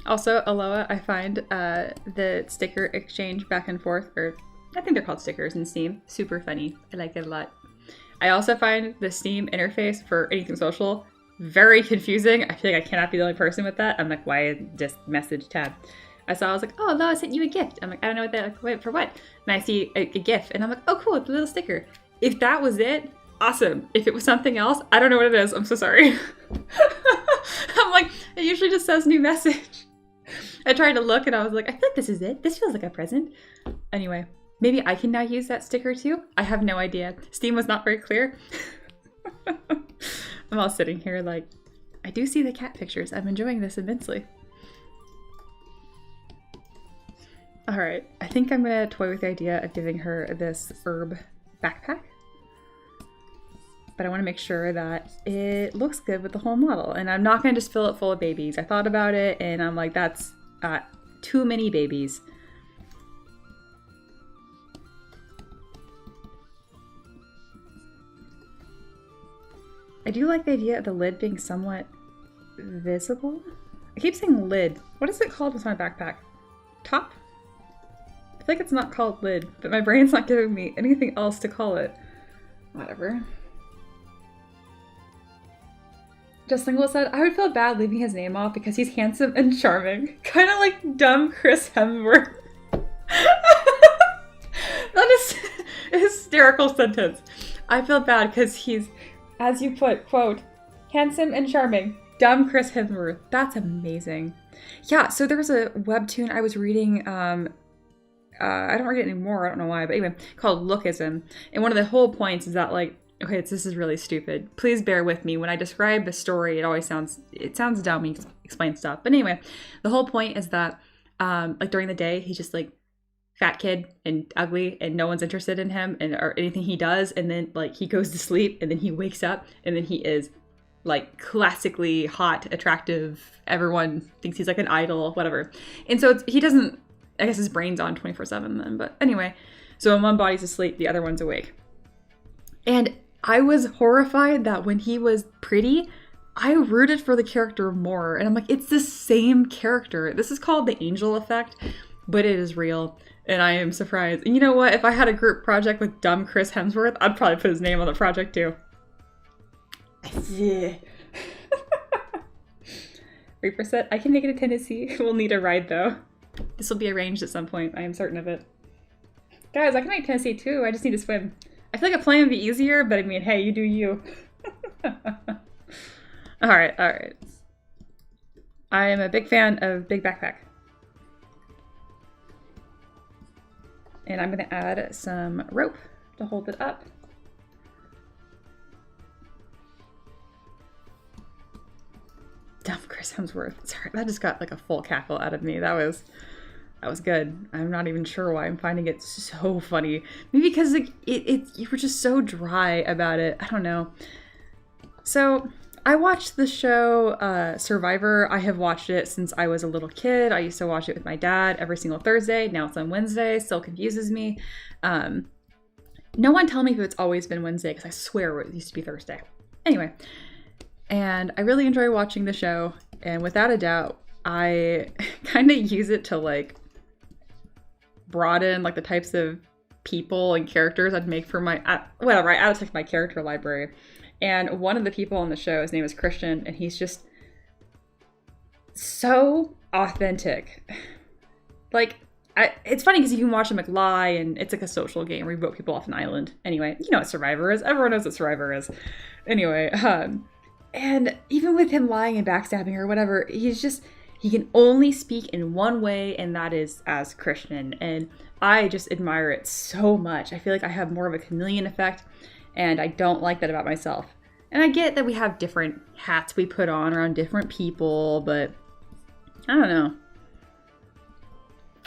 Also, Aloha, I find the sticker exchange back and forth, or I think they're called stickers in Steam, super funny. I like it a lot. I also find the Steam interface for anything social very confusing. I feel like I cannot be the only person with that. I'm like, why just message tab? I was like, oh, Aloha sent you a gift. I'm like, I don't know what that, wait, for what? And I see a GIF, and I'm like, oh, cool, it's a little sticker. If that was it, awesome. If it was something else, I don't know what it is. I'm so sorry. I'm like, it usually just says new message. I tried to look and I was like, I feel like this is it. This feels like a present. Anyway, maybe I can now use that sticker too? I have no idea. Steam was not very clear. I'm all sitting here like, I do see the cat pictures. I'm enjoying this immensely. Alright, I think I'm gonna toy with the idea of giving her this herb backpack. But I want to make sure that it looks good with the whole model. And I'm not going to just fill it full of babies. I thought about it and I'm like, that's too many babies. I do like the idea of the lid being somewhat visible. I keep saying lid. What is it called with my backpack? Top? I feel like it's not called lid, but my brain's not giving me anything else to call it. Whatever. Justlingual said, I would feel bad leaving his name off because he's handsome and charming. Kind of like dumb Chris Hemsworth. That is a hysterical sentence. I feel bad because he's, as you put, quote, handsome and charming. Dumb Chris Hemsworth. That's amazing. Yeah, so there was a webtoon I was reading, I don't read it anymore, I don't know why, but anyway, called Lookism. And one of the whole points is that okay, this is really stupid. Please bear with me. When I describe the story, it always sounds dumb when you explain stuff. But anyway, the whole point is that, during the day, he's just fat kid and ugly and no one's interested in him or anything he does. And then he goes to sleep and then he wakes up and then he is classically hot, attractive. Everyone thinks he's an idol, whatever. And so he doesn't, I guess his brain's on 24/7 then. But anyway, so when one body's asleep, the other one's awake. And I was horrified that when he was pretty, I rooted for the character more. And I'm like, it's the same character. This is called the angel effect, but it is real. And I am surprised. And you know what? If I had a group project with dumb Chris Hemsworth, I'd probably put his name on the project too. Reaper said, I can make it a Tennessee. We'll need a ride though. This will be arranged at some point. I am certain of it. Guys, I can make Tennessee too. I just need to swim. I feel like a plane would be easier, but I mean, hey, you do you. Alright, alright. I am a big fan of Big Backpack. And I'm going to add some rope to hold it up. Dumb Chris Hemsworth. Sorry, that just got like a full cackle out of me. That was good. I'm not even sure why I'm finding it so funny. Maybe because like, you were just so dry about it. I don't know. So I watched the show Survivor. I have watched it since I was a little kid. I used to watch it with my dad every single Thursday. Now it's on Wednesday. Still confuses me. No one tell me if it's always been Wednesday because I swear it used to be Thursday. Anyway, and I really enjoy watching the show. And without a doubt, I kind of use it to like broaden like the types of people and characters I'd make for my whatever. I added to my character library. And one of the people on the show, his name is Christian, and he's just so authentic. Like, it's funny because you can watch him like lie, and it's like a social game where you vote people off an island. Anyway, you know what Survivor is. Everyone knows what Survivor is. Anyway, and even with him lying and backstabbing or whatever, he can only speak in one way, and that is as Christian. And I just admire it so much. I feel like I have more of a chameleon effect. And I don't like that about myself. And I get that we have different hats we put on around different people, but I don't know.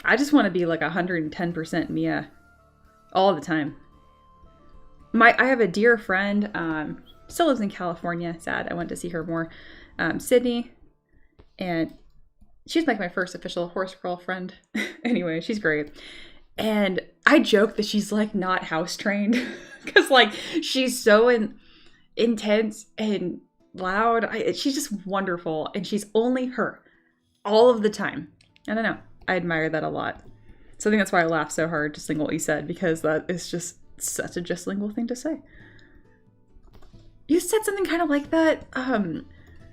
I just want to be like 110% Mia all the time. I have a dear friend, still lives in California, sad, I went to see her more, Sydney, and she's like my first official horse girlfriend. Anyway, she's great. And I joke that she's like not house trained because like she's so intense and loud. She's just wonderful, and she's only her all of the time. I don't know. I admire that a lot. So I think that's why I laughed so hard just seeing what you said, because that is just such a just lingual thing to say. You said something kind of like that,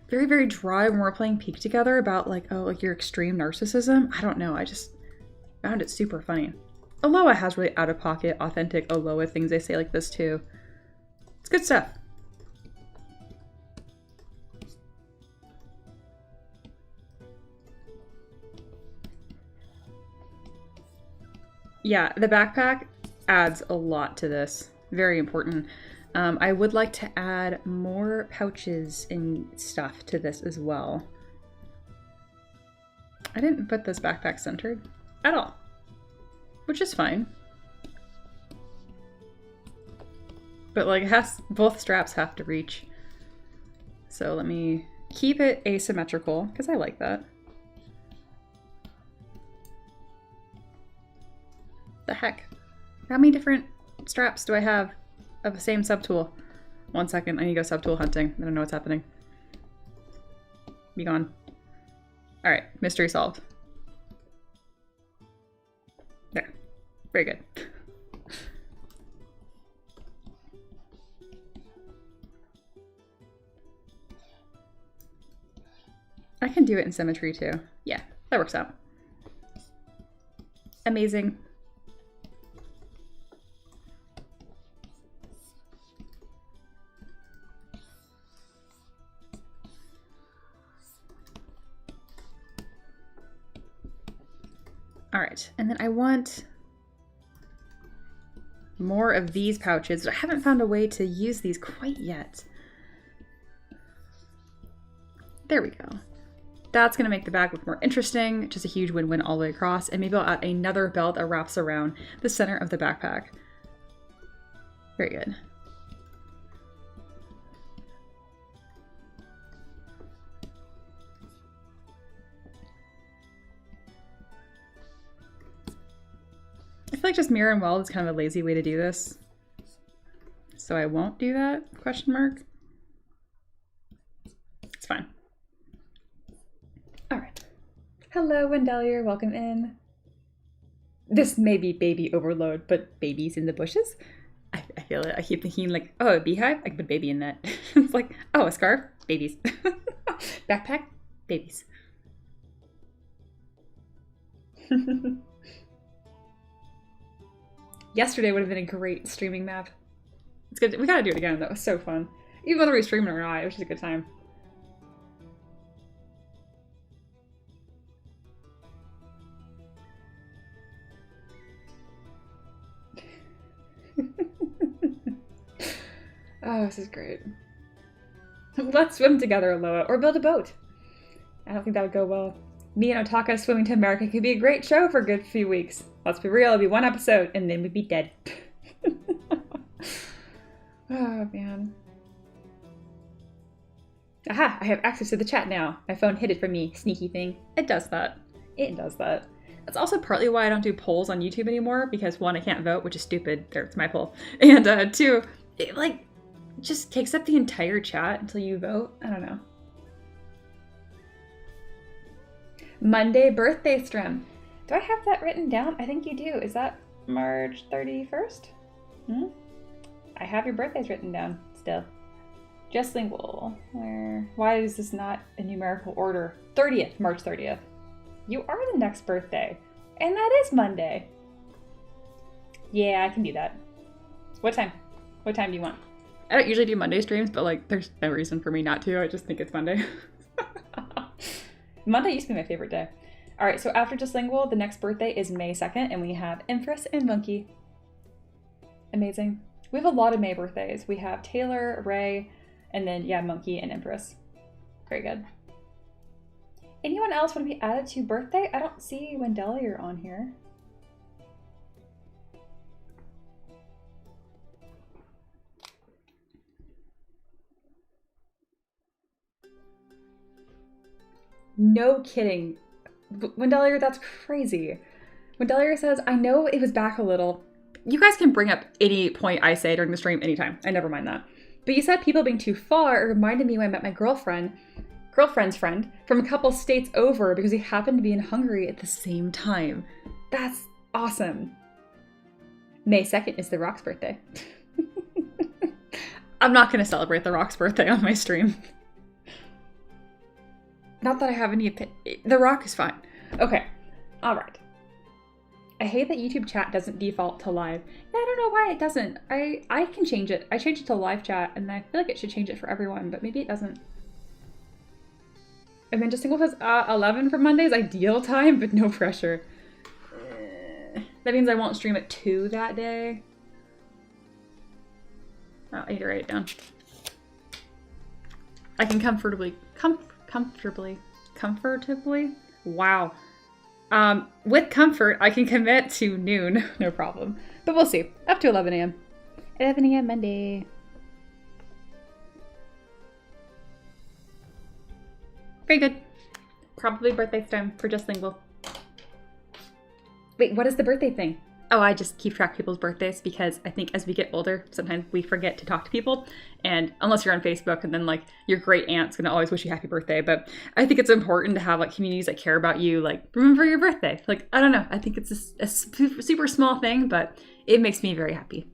very, very dry when we were playing Peek together about like, oh, like your extreme narcissism. I don't know. I just found it super funny. Aloha has really out-of-pocket, authentic Aloha things they say like this too. It's good stuff. Yeah, the backpack adds a lot to this. Very important. I would like to add more pouches and stuff to this as well. I didn't put this backpack centered at all, which is fine. But like both straps have to reach. So let me keep it asymmetrical because I like that. The heck? How many different straps do I have of the same subtool? 1 second, I need to go subtool hunting. I don't know what's happening. Be gone. Alright, mystery solved. There. Very good. I can do it in symmetry too. Yeah, that works out. Amazing. All right, and then I want more of these pouches, but I haven't found a way to use these quite yet. There we go. That's gonna make the bag look more interesting, just a huge win-win all the way across, and maybe I'll add another belt that wraps around the center of the backpack. Very good. I feel like just mirror and weld is kind of a lazy way to do this. So I won't do that, question mark. Hello, Wendelia, welcome in. This may be baby overload, but babies in the bushes? I feel it. I keep thinking like, oh, a beehive? I can put baby in that. It's like, oh, a scarf? Babies. Backpack? Babies. Yesterday would have been a great streaming map. It's good. We gotta do it again. That was so fun. Even whether we stream it or not, it was just a good time. Oh, this is great. Let's swim together, Aloha, or build a boat. I don't think that would go well. Me and Otaka swimming to America could be a great show for a good few weeks. Let's be real, it'd be one episode, and then we'd be dead. Oh, man. Aha, I have access to the chat now. My phone hid it from me. Sneaky thing. It does that. It does that. That's also partly why I don't do polls on YouTube anymore, because one, I can't vote, which is stupid. There's my poll. And two, it like just takes up the entire chat until you vote. I don't know. Monday birthday stream. Do I have that written down? I think you do. Is that March 31st? I have your birthdays written down still. Just lingual. Why is this not a numerical order? 30th, March 30th. You are the next birthday. And that is Monday. Yeah, I can do that. What time? What time do you want? I don't usually do Monday streams, but like there's no reason for me not to. I just think it's Monday. Monday used to be my favorite day. All right, so after Just Lingual, the next birthday is May 2nd, and we have Empress and Monkey. Amazing. We have a lot of May birthdays. We have Taylor, Ray, and then, yeah, Monkey and Empress. Very good. Anyone else want to be added to birthday? I don't see Wendelia on here. No kidding. Wendelia, that's crazy. Wendelia says, I know it was back a little. You guys can bring up any point I say during the stream anytime. I never mind that. But you said people being too far. It reminded me when I met my girlfriend's friend from a couple states over because we happened to be in Hungary at the same time. That's awesome. May 2nd is The Rock's birthday. I'm not going to celebrate The Rock's birthday on my stream. Not that I have any opinion. The Rock is fine. Okay. All right. I hate that YouTube chat doesn't default to live. Yeah, I don't know why it doesn't. I can change it. I changed it to live chat, and I feel like it should change it for everyone, but maybe it doesn't. And then Just Single says 11 for Monday's ideal time, but no pressure. That means I won't stream at 2 that day. Oh, I need to write it down. I can comfortably. Wow. With comfort, I can commit to noon, no problem. But we'll see. Up to 11 a.m. 11 a.m. Monday. Very good. Probably birthday time for Just Lingual. Wait, what is the birthday thing? Oh, I just keep track of people's birthdays because I think as we get older, sometimes we forget to talk to people. And unless you're on Facebook, and then like your great aunt's gonna always wish you happy birthday. But I think it's important to have like communities that care about you, like remember your birthday. Like, I don't know. I think it's a super small thing, but it makes me very happy.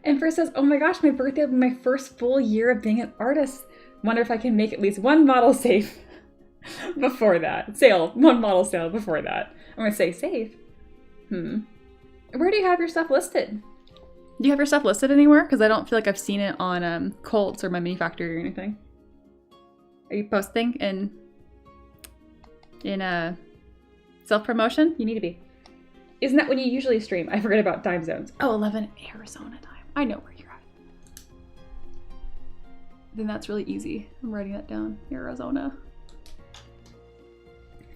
And first says, oh my gosh, my birthday will be my first full year of being an artist. Wonder if I can make at least one model safe before that. One model sale before that. I'm gonna say safe. Where do you have your stuff listed? Do you have your stuff listed anywhere? Because I don't feel like I've seen it on Colts or my mini factory or anything. Are you posting in self-promotion? You need to be. Isn't that when you usually stream? I forget about time zones. Oh, 11 Arizona time. I know where you're at. Then that's really easy. I'm writing that down. Arizona.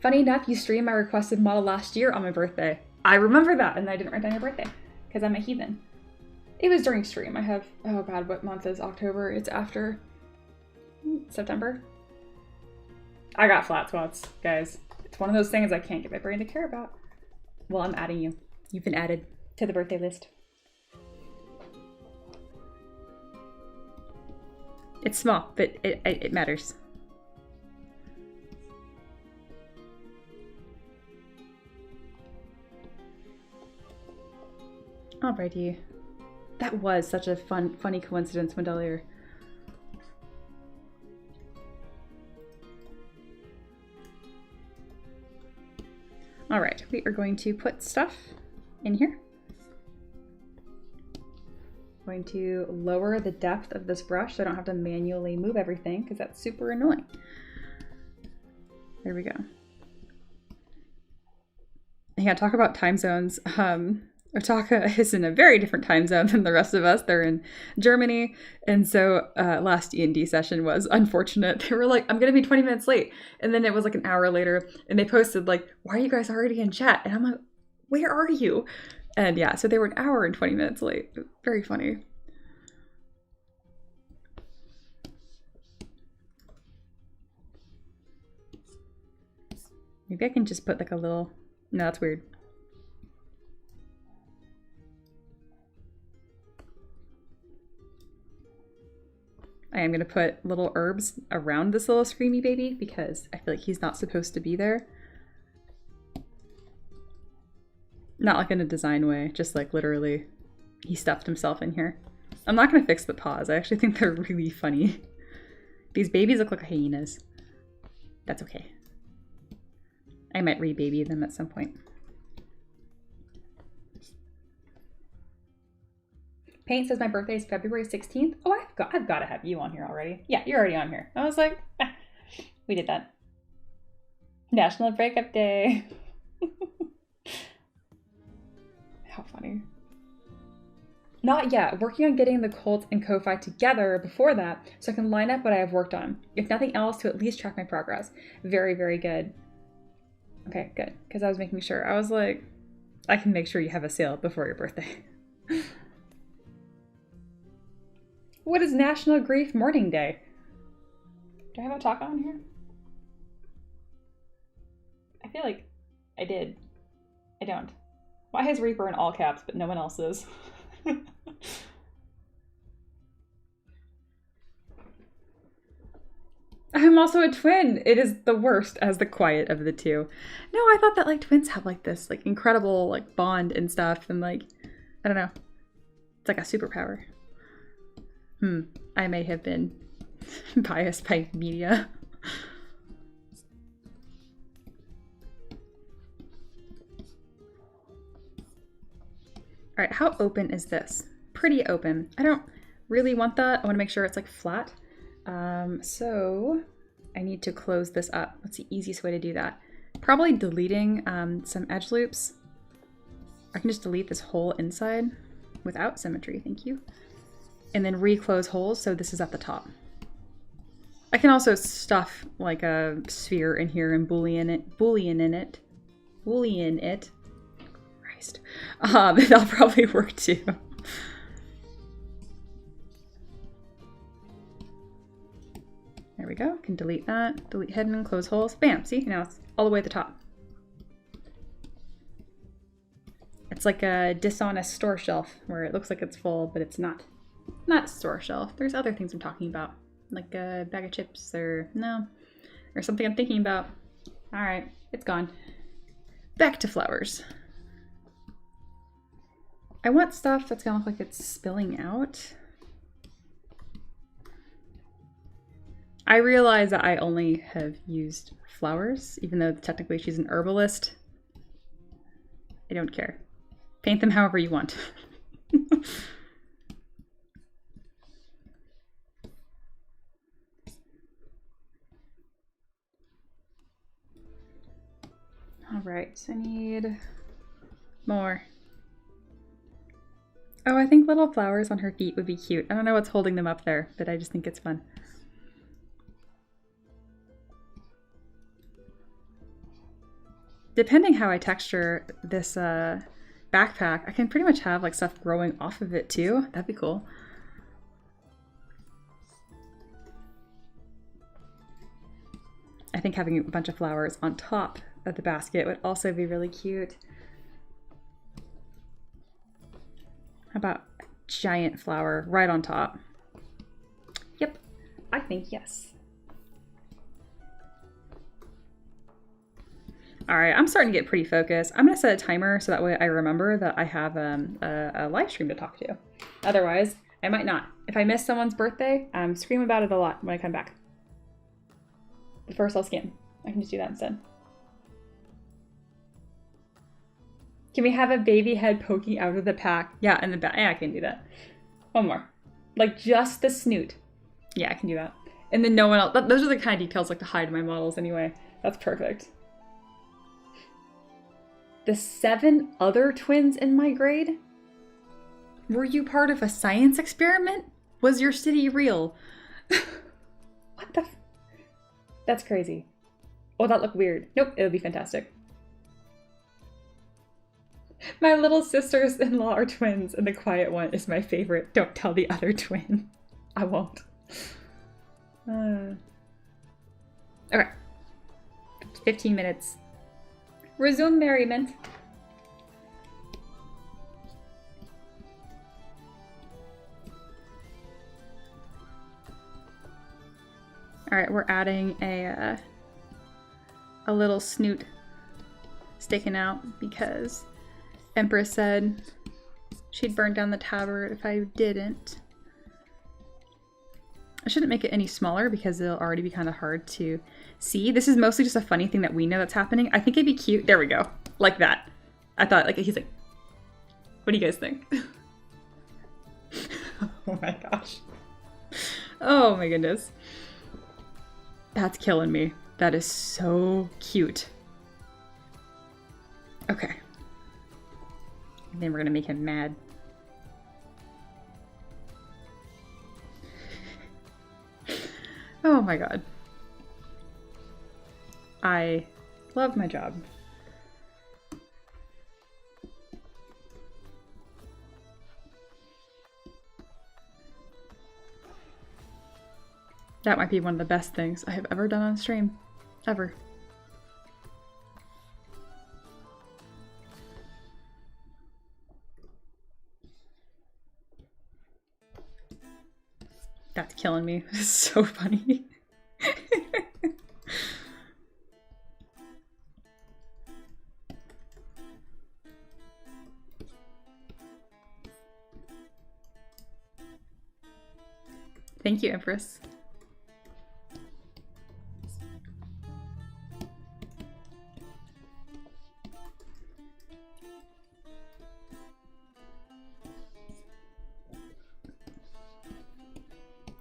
Funny enough, you streamed my requested model last year on my birthday. I remember that, and I didn't write down your birthday because I'm a heathen. It was during stream. I have, oh god, what month is October? It's after September. I got flat spots, guys. It's one of those things I can't get my brain to care about. Well, I'm adding you. You've been added to the birthday list. It's small, but it matters. Alrighty. That was such a funny coincidence, Medelier. Alright, we are going to put stuff in here. I'm going to lower the depth of this brush so I don't have to manually move everything because that's super annoying. There we go. Yeah, talk about time zones. Otaka is in a very different time zone than the rest of us. They're in Germany. And so last D&D session was unfortunate. They were like, I'm going to be 20 minutes late. And then it was like an hour later and they posted like, why are you guys already in chat? And I'm like, where are you? And yeah, so they were an hour and 20 minutes late. Very funny. Maybe I can just put like a little, no, that's weird. I am going to put little herbs around this little screamy baby because I feel like he's not supposed to be there. Not like in a design way, just like literally he stuffed himself in here. I'm not going to fix the paws. I actually think they're really funny. These babies look like hyenas. That's okay. I might re-baby them at some point. Paint says my birthday is February 16th. Oh, I've got to have you on here already. Yeah, you're already on here. I was like, we did that. National Breakup Day. How funny. Not yet. Working on getting the Colt and Ko-Fi together before that so I can line up what I have worked on. If nothing else, to at least track my progress. Very, very good. Okay, good. Because I was making sure. I was like, I can make sure you have a sale before your birthday. What is National Grief Mourning Day? Do I have Otaka on here? I feel like I did. I don't. Why is Reaper in all caps, but no one else is? I'm also a twin. It is the worst as the quiet of the two. No, I thought that like twins have like this like incredible like bond and stuff and like, I don't know. It's like a superpower. I may have been biased by media. All right, how open is this? Pretty open. I don't really want that. I want to make sure it's like flat. So I need to close this up. What's the easiest way to do that? Probably deleting some edge loops. I can just delete this whole inside without symmetry, thank you. And then reclose holes so this is at the top. I can also stuff like a sphere in here and boolean it. Christ. That'll probably work too. There we go. Can delete that. Delete hidden, close holes. Bam! See? Now it's all the way at the top. It's like a dishonest store shelf where it looks like it's full, but it's not. Not store shelf. There's other things I'm talking about. Like a bag of chips or no. Or something I'm thinking about. Alright, it's gone. Back to flowers. I want stuff that's gonna look like it's spilling out. I realize that I only have used flowers, even though technically she's an herbalist. I don't care. Paint them however you want. All right, so I need more. Oh, I think little flowers on her feet would be cute. I don't know what's holding them up there, but I just think it's fun. Depending how I texture this backpack, I can pretty much have like stuff growing off of it too. That'd be cool. I think having a bunch of flowers on top of the basket would also be really cute. How about a giant flower right on top? Yep, I think yes. All right, I'm starting to get pretty focused. I'm gonna set a timer so that way I remember that I have a live stream to talk to. Otherwise, I might not. If I miss someone's birthday, I'm screaming about it a lot when I come back. But first I'll scan. I can just do that instead. Can we have a baby head poking out of the pack? Yeah, in the back. Yeah, I can do that. One more. Like just the snoot. Yeah, I can do that. And then no one else. Those are the kind of details I like to hide in my models anyway. That's perfect. The 7 other twins in my grade? Were you part of a science experiment? Was your city real? What the f— That's crazy. Oh, that looked weird. Nope, it'll be fantastic. My little sisters-in-law are twins, and the quiet one is my favorite. Don't tell the other twin. I won't. Okay. 15 minutes. Resume merriment. All right, we're adding a little snoot sticking out because Empress said she'd burn down the tabard if I didn't. I shouldn't make it any smaller because it'll already be kind of hard to see. This is mostly just a funny thing that we know that's happening. I think it'd be cute. There we go. Like that. I thought, like, he's like, what do you guys think? Oh my gosh. Oh my goodness. That's killing me. That is so cute. Okay. And then we're gonna make him mad. Oh my god. I love my job. That might be one of the best things I have ever done on stream. Ever. That's killing me. It's so funny. Thank you, Empress.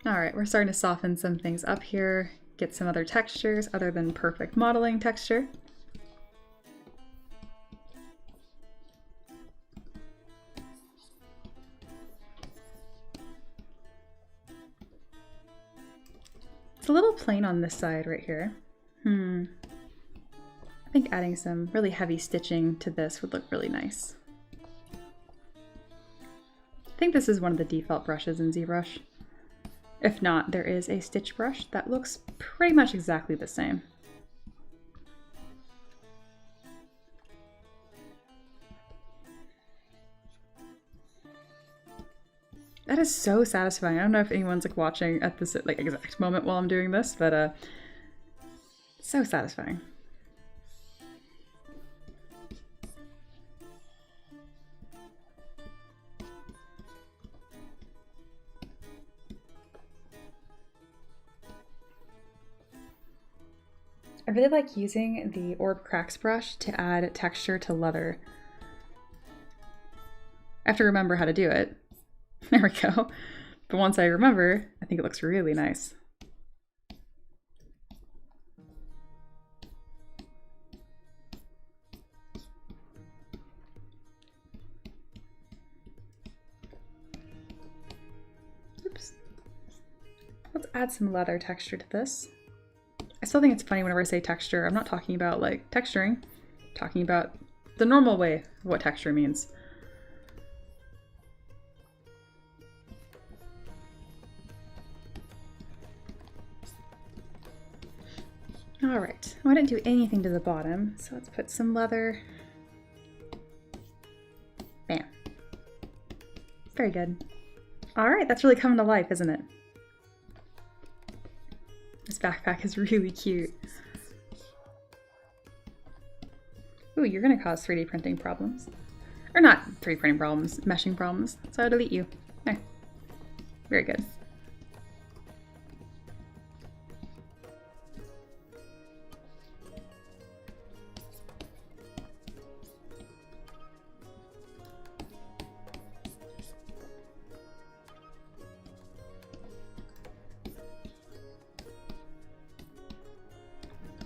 Alright, we're starting to soften some things up here, get some other textures other than perfect modeling texture. It's a little plain on this side right here. I think adding some really heavy stitching to this would look really nice. I think this is one of the default brushes in ZBrush. If not, there is a stitch brush that looks pretty much exactly the same. That is so satisfying. I don't know if anyone's like watching at this like exact moment while I'm doing this, but so satisfying. I really like using the Orb Cracks brush to add texture to leather. I have to remember how to do it. There we go. But once I remember, I think it looks really nice. Oops. Let's add some leather texture to this. I still think it's funny whenever I say texture. I'm not talking about like texturing. I'm talking about the normal way of what texture means. All right, well, I didn't do anything to the bottom, so let's put some leather. Bam. Very good. All right, that's really coming to life, isn't it? backpack is really cute. Ooh, you're gonna cause 3D printing problems. Or not 3D printing problems, meshing problems. So I'll delete you. There. Very good.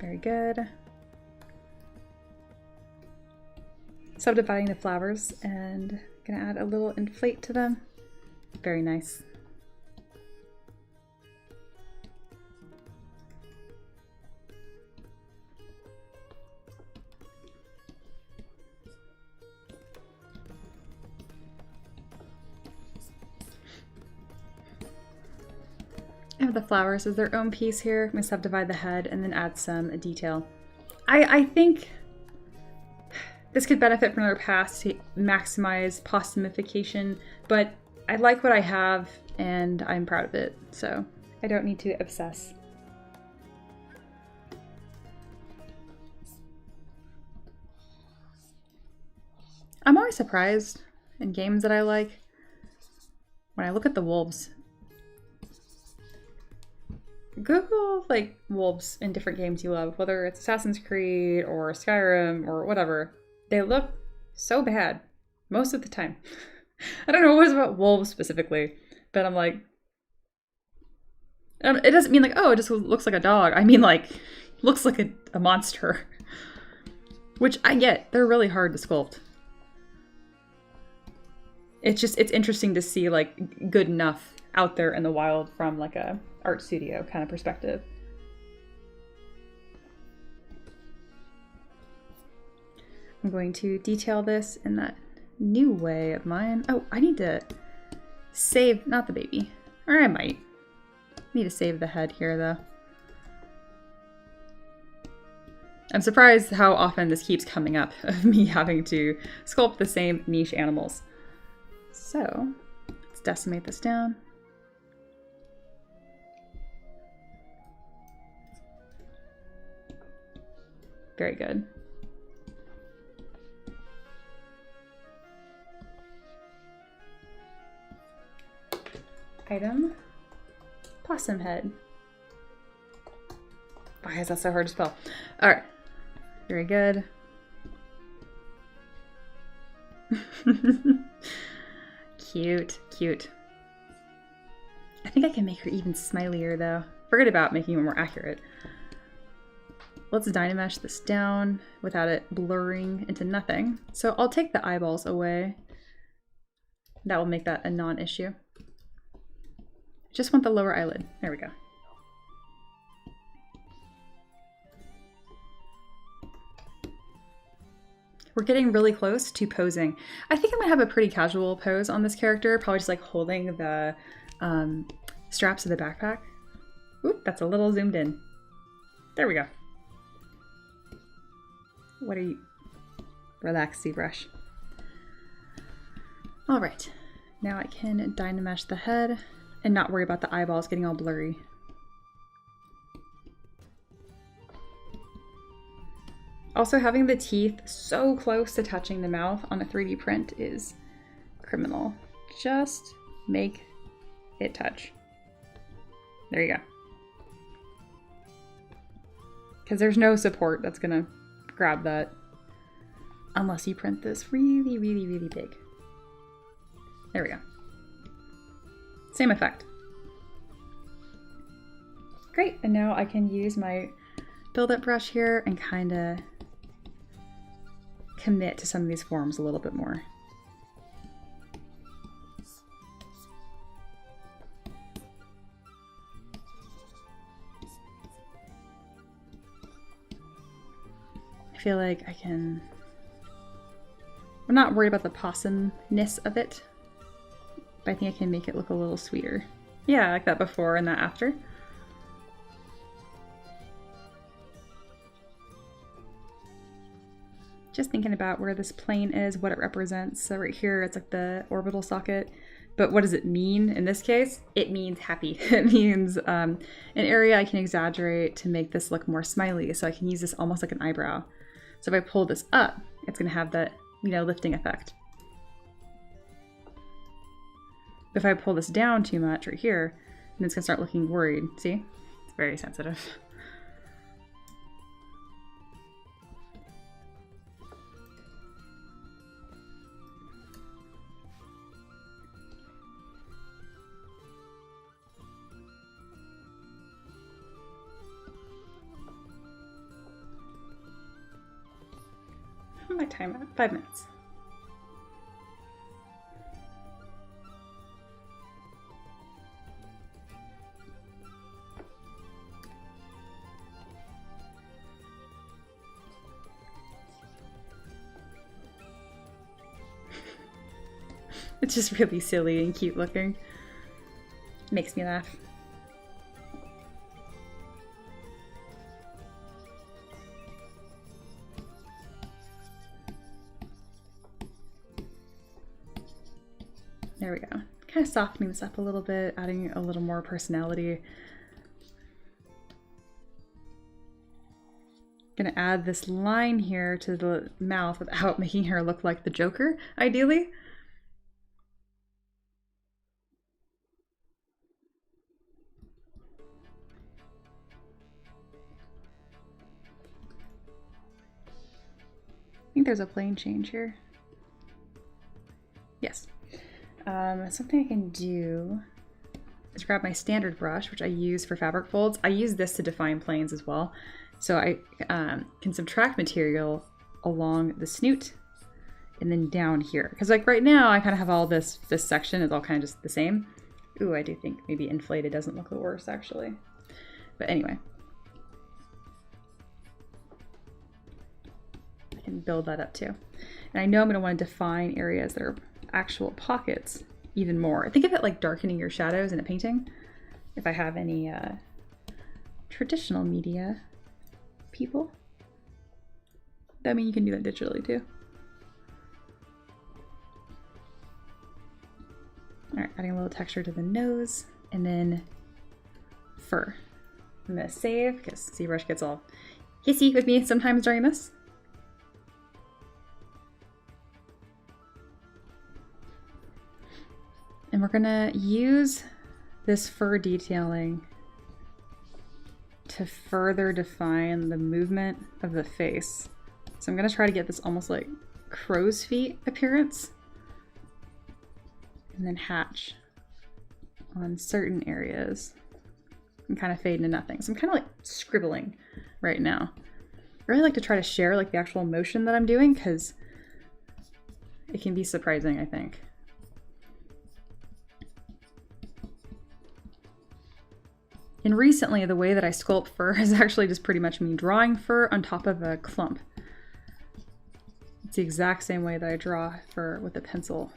Very good. Subdividing the flowers and gonna add a little inflate to them. Very nice. I have the flowers as their own piece here. I'm gonna subdivide the head and then add some detail. I think this could benefit from another pass to maximize possumification, but I like what I have and I'm proud of it, so I don't need to obsess. I'm always surprised in games that I like when I look at the wolves. Google like wolves in different games you love, whether it's Assassin's Creed or Skyrim or whatever. They look so bad most of the time. I don't know what it is about wolves specifically, but I'm like, it doesn't mean like, oh, it just looks like a dog. I mean like, looks like a monster. Which I get, they're really hard to sculpt. It's interesting to see like good enough out there in the wild from like a art studio kind of perspective. I'm going to detail this in that new way of mine. Oh, I need to save, not the baby, or I might. Need to save the head here though. I'm surprised how often this keeps coming up of me having to sculpt the same niche animals. So let's decimate this down. Very good. Item, possum head. Why is that so hard to spell? All right, very good. Cute, cute. I think I can make her even smilier though. Forget about making it more accurate. Let's Dynamesh this down without it blurring into nothing. So I'll take the eyeballs away. That will make that a non-issue. Just want the lower eyelid. There we go. We're getting really close to posing. I think I'm gonna have a pretty casual pose on this character, probably just like holding the straps of the backpack. Oop, that's a little zoomed in. There we go. What are you? Relax, ZBrush. All right, now I can Dynamesh the head and not worry about the eyeballs getting all blurry. Also, having the teeth so close to touching the mouth on a 3D print is criminal. Just make it touch. There you go. Because there's no support that's gonna grab that unless you print this really, really, really big. There we go. Same effect. Great, and now I can use my build-up brush here and kind of commit to some of these forms a little bit more. I feel like I can... I'm not worried about the possumness of it, but I think I can make it look a little sweeter. Yeah, like that before and that after. Just thinking about where this plane is, what it represents. So right here, it's like the orbital socket. But what does it mean in this case? It means happy. It means an area I can exaggerate to make this look more smiley. So I can use this almost like an eyebrow. So if I pull this up, it's going to have that, you know, lifting effect. If I pull this down too much right here, then it's going to start looking worried. See? It's very sensitive. My time at 5 minutes. It's just really silly and cute looking. Makes me laugh. There we go. Kind of softening this up a little bit, adding a little more personality. Gonna add this line here to the mouth without making her look like the Joker, ideally. I think there's a plane change here. Yes. Something I can do is grab my standard brush, which I use for fabric folds. I use this to define planes as well. So I can subtract material along the snoot and then down here. Because like right now, I kind of have all this section is all kind of just the same. Ooh, I do think maybe inflated doesn't look the worst actually. But anyway. I can build that up too. And I know I'm going to want to define areas that are actual pockets even more. Think of it like darkening your shadows in a painting. If I have any traditional media people, I mean, you can do that digitally too. All right, adding a little texture to the nose and then fur. I'm gonna save because ZBrush gets all hissy with me sometimes during this. And we're gonna use this fur detailing to further define the movement of the face. So I'm gonna try to get this almost like crow's feet appearance and then hatch on certain areas and kind of fade into nothing. So I'm kind of like scribbling right now. I really like to try to share like the actual motion that I'm doing because it can be surprising, I think. And recently, the way that I sculpt fur is actually just pretty much me drawing fur on top of a clump. It's the exact same way that I draw fur with a pencil.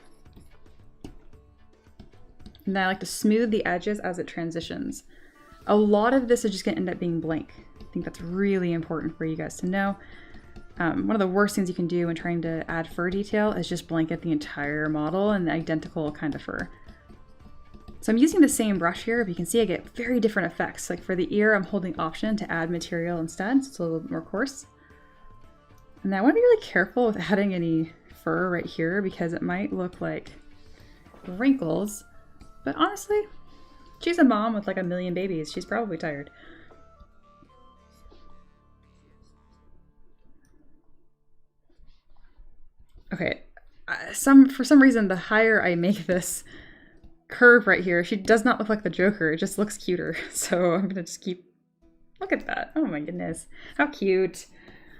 And then I like to smooth the edges as it transitions. A lot of this is just going to end up being blank. I think that's really important for you guys to know. One of the worst things you can do when trying to add fur detail is just blanket the entire model in the identical kind of fur. So I'm using the same brush here, but you can see I get very different effects. Like for the ear, I'm holding Option to add material instead, so it's a little bit more coarse. And I want to be really careful with adding any fur right here because it might look like wrinkles. But honestly, she's a mom with like a million babies. She's probably tired. Okay, for some reason, the higher I make this curve right here, she does not look like the Joker. It just looks cuter. So I'm gonna just keep, look at that. Oh my goodness, how cute.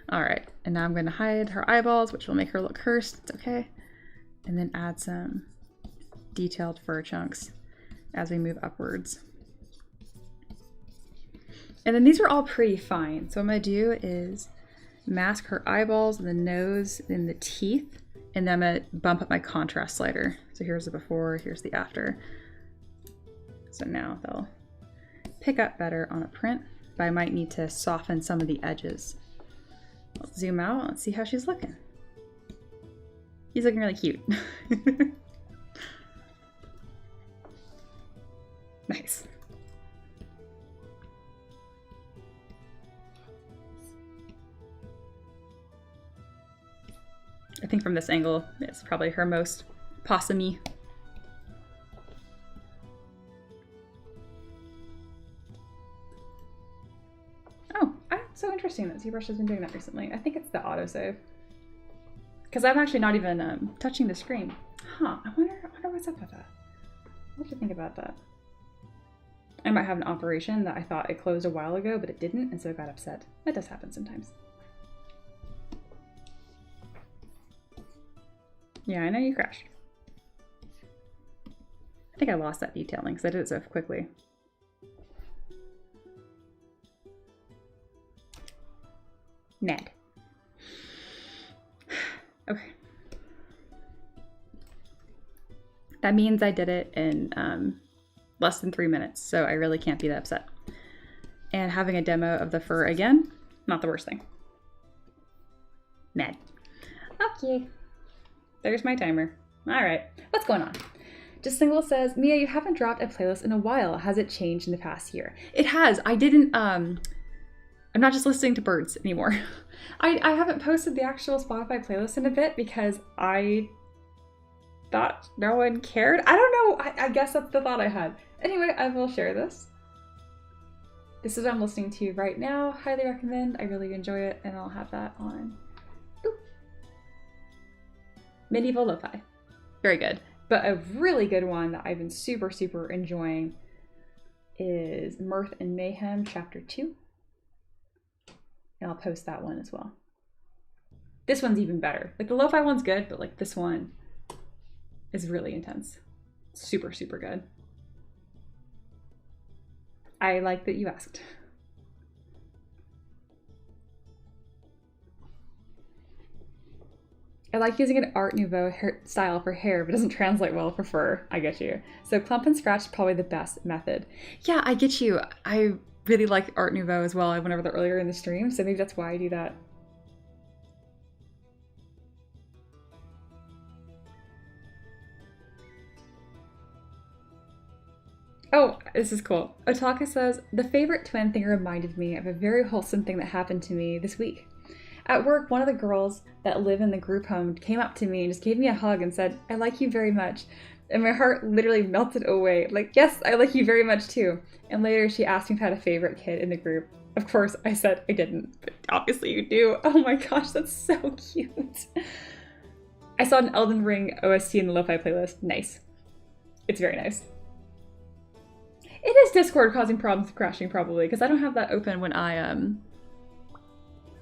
All right, and now I'm gonna hide her eyeballs, which will make her look cursed. It's okay. And then add some detailed fur chunks as we move upwards. And then these are all pretty fine. So what I'm gonna do is mask her eyeballs, the nose, and the teeth. And then I'm gonna bump up my contrast slider. So here's the before, here's the after. So now they'll pick up better on a print, but I might need to soften some of the edges. Let's zoom out and see how she's looking. She's looking really cute. from this angle, it's probably her most possum-y. Oh, so interesting that ZBrush has been doing that recently. I think it's the autosave. Because I'm actually not even touching the screen. Huh, I wonder what's up with that. What do you think about that? I might have an operation that I thought it closed a while ago, but it didn't, and so it got upset. That does happen sometimes. Yeah, I know you crashed. I think I lost that detailing because I did it so quickly. Mad. Okay. That means I did it in less than 3 minutes, so I really can't be that upset. And having a demo of the fur again, not the worst thing. Mad. Okay. There's my timer. All right, what's going on? Just Single says, Mia, you haven't dropped a playlist in a while. Has it changed in the past year? It has. I didn't, I'm not just listening to birds anymore. I haven't posted the actual Spotify playlist in a bit because I thought no one cared. I don't know. I guess that's the thought I had. Anyway, I will share this. This is what I'm listening to right now. Highly recommend. I really enjoy it, and I'll have that on. Boop. Medieval Lo-Fi. Very good. But a really good one that I've been super, super enjoying is Mirth and Mayhem Chapter 2. And I'll post that one as well. This one's even better. Like the lo-fi one's good, but like this one is really intense. Super, super good. I like that you asked. I like using an Art Nouveau style for hair, but it doesn't translate well for fur. I get you. So clump and scratch is probably the best method. Yeah, I get you. I really like Art Nouveau as well. I went over that earlier in the stream, so maybe that's why I do that. Oh, this is cool. Otaka says, the favorite twin thing reminded me of a very wholesome thing that happened to me this week. At work, one of the girls that live in the group home came up to me and just gave me a hug and said, I like you very much. And my heart literally melted away. Like, yes, I like you very much too. And later she asked me if I had a favorite kid in the group. Of course, I said I didn't, but obviously you do. Oh my gosh, that's so cute. I saw an Elden Ring OST in the Lo-Fi playlist. Nice. It's very nice. It is Discord causing problems with crashing probably, because I don't have that open when I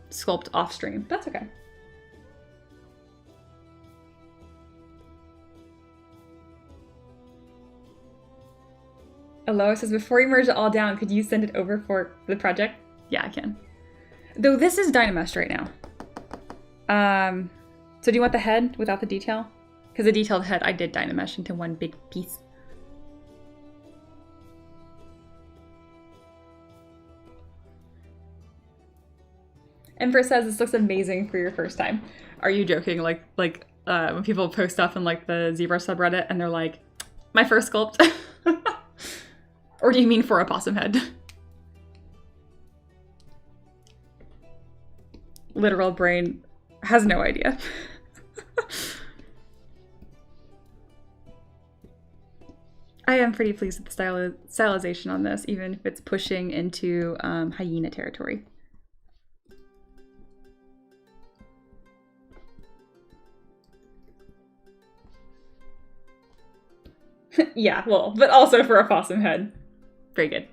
sculpt off stream. That's okay. Aloha says, before you merge it all down, could you send it over for the project? Yeah, I can. Though this is Dynameshed right now. So do you want the head without the detail? Because the detailed head I did Dynamesh into one big piece. Empress says, this looks amazing for your first time. Are you joking? Like when people post stuff in like the ZBrush subreddit and they're like, my first sculpt? Or do you mean for a possum head? Literal brain has no idea. I am pretty pleased with the stylization on this, even if it's pushing into hyena territory. Yeah, well, but also for a possum head. Very good.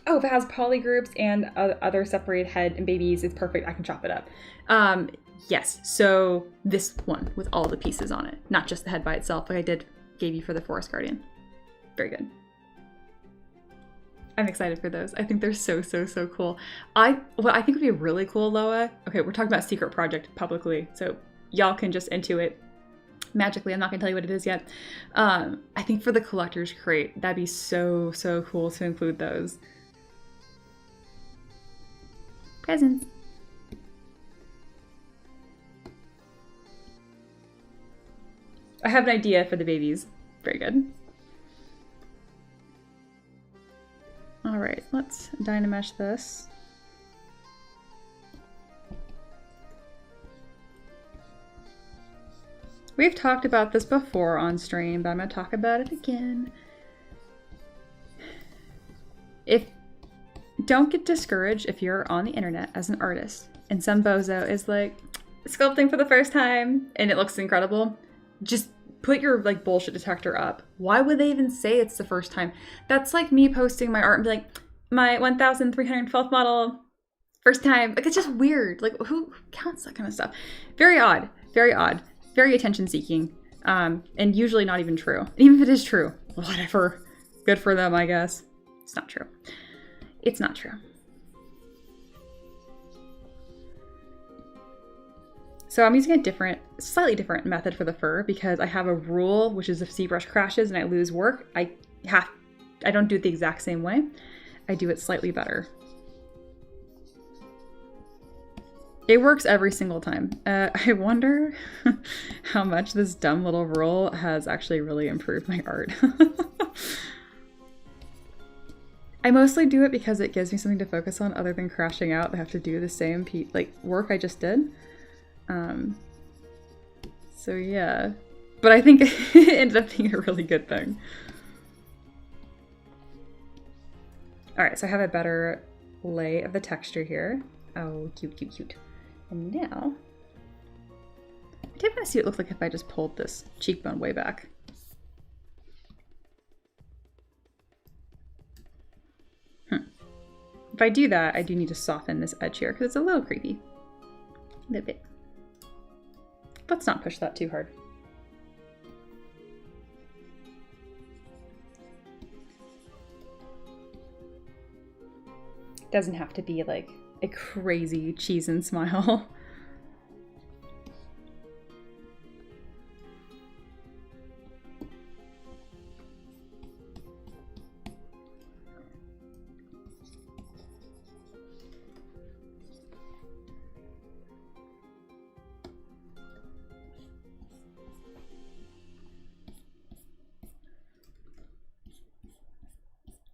Oh, if it has polygroups and other separated head and babies, it's perfect. I can chop it up. Yes, so this one with all the pieces on it, not just the head by itself, like I gave you for the Forest Guardian. Very good. I'm excited for those. I think they're so, so, so cool. What I think would be really cool, Loa. Okay, we're talking about secret project publicly, so y'all can just intuit magically. I'm not gonna tell you what it is yet. I think for the collector's crate, that'd be so, so cool to include those. Presents. I have an idea for the babies. Very good. All right, let's Dynamesh this. We've talked about this before on stream, but I'm going to talk about it again. Don't get discouraged if you're on the internet as an artist and some bozo is like sculpting for the first time and it looks incredible. Just put your like bullshit detector up. Why would they even say it's the first time? That's like me posting my art and be like, my 1312th model, first time. Like, it's just weird. Like, who counts that kind of stuff? Very odd, very attention seeking, and usually not even true. Even if it is true, whatever. Good for them, I guess. It's not true. It's not true. So I'm using a slightly different method for the fur because I have a rule, which is if ZBrush crashes and I lose work, I don't do it the exact same way. I do it slightly better. It works every single time. I wonder how much this dumb little rule has actually really improved my art. I mostly do it because it gives me something to focus on other than crashing out. I have to do the same work I just did. So yeah, but I think it ended up being a really good thing. All right, so I have a better lay of the texture here. Oh, cute, cute, cute. And now, I did want to see what it looked like if I just pulled this cheekbone way back. If I do that, I do need to soften this edge here because it's a little creepy. A little bit. Let's not push that too hard. Doesn't have to be like a crazy cheese and smile.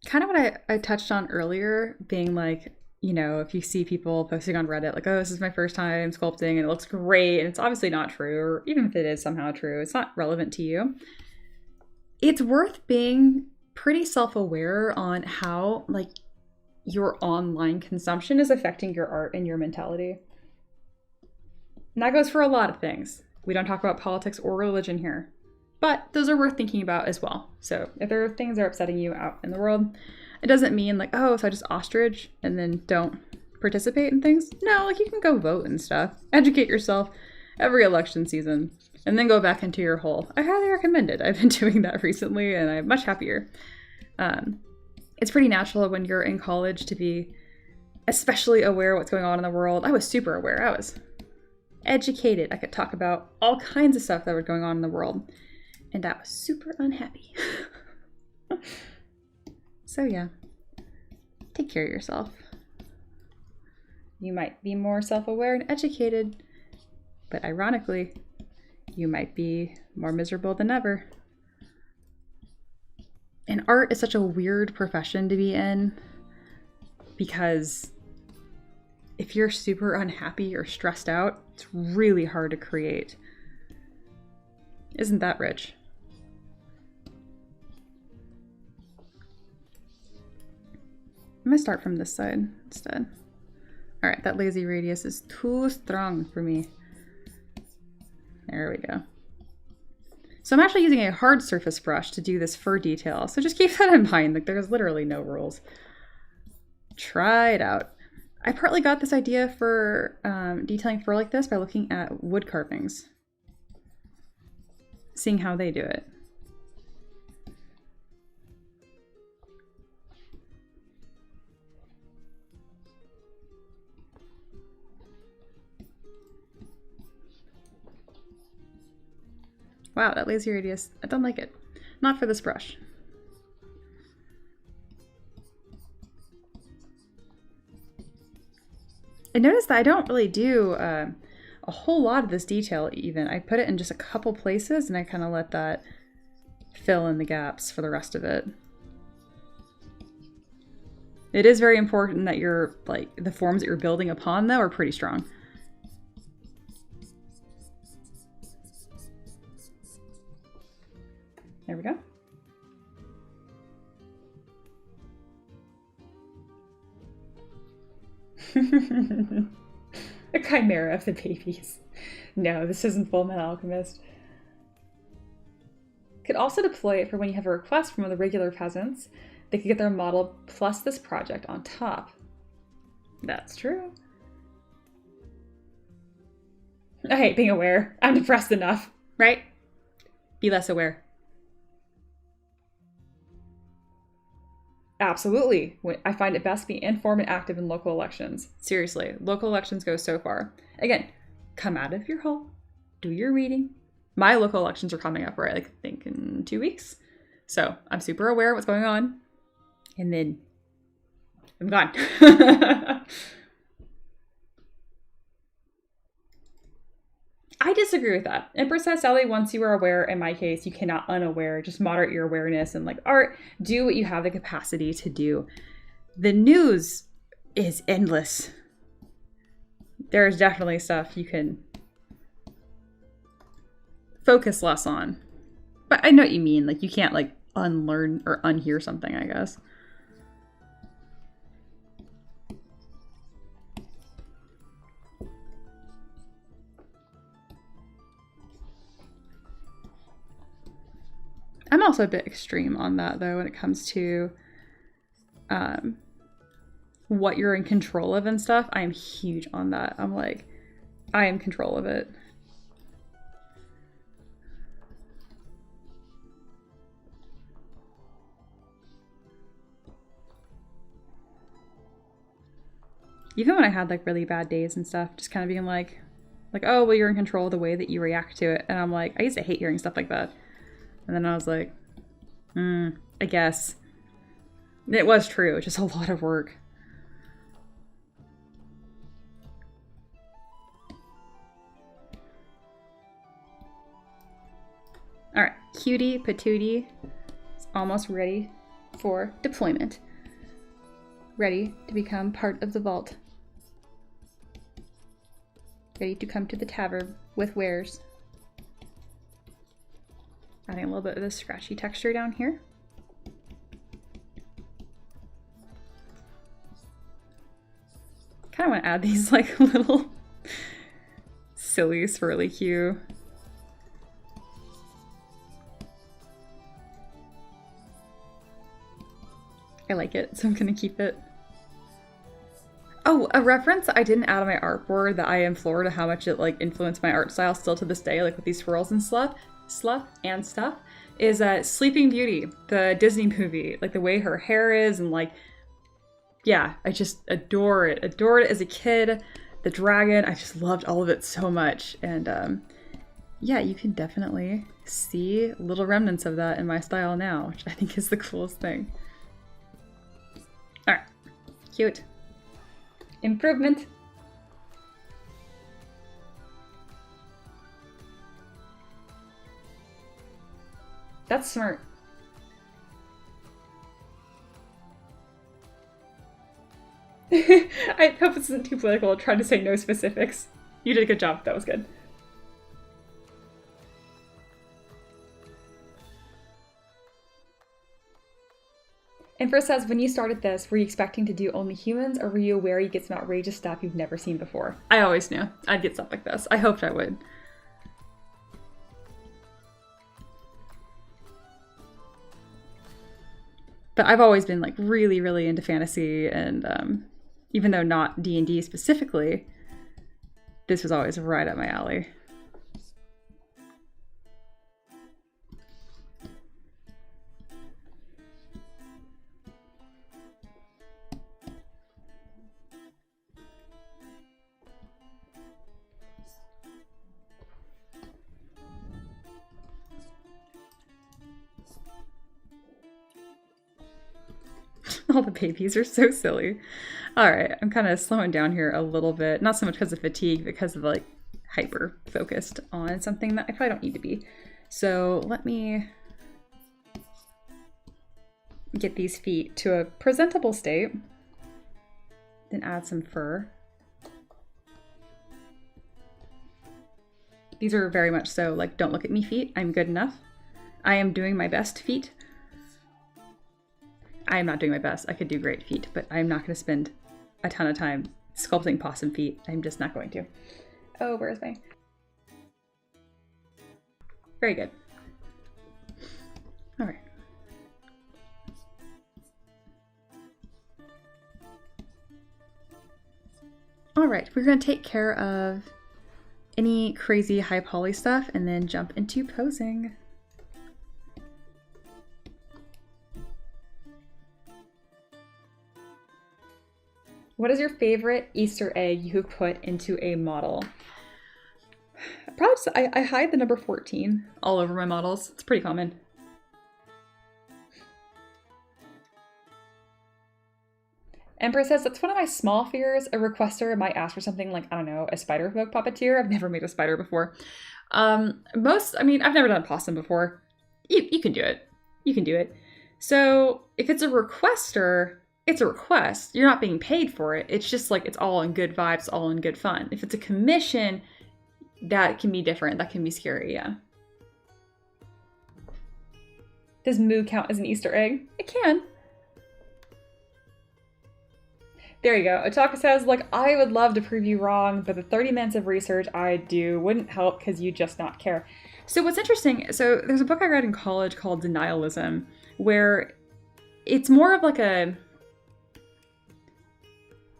Kind of what I touched on earlier, being like, you know, if you see people posting on Reddit, like, oh, this is my first time sculpting and it looks great, and it's obviously not true, or even if it is somehow true, it's not relevant to you. It's worth being pretty self-aware on how, like, your online consumption is affecting your art and your mentality. And that goes for a lot of things. We don't talk about politics or religion here, but those are worth thinking about as well. So if there are things that are upsetting you out in the world, it doesn't mean like, oh, so I just ostrich and then don't participate in things. No, like you can go vote and stuff. Educate yourself every election season and then go back into your hole. I highly recommend it. I've been doing that recently and I'm much happier. It's pretty natural when you're in college to be especially aware of what's going on in the world. I was super aware. I was educated. I could talk about all kinds of stuff that was going on in the world. And I was super unhappy. So yeah, take care of yourself. You might be more self-aware and educated, but ironically, you might be more miserable than ever. And art is such a weird profession to be in because if you're super unhappy or stressed out, it's really hard to create. Isn't that rich? I'm gonna start from this side instead. All right, that lazy radius is too strong for me. There we go. So I'm actually using a hard surface brush to do this fur detail. So just keep that in mind. Like there's literally no rules. Try it out. I partly got this idea for detailing fur like this by looking at wood carvings. Seeing how they do it. Wow, that lazy radius, I don't like it. Not for this brush. I noticed that I don't really do a whole lot of this detail even. I put it in just a couple places and I kind of let that fill in the gaps for the rest of it. It is very important that your, like, the forms that you're building upon though are pretty strong. There we go. A chimera of the babies. No, this isn't Fullmetal Alchemist. Could also deploy it for when you have a request from one of the regular peasants. They could get their model plus this project on top. That's true. I hate being aware. I'm depressed enough, right? Be less aware. Absolutely. I find it best to be informed and active in local elections. Seriously, local elections go so far. Again, come out of your hole, do your reading. My local elections are coming up, right? I think in 2 weeks. So I'm super aware of what's going on. And then I'm gone. I disagree with that. Empress says Sally, once you are aware, in my case, you cannot unaware. Just moderate your awareness and like art, do what you have the capacity to do. The news is endless. There's definitely stuff you can focus less on. But I know what you mean. Like you can't like unlearn or unhear something, I guess. I'm also a bit extreme on that though when it comes to what you're in control of and stuff. I am huge on that. I'm like, I am in control of it. Even when I had like really bad days and stuff, just kind of being like, oh, well, you're in control of the way that you react to it. And I'm like, I used to hate hearing stuff like that. And then I was like, I guess. It was true, just a lot of work. All right, Cutie Patootie is almost ready for deployment. Ready to become part of the vault. Ready to come to the tavern with wares. Adding a little bit of this scratchy texture down here. Kind of want to add these like little silly swirly cue. I like it, so I'm gonna keep it. Oh, a reference I didn't add on my artboard that I am floored at how much it like influenced my art style still to this day, like with these swirls and stuff, is Sleeping Beauty, the Disney movie. Like the way her hair is and like, yeah, I just adore it. Adored it as a kid. The dragon, I just loved all of it so much. And yeah, you can definitely see little remnants of that in my style now, which I think is the coolest thing. All right, cute. Improvement. That's smart. I hope this isn't too political. I'll try to say no specifics. You did a good job. That was good. And first says, when you started this, were you expecting to do only humans, or were you aware you get some outrageous stuff you've never seen before? I always knew I'd get stuff like this. I hoped I would. But I've always been like really, really into fantasy, and even though not D&D specifically, this was always right up my alley. All the babies are so silly. All right, I'm kind of slowing down here a little bit. Not so much because of fatigue, but because of like hyper focused on something that I probably don't need to be. So let me get these feet to a presentable state. Then add some fur. These are very much so like, don't look at me feet, I'm good enough. I am doing my best feet. I am not doing my best. I could do great feet, but I'm not going to spend a ton of time sculpting possum feet. I'm just not going to. Oh, where is my... Very good. All right. All right, we're going to take care of any crazy high poly stuff and then jump into posing. What is your favorite Easter egg you have put into a model? Probably just, I hide the number 14 all over my models. It's pretty common. Empress says, that's one of my small fears. A requester might ask for something like, I don't know, a spider folk puppeteer. I've never made a spider before. I mean, I've never done possum before. You can do it. You can do it. So if it's a requester, it's a request. You're not being paid for it. It's just like, it's all in good vibes, all in good fun. If it's a commission, that can be different. That can be scary, yeah. Does moo count as an Easter egg? It can. There you go. Otaka says, like, I would love to prove you wrong, but the 30 minutes of research I do wouldn't help because you just not care. So what's interesting, so there's a book I read in college called Denialism, where it's more of like a...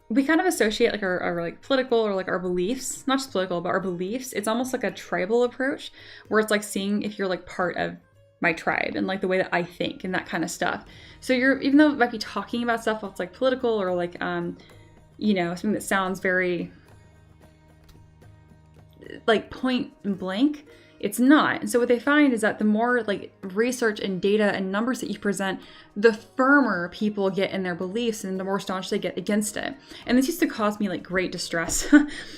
We kind of associate like our like political or like our beliefs, not just political, but our beliefs. It's almost like a tribal approach where it's like seeing if you're like part of my tribe and like the way that I think and that kind of stuff. So you're, even though it might be talking about stuff that's like political or like, you know, something that sounds very like point and blank, it's not. And so what they find is that the more like research and data and numbers that you present, the firmer people get in their beliefs and the more staunch they get against it. And this used to cause me like great distress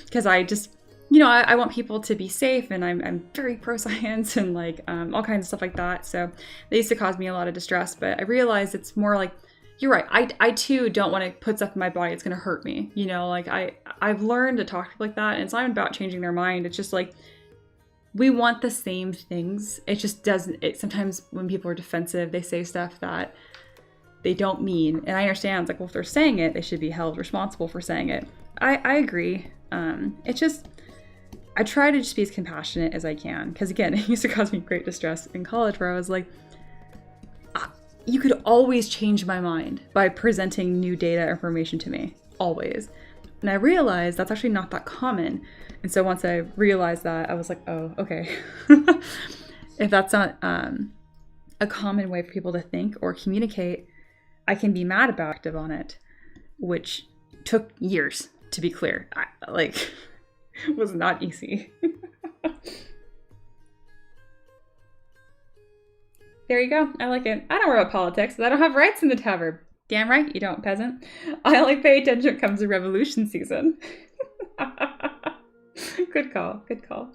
because I just, you know, I want people to be safe and I'm very pro-science and like all kinds of stuff like that. So they used to cause me a lot of distress, but I realized it's more like, you're right. I too don't want to put stuff in my body. It's going to hurt me. You know, like I've learned to talk like that, and it's not about changing their mind. It's just like, we want the same things. It just doesn't, sometimes when people are defensive, they say stuff that they don't mean. And I understand, it's like, well, if they're saying it, they should be held responsible for saying it. I agree. It's just, I try to just be as compassionate as I can. Because again, it used to cause me great distress in college where I was like, you could always change my mind by presenting new data information to me. Always. And I realized that's actually not that common. And so once I realized that, I was like, oh, okay. If that's not a common way for people to think or communicate, I can be mad about active on it, which took years, to be clear. Was not easy. There you go. I like it. I don't worry about politics, but I don't have rights in the tavern. Damn right you don't, peasant. I only pay attention when it comes to revolution season. Good call. Good call.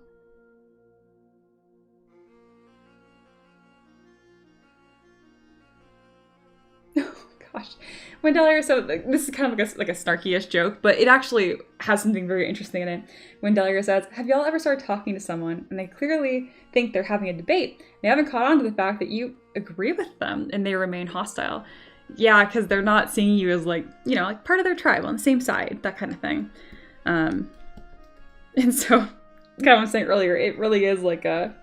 Oh gosh. When Delia, so this is kind of like a snarky-ish joke, but it actually has something very interesting in it. When Delia says, have y'all ever started talking to someone and they clearly think they're having a debate? They haven't caught on to the fact that you agree with them and they remain hostile. Yeah, because they're not seeing you as like, you know, like part of their tribe on the same side, that kind of thing. And so, kind of what I was saying earlier, it really is like a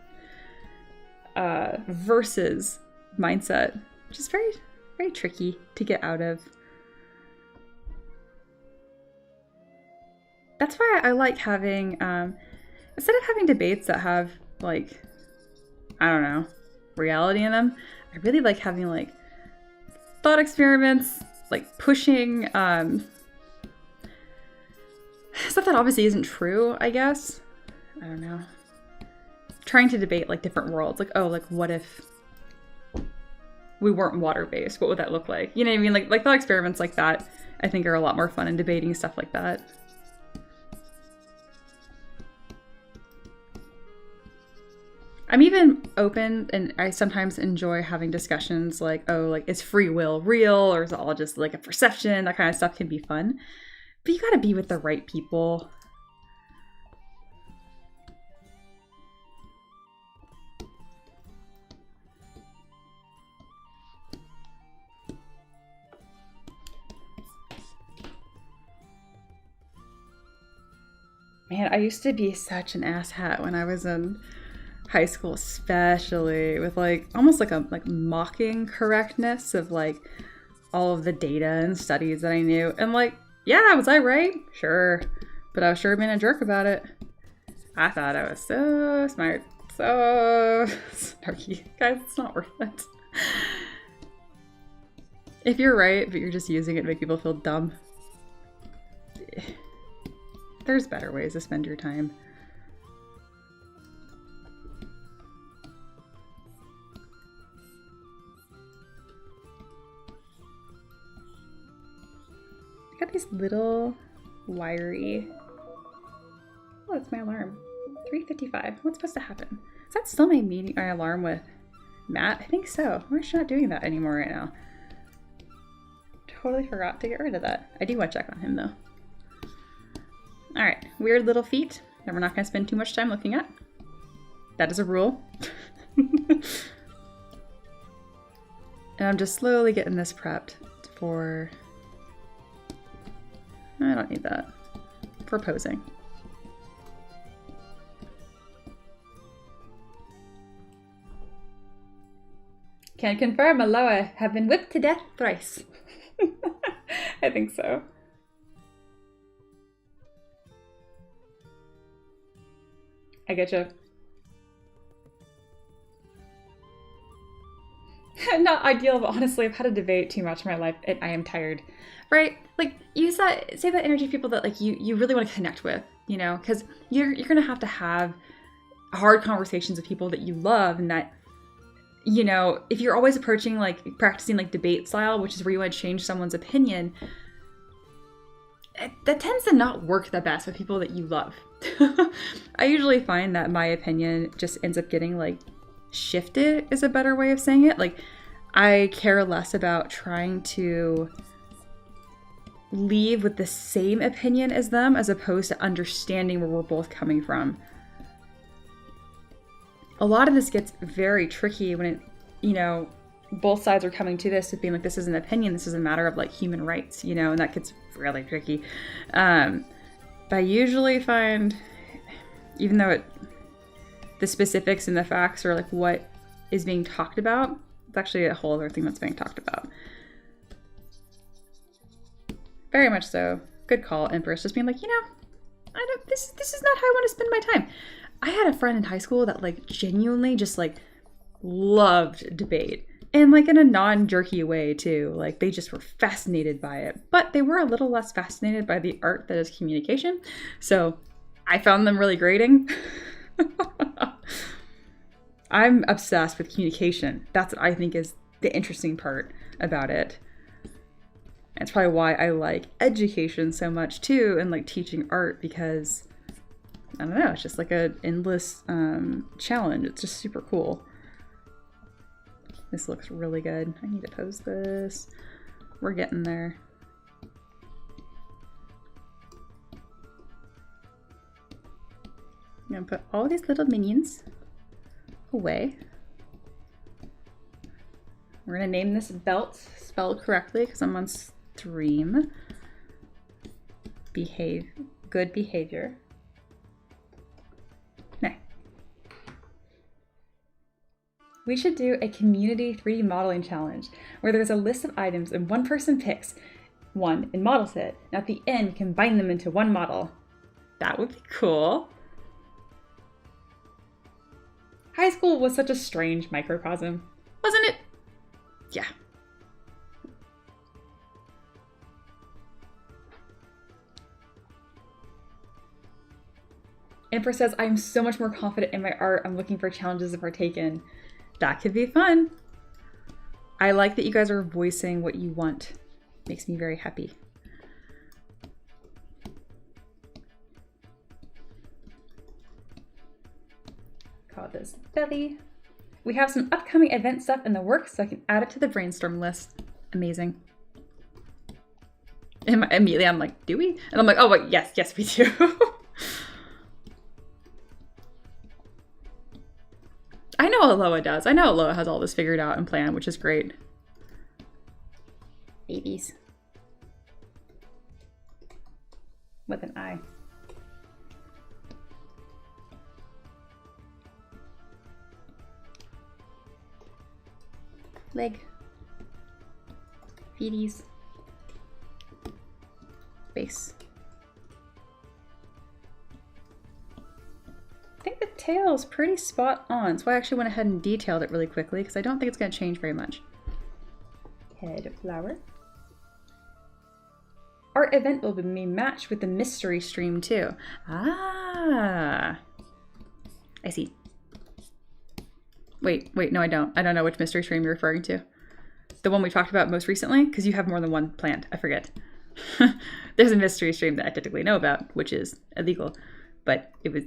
versus mindset, which is very, very tricky to get out of. That's why I like having, instead of having debates that have like, I don't know, reality in them, I really like having like thought experiments, like pushing stuff that obviously isn't true, I guess. I don't know. Trying to debate like different worlds. Like, oh, like what if we weren't water-based? What would that look like? You know what I mean? Like thought experiments like that, I think are a lot more fun in debating stuff like that. I'm even open, and I sometimes enjoy having discussions like, oh, like, is free will real, or is it all just like a perception? That kind of stuff can be fun. But you gotta be with the right people. Man, I used to be such an asshat when I was in high school, especially with like almost like a mocking correctness of like all of the data and studies that I knew. And like, yeah, was I right? Sure. But I was sure being a jerk about it. I thought I was so smart. So snarky. Guys, it's not worth it. If you're right, but you're just using it to make people feel dumb, there's better ways to spend your time. I got these little wiry... Oh, that's my alarm. 3:55. What's supposed to happen? Is that still my meeting, my alarm with Matt? I think so. We're just not doing that anymore right now. Totally forgot to get rid of that. I do want to check on him though. Alright, weird little feet that we're not going to spend too much time looking at. That is a rule. And I'm just slowly getting this prepped for... I don't need that. For posing. Can confirm Aloha have been whipped to death thrice. I think so. I get you. Not ideal, but honestly, I've had a debate too much in my life and I am tired. Right? Like, use that, save that energy to people that like you really want to connect with, you know? Because you're gonna have hard conversations with people that you love, and that, you know, if you're always approaching like practicing like debate style, which is where you want to change someone's opinion, that tends to not work the best with people that you love. I usually find that my opinion just ends up getting like shifted, is a better way of saying it. Like, I care less about trying to leave with the same opinion as them as opposed to understanding where we're both coming from. A lot of this gets very tricky when it, you know, both sides are coming to this with being like, this is an opinion, this is a matter of like human rights, you know, and that gets really tricky. But I usually find, even though the specifics and the facts are like what is being talked about, it's actually a whole other thing that's being talked about. Very much so. Good call, Empress. Just being like, you know, this is not how I want to spend my time. I had a friend in high school that like genuinely just like loved debate, and like in a non-jerky way too. Like, they just were fascinated by it, but they were a little less fascinated by the art that is communication. So I found them really grating. I'm obsessed with communication. That's what I think is the interesting part about it. And it's probably why I like education so much too, and like teaching art, because I don't know, it's just like an endless challenge. It's just super cool. This looks really good. I need to pose this. We're getting there. I'm gonna put all these little minions away. We're gonna name this belt, spelled correctly because I'm on stream. Good behavior. Nah. We should do a community 3D modeling challenge where there's a list of items and one person picks one and models it. And at the end, combine them into one model. That would be cool. High school was such a strange microcosm, wasn't it? Yeah. Emperor says, I'm so much more confident in my art. I'm looking for challenges to partake in. That could be fun. I like that you guys are voicing what you want. Makes me very happy. Call this belly. We have some upcoming event stuff in the works, so I can add it to the brainstorm list. Amazing. And immediately I'm like, do we? And I'm like, oh, wait, yes, we do. I know Aloha does. I know Aloha has all this figured out and planned, which is great. Babies. With an eye. leg, feeties, base. I think the tail is pretty spot on. That's why I actually went ahead and detailed it really quickly because I don't think it's going to change very much. Head flower. Art event will be matched with the mystery stream too. Ah, I see. Wait, no, I don't. I don't know which mystery stream you're referring to. The one we talked about most recently, because you have more than one planned. I forget. There's a mystery stream that I typically know about, which is illegal, but it was,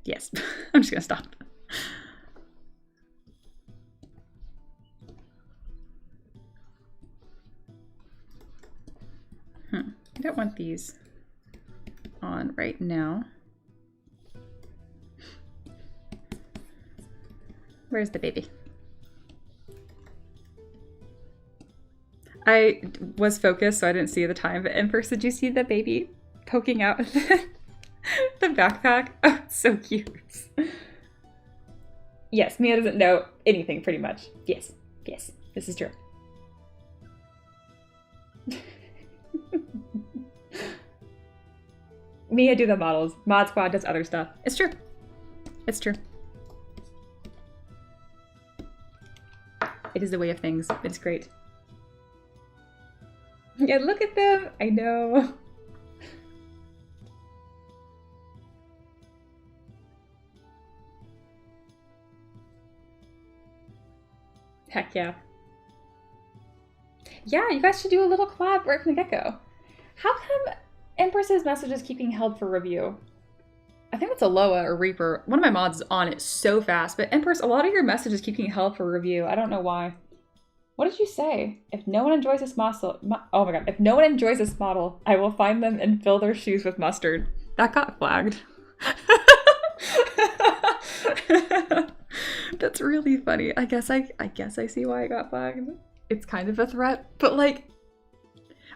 yes. I'm just gonna stop. I don't want these on right now. Where's the baby? I was focused, so I didn't see the time, but Empress, did you see the baby poking out of the backpack? Oh, it's so cute. Yes, Mia doesn't know anything, pretty much. Yes, this is true. Mia do the models. Mod Squad does other stuff. It's true. It's true. It is the way of things. It's great. Yeah, look at them. I know. Heck yeah. Yeah, you guys should do a little collab right from the get-go. How come Empress's messages keep being held for review? I think it's Aloha or Reaper. One of my mods is on it so fast, but Empress, a lot of your messages keep being held for review. I don't know why. What did you say? If no one enjoys this model, oh my god, if no one enjoys this model, I will find them and fill their shoes with mustard. That got flagged. That's really funny. I guess I see why it got flagged. It's kind of a threat, but like,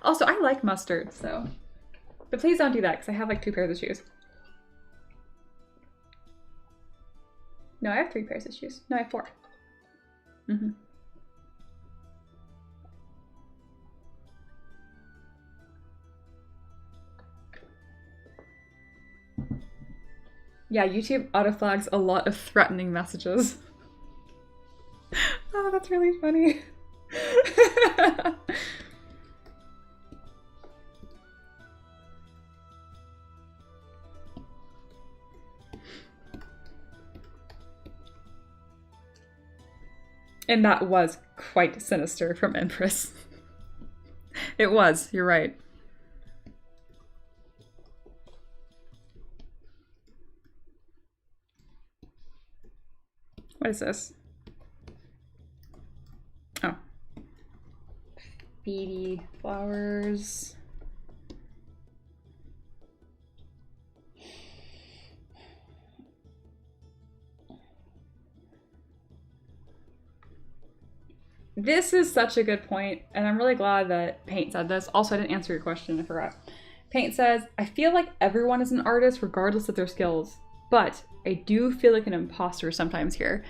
also I like mustard, so. But please don't do that because I have like 2 pairs of shoes. No, I have 3 pairs of shoes. No, I have 4. Mm-hmm. Yeah, YouTube autoflags a lot of threatening messages. Oh, that's really funny. And that was quite sinister from Empress. It was, you're right. What is this? Oh. Beady flowers. This is such a good point, and I'm really glad that Paint said this. Also, I didn't answer your question, I forgot. Paint says, I feel like everyone is an artist regardless of their skills, but I do feel like an imposter sometimes here.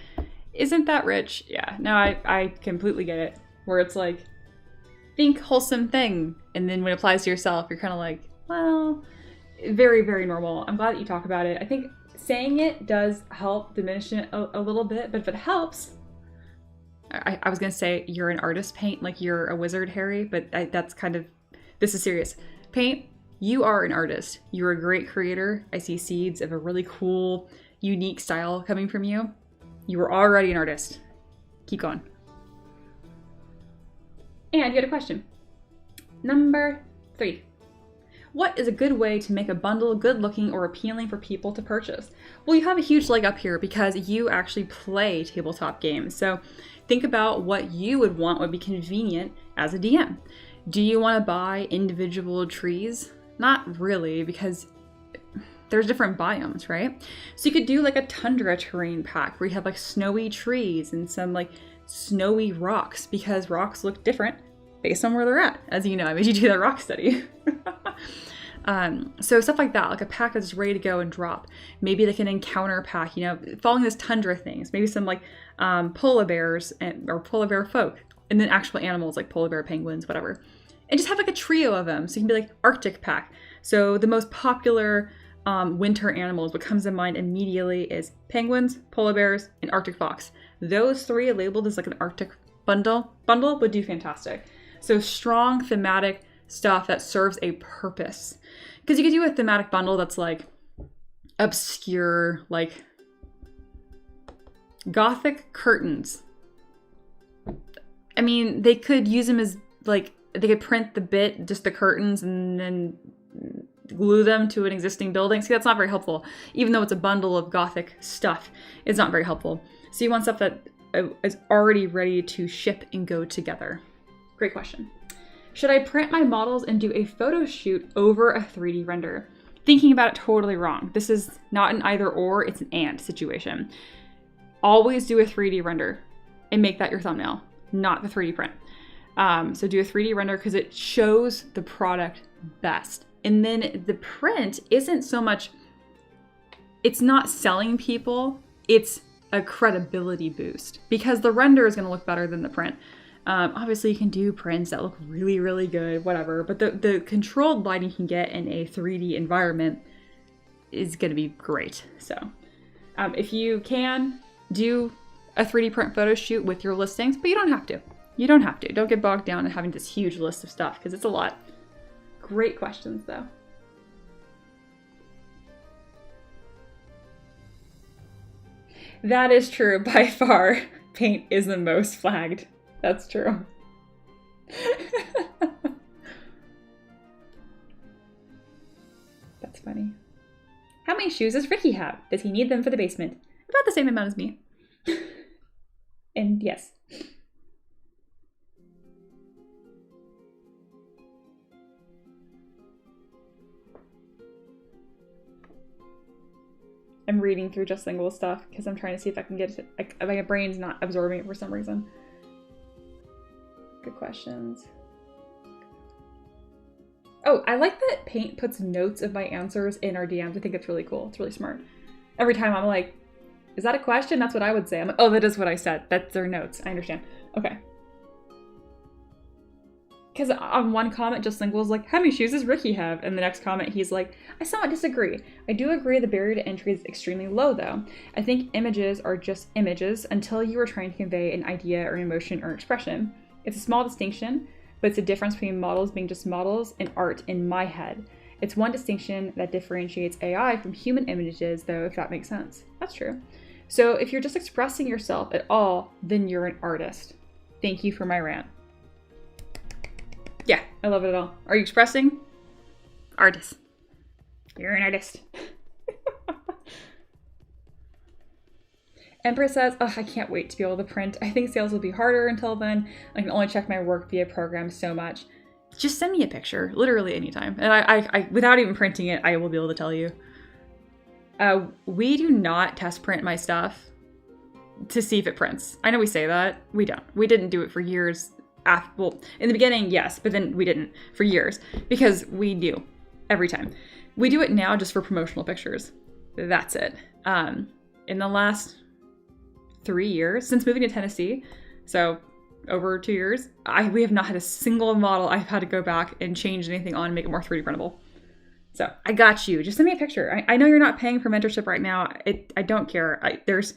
Isn't that rich? Yeah, no, I completely get it. Where it's like, think wholesome thing, and then when it applies to yourself, you're kind of like, well, very, very normal. I'm glad that you talk about it. I think saying it does help diminish it a little bit, but if it helps, I was gonna say you're an artist, Paint, like you're a wizard, Harry, but that's kind of, this is serious. Paint, you are an artist. You're a great creator. I see seeds of a really cool, unique style coming from you. You were already an artist. Keep going. And you had a question. Number 3. What is a good way to make a bundle good looking or appealing for people to purchase? Well, you have a huge leg up here because you actually play tabletop games. So think about what you would want would be convenient as a DM. Do you want to buy individual trees? Not really, because there's different biomes, right? So you could do like a tundra terrain pack where you have like snowy trees and some like snowy rocks, because rocks look different based on where they're at. As you know, I made you do that rock study. So stuff like that, like a pack that's ready to go and drop. Maybe like an encounter pack, you know, following this tundra things. Maybe some like polar bears or polar bear folk, and then actual animals like polar bear, penguins, whatever. And just have like a trio of them. So you can be like Arctic pack. So the most popular winter animals, what comes to mind immediately is penguins, polar bears, and Arctic fox. Those three labeled as like an Arctic bundle would do fantastic. So strong thematic stuff that serves a purpose. Because you could do a thematic bundle that's like obscure, like gothic curtains. I mean, they could use them as like, they could print the bit, just the curtains, and then glue them to an existing building. See, that's not very helpful. Even though it's a bundle of gothic stuff, it's not very helpful. So you want stuff that is already ready to ship and go together. Great question. Should I print my models and do a photo shoot over a 3D render? Thinking about it totally wrong. This is not an either or, it's an and situation. Always do a 3D render and make that your thumbnail, not the 3D print. So do a 3D render because it shows the product best. And then the print isn't so much, it's not selling people, it's a credibility boost because the render is going to look better than the print. Obviously you can do prints that look really, really good, whatever, but the controlled lighting you can get in a 3D environment is going to be great. So if you can, do a 3D print photo shoot with your listings, but you don't have to. You don't have to. Don't get bogged down in having this huge list of stuff because it's a lot. Great questions though. That is true. By far, paint is the most flagged. That's true. That's funny. How many shoes does Ricky have? Does he need them for the basement? About the same amount as me. And yes. I'm reading through just lingual stuff because I'm trying to see if I can get it. Like, my brain's not absorbing it for some reason. Good questions. Oh, I like that Paint puts notes of my answers in our DMs. I think it's really cool. It's really smart. Every time I'm like, is that a question? That's what I would say. I'm like, oh, that is what I said. That's their notes. I understand. Okay. Because on one comment, Just Lingual is like, how many shoes does Ricky have? And the next comment, he's like, I somewhat disagree. I do agree the barrier to entry is extremely low, though. I think images are just images until you are trying to convey an idea or an emotion or expression. It's a small distinction, but it's a difference between models being just models and art in my head. It's one distinction that differentiates AI from human images, though, if that makes sense. That's true. So if you're just expressing yourself at all, then you're an artist. Thank you for my rant. Yeah, I love it all. Are you expressing? Artist. You're an artist. Empress says, oh, I can't wait to be able to print. I think sales will be harder until then. I can only check my work via program so much. Just send me a picture, literally anytime. And I without even printing it, I will be able to tell you. We do not test print my stuff to see if it prints. I know we say that. We don't. We didn't do it for years. Well, in the beginning, yes, but then we didn't for years because we do every time. We do it now just for promotional pictures. That's it. In the last 3 years, since moving to Tennessee, so over 2 years, we have not had a single model I've had to go back and change anything on and make it more 3D printable. So I got you. Just send me a picture. I know you're not paying for mentorship right now. I don't care. There's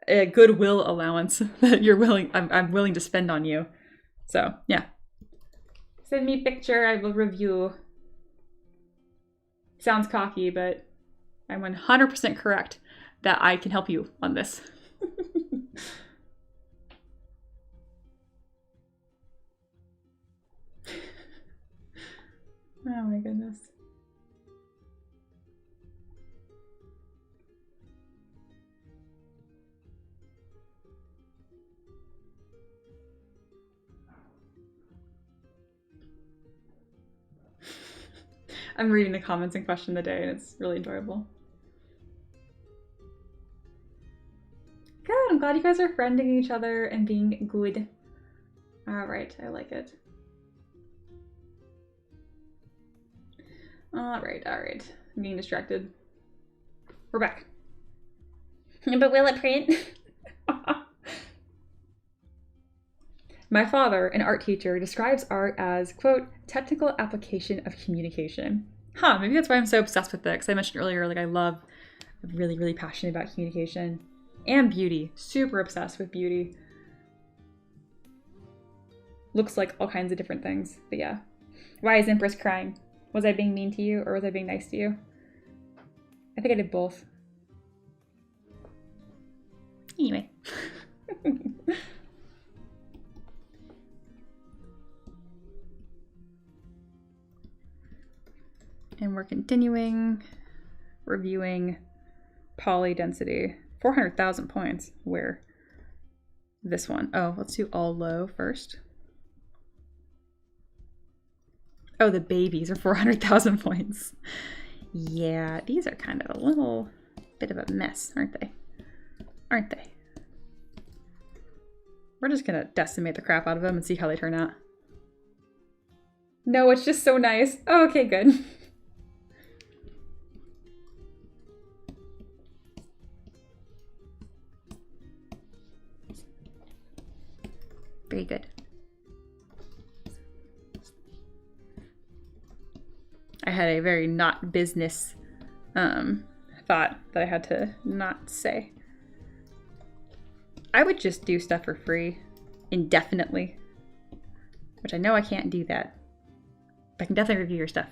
a goodwill allowance that I'm willing to spend on you. So, yeah. Send me a picture, I will review. Sounds cocky, but I'm 100% correct that I can help you on this. Oh my goodness. I'm reading the comments and question of the day, and it's really enjoyable. Good, I'm glad you guys are friending each other and being good. All right, I like it. All right. I'm being distracted. We're back. But will it print? My father, an art teacher, describes art as, quote, technical application of communication. Maybe that's why I'm so obsessed with it. Because I mentioned earlier, like I'm really, really passionate about communication and beauty. Super obsessed with beauty. Looks like all kinds of different things. But yeah. Why is Empress crying? Was I being mean to you or was I being nice to you? I think I did both. Anyway. And we're continuing reviewing poly density. 400,000 points. Where? This one. Oh, let's do all low first. Oh, the babies are 400,000 points. Yeah, these are kind of a little bit of a mess, aren't they? Aren't they? We're just gonna decimate the crap out of them and see how they turn out. No, it's just so nice. Oh, okay, good. Very good. I had a very not business thought that I had to not say. I would just do stuff for free indefinitely, which I know I can't do that. But I can definitely review your stuff.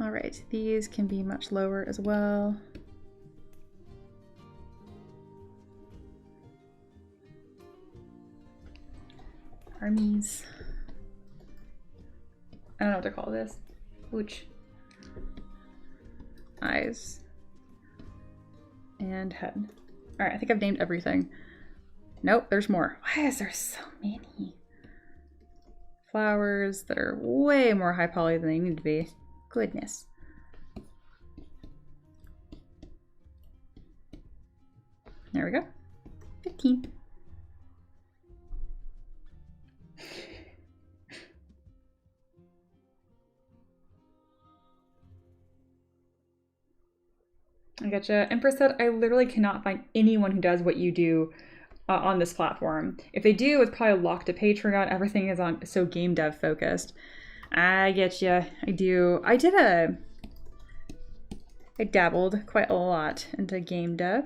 All right, these can be much lower as well. Armies. I don't know what they're called this. Ooch. Eyes. And head. Alright, I think I've named everything. Nope, there's more. Why is there so many? Flowers that are way more high poly than they need to be. Goodness. There we go. 15. I gotcha. Empress said, I literally cannot find anyone who does what you do on this platform. If they do, it's probably locked to Patreon. Everything is on so game dev focused. I get you. I do. I dabbled quite a lot into game dev,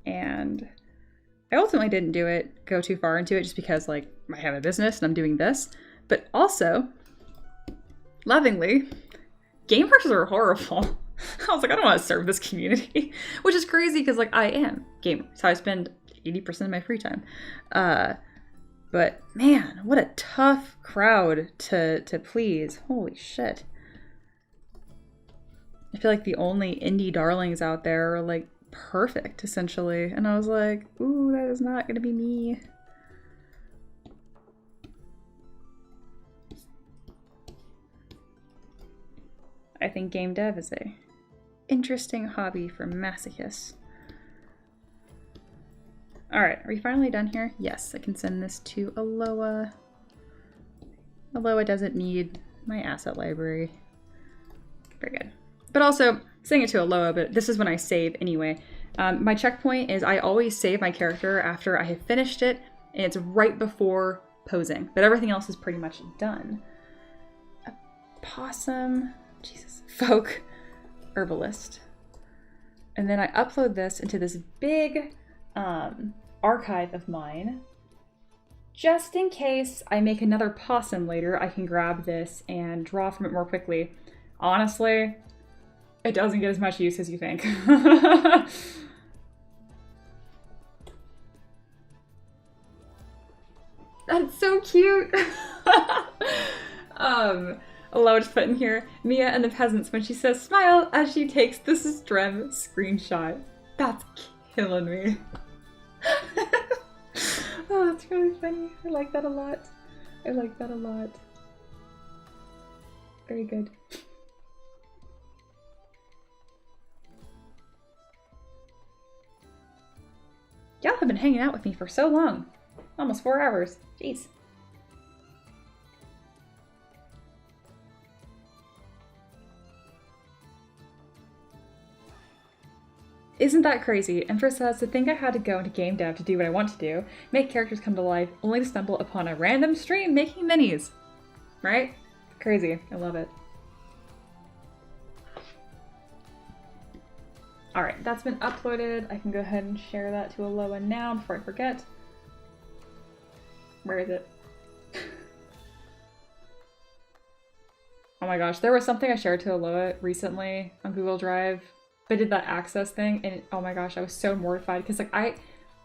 and I ultimately didn't go too far into it just because, like, I have a business and I'm doing this. But also, lovingly, game brushes are horrible. I was like, I don't want to serve this community, which is crazy because, like, I am gamer, so I spend 80% of my free time. But man, what a tough crowd to please. Holy shit. I feel like the only indie darlings out there are, like, perfect, essentially. And I was like, ooh, that is not gonna be me. I think game dev is a interesting hobby for masochists. Alright, are we finally done here? Yes, I can send this to Aloha. Aloha doesn't need my asset library. Very good. But also, sending it to Aloha, but this is when I save anyway. My checkpoint is I always save my character after I have finished it, and it's right before posing. But everything else is pretty much done. Opossum, Jesus, folk herbalist. And then I upload this into this big archive of mine. Just in case I make another possum later, I can grab this and draw from it more quickly. Honestly, it doesn't get as much use as you think. That's so cute. Aloha just put in here, Mia and the peasants when she says smile as she takes the Strem screenshot. That's killing me. Oh, that's really funny. I like that a lot. I like that a lot. Very good. Y'all have been hanging out with me for so long. Almost 4 hours. Jeez. Isn't that crazy? And first says, to think I had to go into game dev to do what I want to do, make characters come to life, only to stumble upon a random stream making minis. Right? Crazy. I love it. Alright, that's been uploaded. I can go ahead and share that to Aloha now before I forget. Where is it? Oh my gosh, there was something I shared to Aloha recently on Google Drive. I did that access thing and oh my gosh, I was so mortified because like I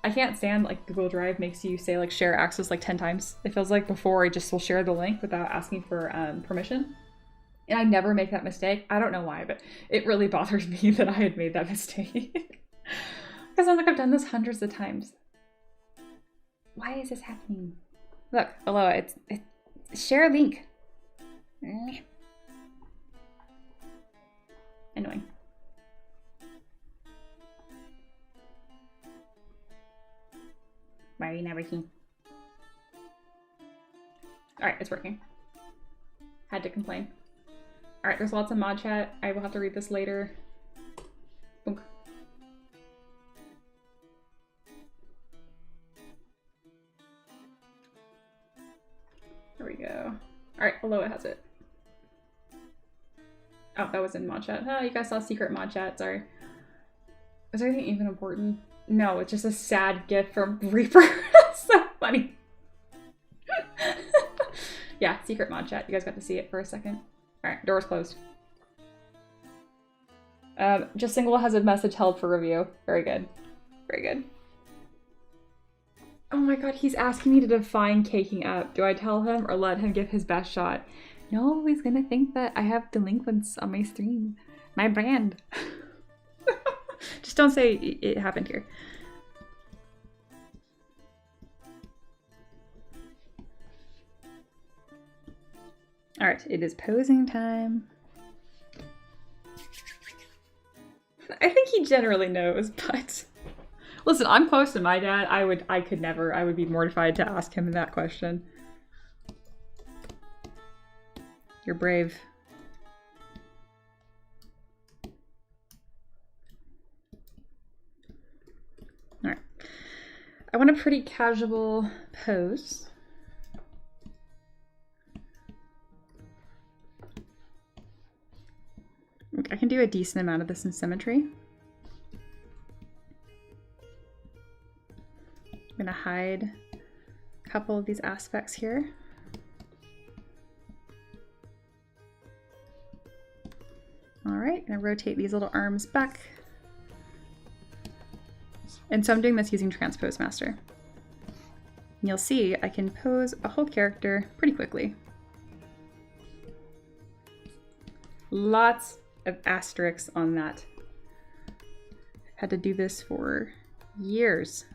can't stand like Google Drive makes you say like share access like 10 times. It feels like before I just will share the link without asking for permission. And I never make that mistake. I don't know why, but it really bothers me that I had made that mistake. Because I'm like, I've done this hundreds of times. Why is this happening? Look, Aloha, it's share link. Annoying. Why are you not working? Alright, it's working. Had to complain. Alright, there's lots of mod chat. I will have to read this later. Boom. There we go. Alright, Aloha has it. Oh, that was in mod chat. Oh, you guys saw secret mod chat, sorry. Is there anything even important? No, it's just a sad gift from Reaper. That's so funny. Yeah, secret mod chat. You guys got to see it for a second. Alright, door's closed. Just Single has a message held for review. Very good. Very good. Oh my god, he's asking me to define caking up. Do I tell him or let him give his best shot? No, he's gonna think that I have delinquents on my stream. My brand. Just don't say it happened here. Alright, it is posing time. I think he generally knows, but... Listen, I'm close to my dad. I would be mortified to ask him that question. You're brave. Alright. I want a pretty casual pose. I can do a decent amount of this in symmetry. I'm gonna hide a couple of these aspects here. All right, gonna rotate these little arms back. And so I'm doing this using Transpose Master. And you'll see I can pose a whole character pretty quickly. Lots of asterisks on that. Had to do this for years.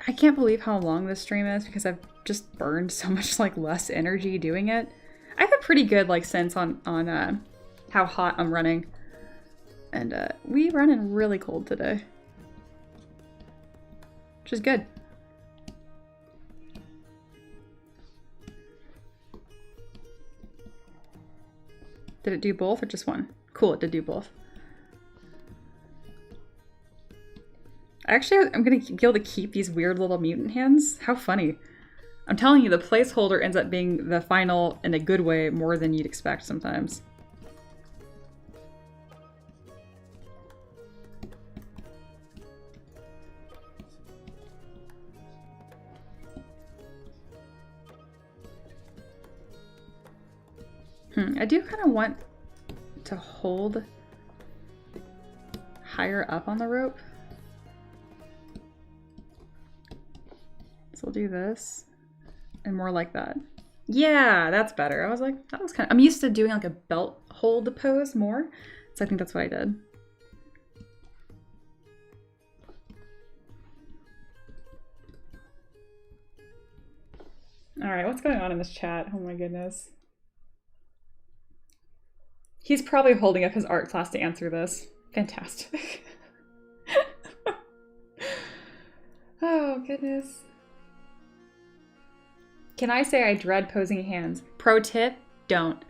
I can't believe how long this stream is because I've just burned so much like less energy doing it. I have a pretty good like sense on how hot I'm running. And we running really cold today. Which is good. Did it do both or just one? Cool, it did do both. Actually, I'm gonna be able to keep these weird little mutant hands. How funny. I'm telling you, the placeholder ends up being the final in a good way more than you'd expect sometimes. I do kind of want to hold higher up on the rope. So we'll do this and more like that. Yeah, that's better. I was like, that was kind of, I'm used to doing like a belt hold pose more. So I think that's what I did. All right, what's going on in this chat? Oh my goodness. He's probably holding up his art class to answer this. Fantastic. Oh, goodness. Can I say I dread posing hands? Pro tip, don't.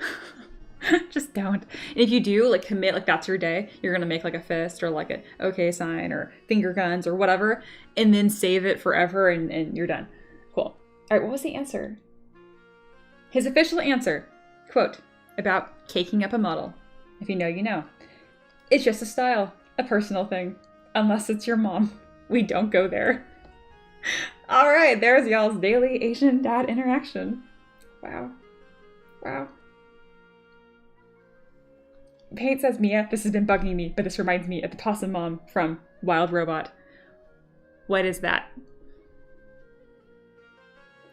Just don't. And if you do, like, commit, like, that's your day, you're gonna make, like, a fist or, like, an okay sign or finger guns or whatever, and then save it forever and you're done. Cool. All right, what was the answer? His official answer, quote, about caking up a model. If you know, you know. It's just a style, a personal thing. Unless it's your mom. We don't go there. All right, there's y'all's daily Asian dad interaction. Wow. Wow. Paint says, Mia, this has been bugging me, but this reminds me of the possum mom from Wild Robot. What is that?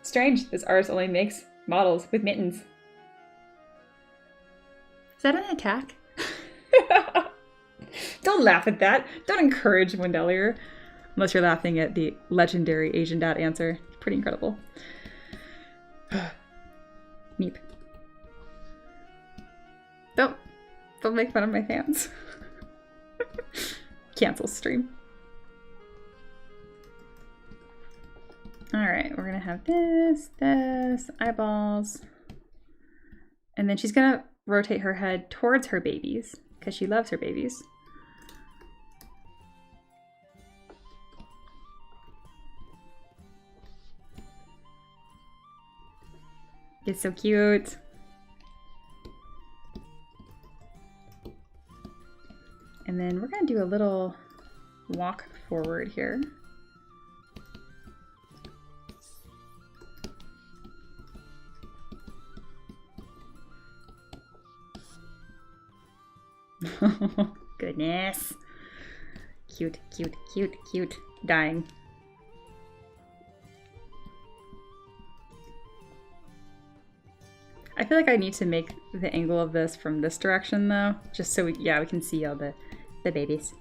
Strange, this artist only makes models with mittens. Is that an attack? Don't laugh at that. Don't encourage Wendelier. Unless you're laughing at the legendary Asian dad answer. Pretty incredible. Meep. Don't make fun of my fans. Cancel stream. Alright, we're gonna have this, eyeballs. And then she's gonna rotate her head towards her babies, because she loves her babies. It's so cute. And then we're gonna do a little walk forward here. Goodness. Cute, cute, cute, cute. Dying. I feel like I need to make the angle of this from this direction though, just so we can see all the babies.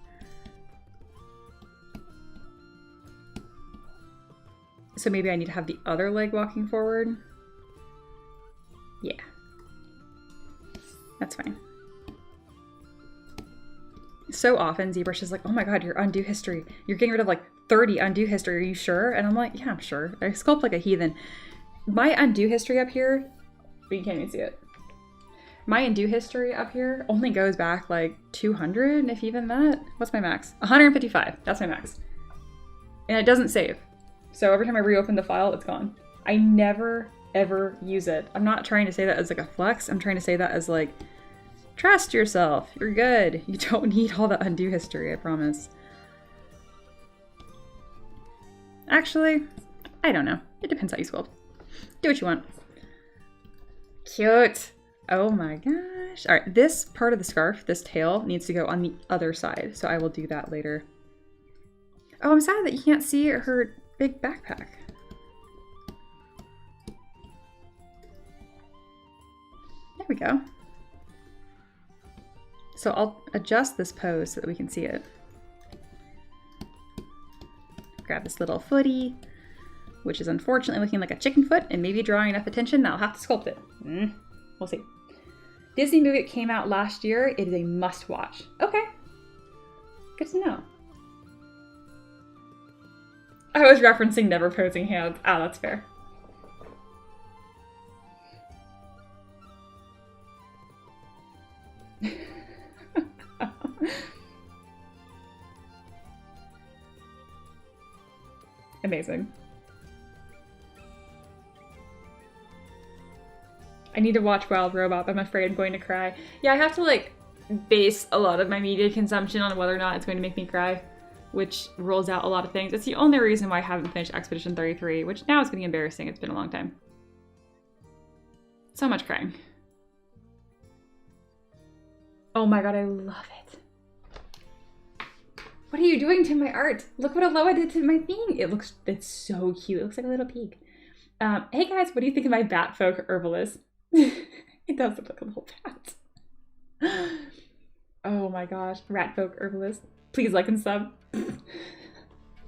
So maybe I need to have the other leg walking forward. Yeah. That's fine. So often ZBrush is like, oh my god, your undo history. You're getting rid of like 30 undo history. Are you sure? And I'm like, yeah, I'm sure. I sculpt like a heathen. My undo history up here, but you can't even see it. My undo history up here only goes back like 200, if even that. What's my max? 155. That's my max. And it doesn't save. So every time I reopen the file, it's gone. I never, ever use it. I'm not trying to say that as like a flex. I'm trying to say that as like, trust yourself. You're good. You don't need all the undo history, I promise. Actually, I don't know. It depends how you sculpt. Do what you want. Cute. Oh my gosh. All right, this part of the scarf, this tail, needs to go on the other side. So I will do that later. Oh, I'm sad that you can't see her big backpack. There we go. So I'll adjust this pose so that we can see it. Grab this little footy, which is unfortunately looking like a chicken foot and maybe drawing enough attention that I'll have to sculpt it. We'll see. Disney movie came out last year. It is a must watch. Okay. Good to know. I was referencing never posing hands. Ah, that's fair. Amazing. I need to watch Wild Robot, but I'm afraid I'm going to cry. Yeah, I have to like base a lot of my media consumption on whether or not it's going to make me cry, which rolls out a lot of things. It's the only reason why I haven't finished Expedition 33, which now is getting embarrassing. It's been a long time. So much crying. Oh my god, I love it. What are you doing to my art? Look what Aloha did to my thing. It's so cute. It looks like a little pig. Hey guys, what do you think of my bat folk herbalist? It does look like a little bat. Oh my gosh, rat folk herbalist. Please like and sub.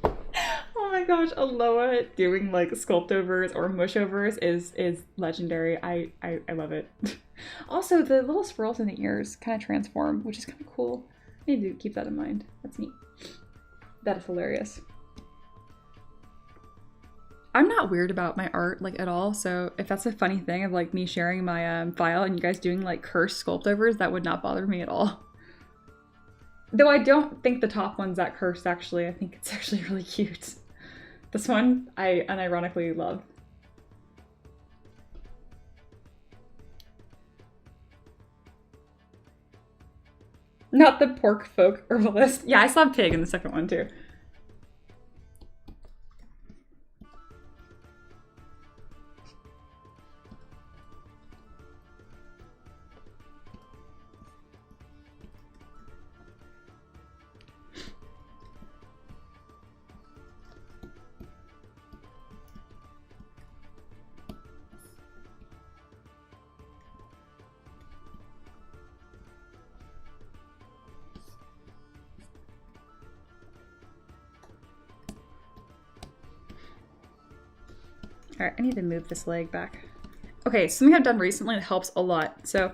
Oh my gosh, Aloha doing like sculpt overs or mush overs is legendary. I love it. Also, the little swirls in the ears kind of transform, which is kind of cool. I need to keep that in mind. That's neat. That is hilarious. I'm not weird about my art like at all, so if that's a funny thing of like me sharing my file and you guys doing like cursed sculpt overs, that would not bother me at all. Though I don't think the top one's that cursed actually. I think it's actually really cute. This one I unironically love. Not the pork folk herbalist. Yeah, I saw pig in the second one too. All right, I need to move this leg back. Okay, something I've done recently that helps a lot. So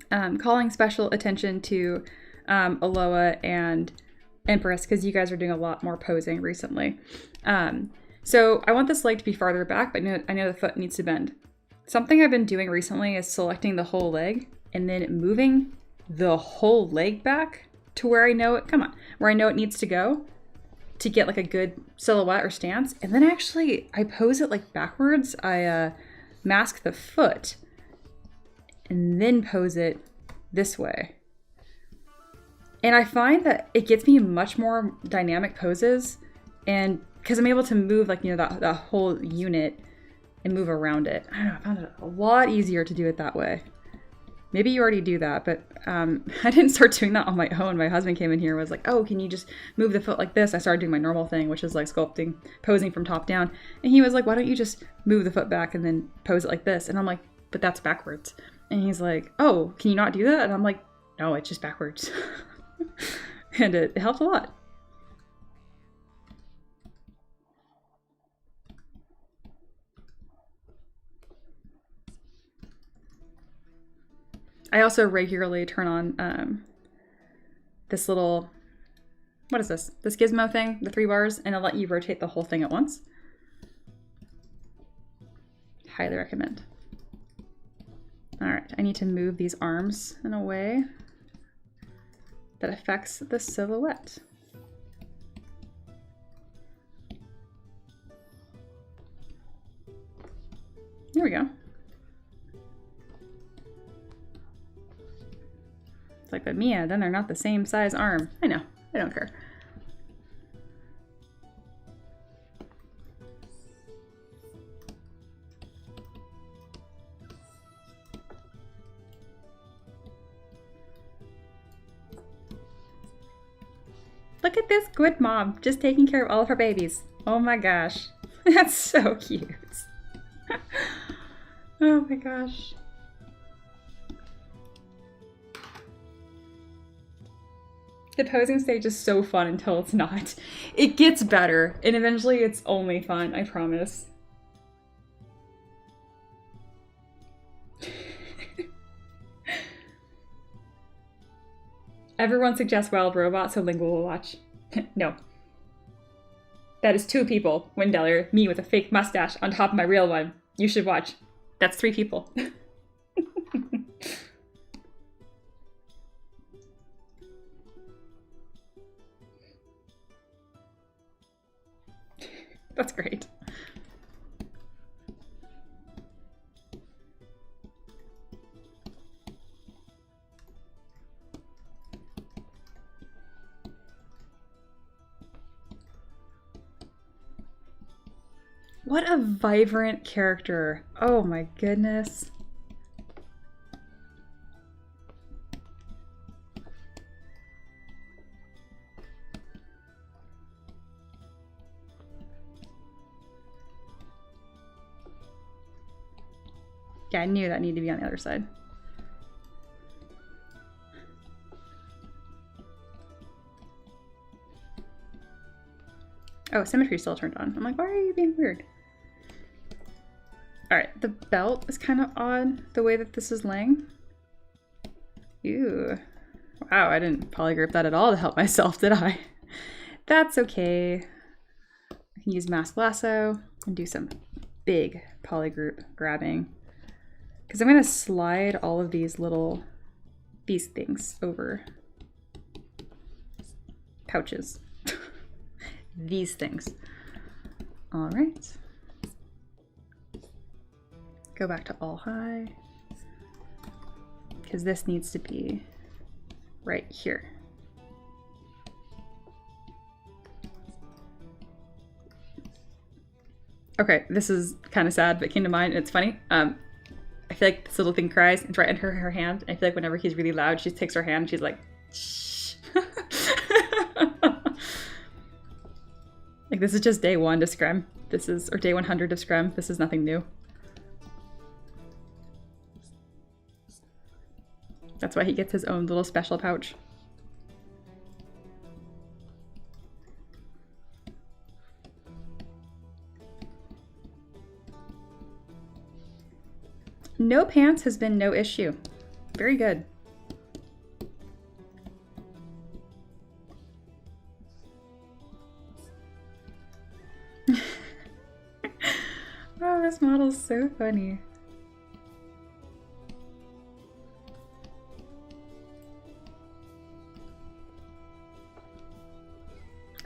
calling special attention to Aloha and Empress, because you guys are doing a lot more posing recently. So I want this leg to be farther back, but I know the foot needs to bend. Something I've been doing recently is selecting the whole leg and then moving the whole leg back to where I know it, where I know it needs to go to get like a good silhouette or stance. And then I pose it like backwards. I mask the foot and then pose it this way. And I find that it gets me much more dynamic poses, and because I'm able to move like, you know, that whole unit and move around it. I don't know, I found it a lot easier to do it that way. Maybe you already do that, but I didn't start doing that on my own. My husband came in here and was like, oh, can you just move the foot like this? I started doing my normal thing, which is like sculpting, posing from top down. And he was like, why don't you just move the foot back and then pose it like this? And I'm like, but that's backwards. And he's like, oh, can you not do that? And I'm like, no, it's just backwards. And it helped a lot. I also regularly turn on this little, what is this? This gizmo thing, the 3 bars, and it'll let you rotate the whole thing at once. Highly recommend. All right, I need to move these arms in a way that affects the silhouette. There we go. It's like, but Mia, then they're not the same size arm. I know, I don't care. Look at this good mom, just taking care of all of her babies. Oh my gosh, that's so cute. Oh my gosh. The posing stage is so fun until it's not. It gets better, and eventually it's only fun, I promise. Everyone suggests Wild Robot, so Lingual will watch. No. That is 2 people, Windeller, me with a fake mustache on top of my real one. You should watch. That's 3 people. That's great. What a vibrant character. Oh my goodness. Yeah, I knew that needed to be on the other side. Oh, symmetry still turned on. I'm like, why are you being weird? All right, the belt is kind of odd, the way that this is laying. Ew. Wow, I didn't polygroup that at all to help myself, did I? That's okay. I can use mask lasso and do some big polygroup grabbing. Because I'm going to slide all of these things over. Pouches. These things. All right. Go back to all high. Because this needs to be right here. Okay, this is kind of sad, but came to mind, and it's funny. I feel like this little thing cries, it's right in her hand. I feel like whenever he's really loud, she takes her hand and she's like, shh. Like, this is just day 1 to Scrim. This is, or day 100 of Scrim. This is nothing new. That's why he gets his own little special pouch. No pants has been no issue. Very good. Oh, this model's so funny.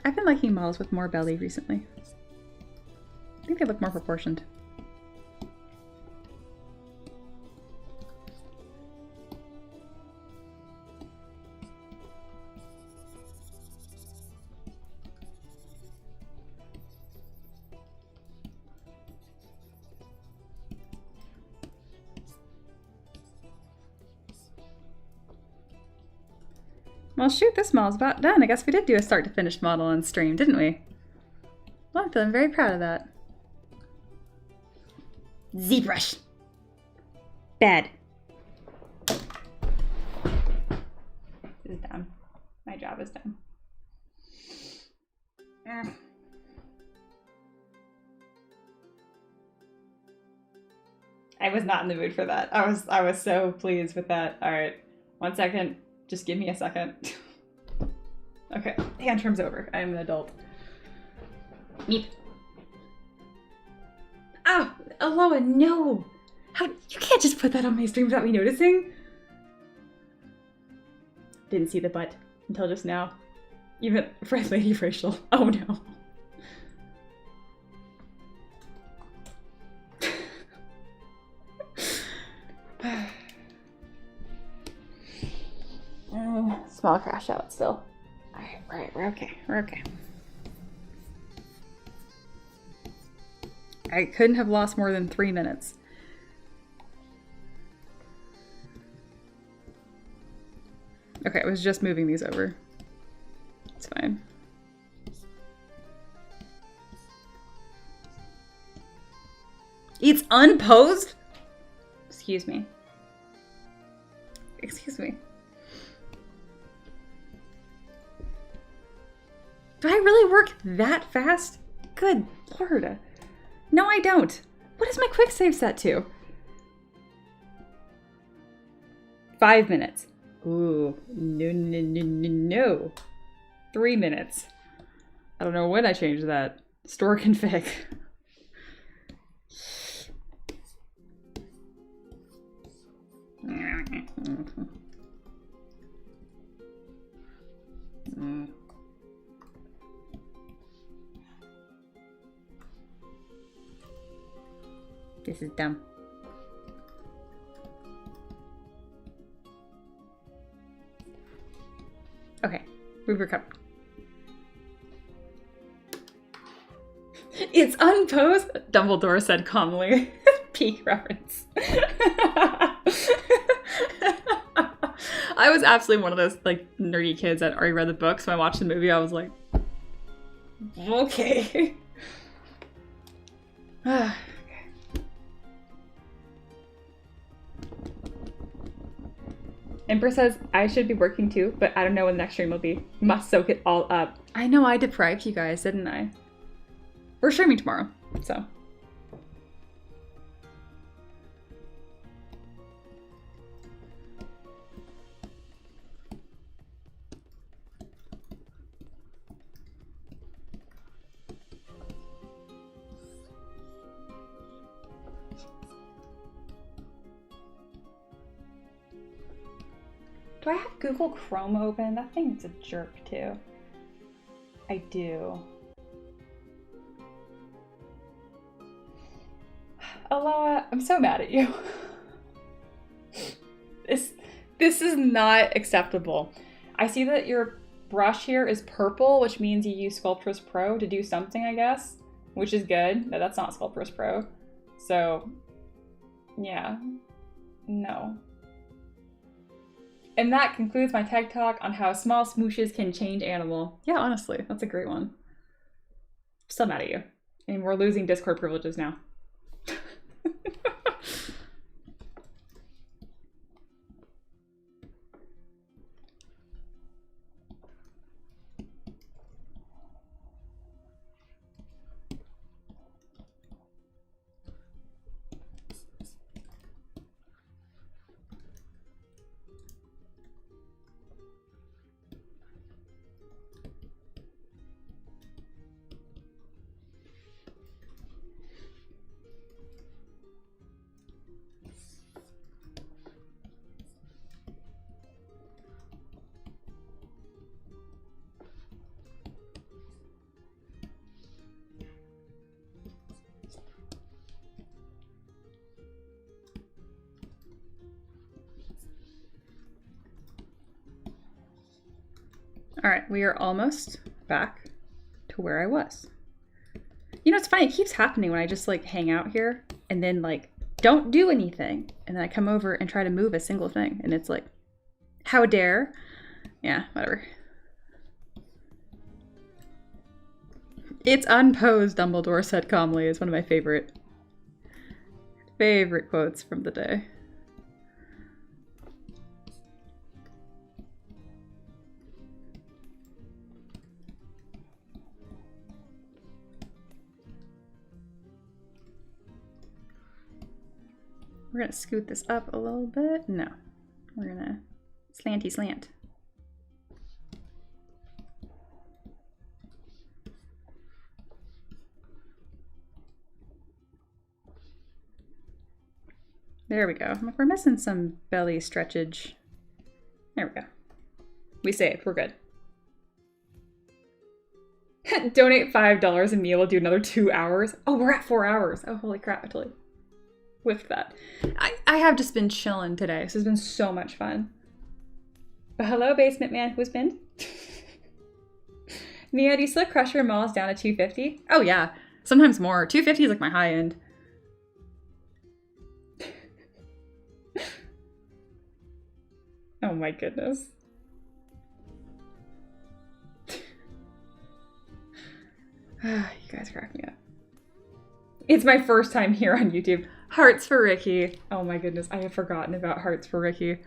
I've been liking models with more belly recently. I think they look more proportioned. Well, shoot, this model's about done. I guess we did do a start to finish model on stream, didn't we? Well, I'm feeling very proud of that. ZBrush. Bad. This is done. My job is done. I was not in the mood for that. I was so pleased with that. All right, 1 second. Just give me a second. Okay, tantrum's over. I'm an adult. Meep. Ah, Aloha, no! How, you can't just put that on my stream without me noticing. Didn't see the butt until just now. Even Fred Lady Racial. Oh no. Small crash out still. Alright, we're okay. We're okay. I couldn't have lost more than 3 minutes. Okay, I was just moving these over. It's fine. It's unposed? Excuse me. Excuse me. Do I really work that fast? Good Lord. No, I don't. What is my quick save set to? 5 minutes. Ooh, no. 3 minutes. I don't know when I changed that. Store config. This is dumb. Okay, we've recovered. It's unposed, Dumbledore said calmly. Peak reference. I was absolutely one of those like nerdy kids that already read the book, so when I watched the movie, I was like, okay. Emperor says, I should be working too, but I don't know when the next stream will be. Must soak it all up. I know I deprived you guys, didn't I? We're streaming tomorrow, so. Do I have Google Chrome open? That thing's a jerk too. I do. Aloha, I'm so mad at you. This is not acceptable. I see that your brush here is purple, which means you use Sculptress Pro to do something, I guess, which is good. No, that's not Sculptress Pro. So, yeah, no. And that concludes my TED Talk on how small smooshes can change animal. Yeah, honestly, that's a great one. Still mad at you. And we're losing Discord privileges now. All right, we are almost back to where I was. You know, it's funny, it keeps happening when I just like hang out here and then like don't do anything. And then I come over and try to move a single thing. And it's like, how dare? Yeah, whatever. It's unposed, Dumbledore said calmly, is one of my favorite quotes from the day. We're gonna scoot this up a little bit. No, we're gonna slanty slant. There we go. We're missing some belly stretchage. There we go. We saved, we're good. Donate $5 and Mia will do another 2 hours. Oh, we're at 4 hours. Oh, holy crap, I totally whiffed that. I have just been chilling today. This has been so much fun. But hello, basement man. Who's been? Mia, do you still crush your malls down to 250? Oh yeah, sometimes more. 250 is like my high end. Oh my goodness. You guys crack me up. It's my first time here on YouTube. Hearts for Ricky. Oh my goodness, I have forgotten about Hearts for Ricky.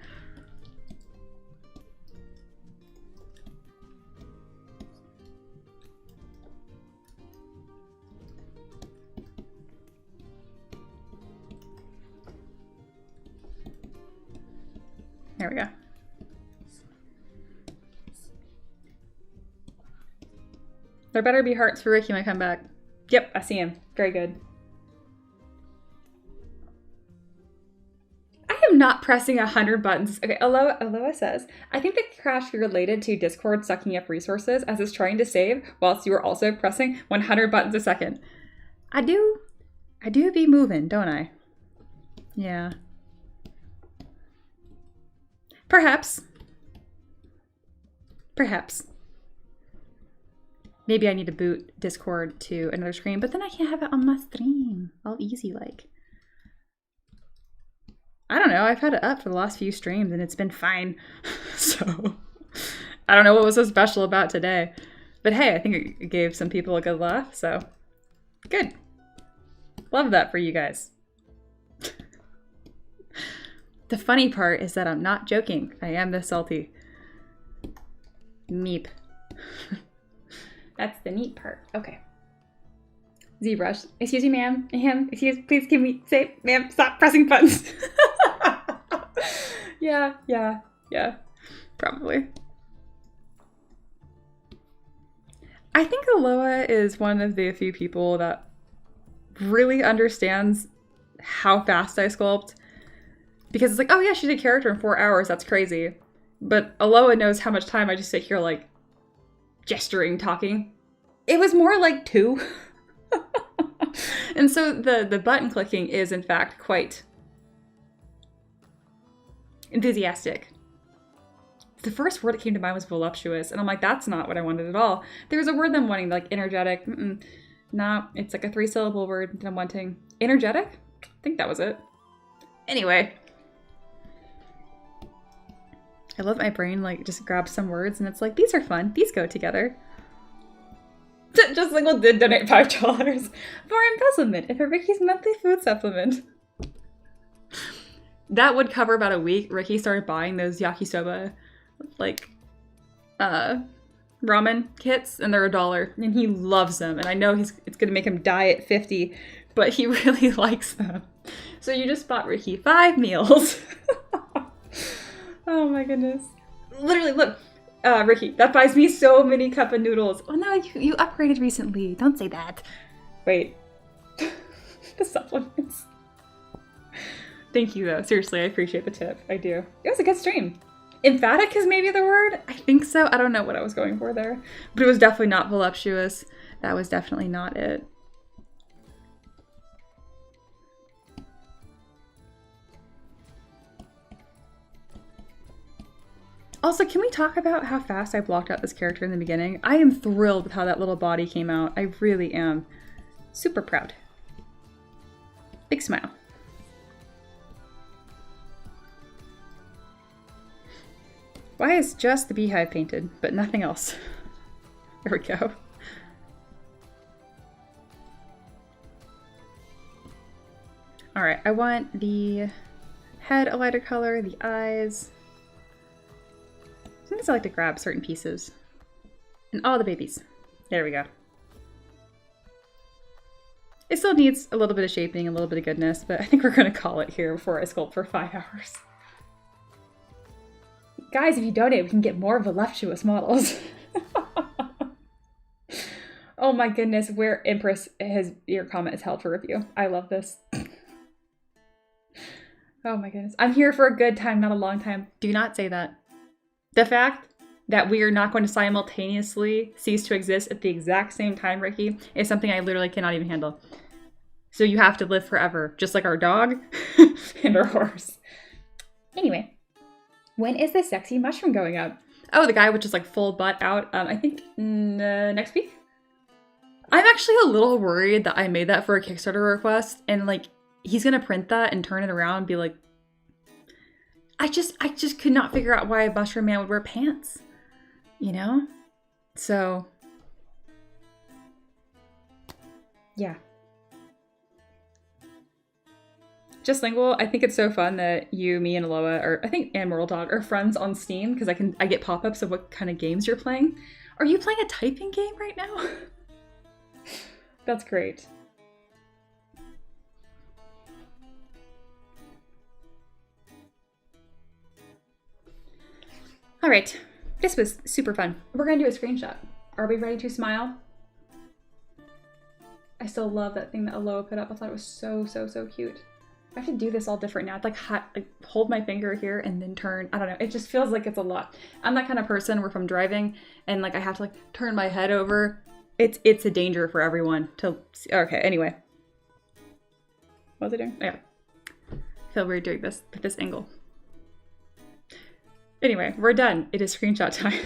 There we go. There better be hearts for Ricky when I come back. Yep, I see him. Very good. I am not pressing 100 buttons. Okay, Aloha says, I think the crash related to Discord sucking up resources as it's trying to save whilst you are also pressing 100 buttons a second. I do be moving, don't I? Yeah. Perhaps. Maybe I need to boot Discord to another screen, but then I can't have it on my stream. All easy like. I don't know. I've had it up for the last few streams and it's been fine. So I don't know what was so special about today. But hey, I think it gave some people a good laugh. So good. Love that for you guys. The funny part is that I'm not joking. I am this salty. Meep. That's the neat part. Okay. ZBrush. Excuse me, ma'am. Please can we say, ma'am, stop pressing buttons. Yeah. Probably. I think Aloha is one of the few people that really understands how fast I sculpt. Because it's like, oh yeah, she did character in 4 hours. That's crazy. But Aloha knows how much time I just sit here like gesturing, talking. It was more like 2. And so the button clicking is in fact quite enthusiastic. The first word that came to mind was voluptuous, and I'm like, that's not what I wanted at all. There was a word that I'm wanting, like energetic. No, it's like a 3-syllable word that I'm wanting. Energetic? I think that was it. Anyway. I love my brain, like, just grabs some words, and it's like, these are fun. These go together. Just like, well, did donate $5 for embezzlement and for Ricky's monthly food supplement. That would cover about a week. Ricky started buying those yakisoba, like, ramen kits, and they're $1, and he loves them. And I know it's gonna make him die at 50, but he really likes them. So you just bought Ricky 5 meals. Oh my goodness! Literally, look. Ricky, that buys me so many cup of noodles. Oh no, you upgraded recently. Don't say that. Wait. The supplements. Thank you though. Seriously, I appreciate the tip. I do. It was a good stream. Emphatic is maybe the word? I think so. I don't know what I was going for there. But it was definitely not voluptuous. That was definitely not it. Also, can we talk about how fast I blocked out this character in the beginning? I am thrilled with how that little body came out. I really am. Super proud. Big smile. Why is just the beehive painted, but nothing else? There we go. Alright, I want the head a lighter color, the eyes. Sometimes I like to grab certain pieces. And all the babies. There we go. It still needs a little bit of shaping, a little bit of goodness, but I think we're going to call it here before I sculpt for 5 hours. Guys, if you donate, we can get more voluptuous models. Oh my goodness, where Empress your comment is held for review. I love this. Oh my goodness. I'm here for a good time, not a long time. Do not say that. The fact that we are not going to simultaneously cease to exist at the exact same time, Ricky, is something I literally cannot even handle. So you have to live forever, just like our dog and our horse. Anyway, when is the sexy mushroom going up? Oh, the guy with just like full butt out, I think next week? I'm actually a little worried that I made that for a Kickstarter request, and like, he's gonna print that and turn it around and be like, I just could not figure out why a mushroom man would wear pants, you know? So, yeah. Just lingual, I think it's so fun that you, me, and Aloha, or I think and Moral Dog, are friends on Steam, because I get pop-ups of what kind of games you're playing. Are you playing a typing game right now? That's great. All right, this was super fun. We're gonna do a screenshot. Are we ready to smile? I still love that thing that Aloha put up. I thought it was so, so, so cute. I have to do this all different now. It's like, hold my finger here and then turn. I don't know. It just feels like it's a lot. I'm that kind of person where if I'm driving and like I have to like turn my head over, it's a danger for everyone to see. Okay, anyway. What was I doing? Yeah. I feel weird doing this at this angle. Anyway, we're done. It is screenshot time.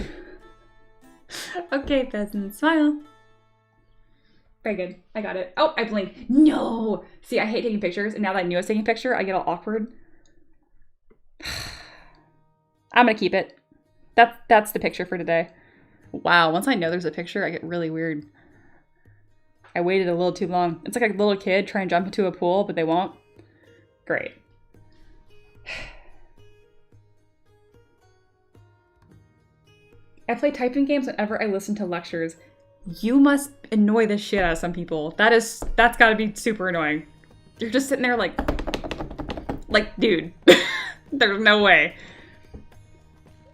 Okay, peasant, smile. Very good. I got it. Oh, I blinked. No! See, I hate taking pictures, and now that I knew I was taking a picture, I get all awkward. I'm gonna keep it. That's the picture for today. Wow, once I know there's a picture, I get really weird. I waited a little too long. It's like a little kid trying to jump into a pool, but they won't. Great. I play typing games whenever I listen to lectures. You must annoy the shit out of some people. That's gotta be super annoying. You're just sitting there like, dude, there's no way.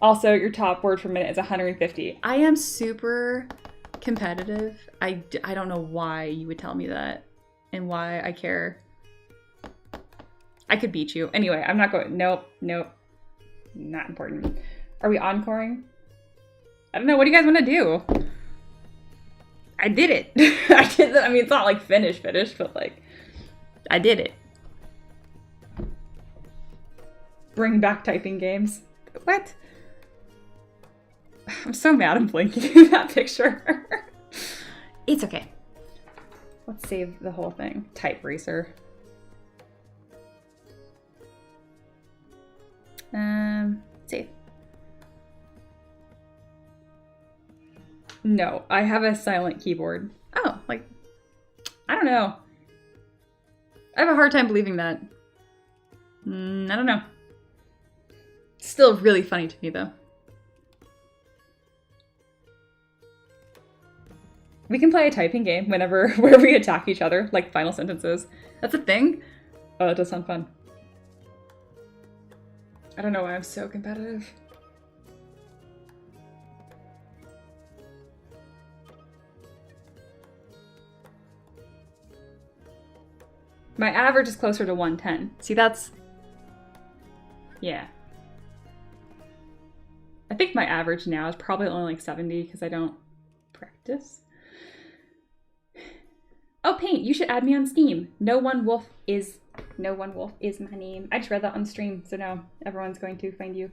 Also, your top word per minute is 150. I am super competitive. I don't know why you would tell me that and why I care. I could beat you. Anyway, I'm not going. Nope. Not important. Are we encoring? I don't know. What do you guys want to do? I did it. I did that. I mean, it's not like finish, but like, I did it. Bring back typing games. What? I'm so mad I'm blinking that picture. It's okay. Let's save the whole thing. Type Racer. Save. No, I have a silent keyboard. Oh, like, I don't know. I have a hard time believing that. I don't know. Still really funny to me, though. We can play a typing game where we attack each other, like final sentences. That's a thing? Oh, that does sound fun. I don't know why I'm so competitive. My average is closer to 110. See, that's... Yeah. I think my average now is probably only like 70 because I don't practice. Oh, Paint, you should add me on Steam. No One Wolf is my name. I just read that on stream, so now everyone's going to find you.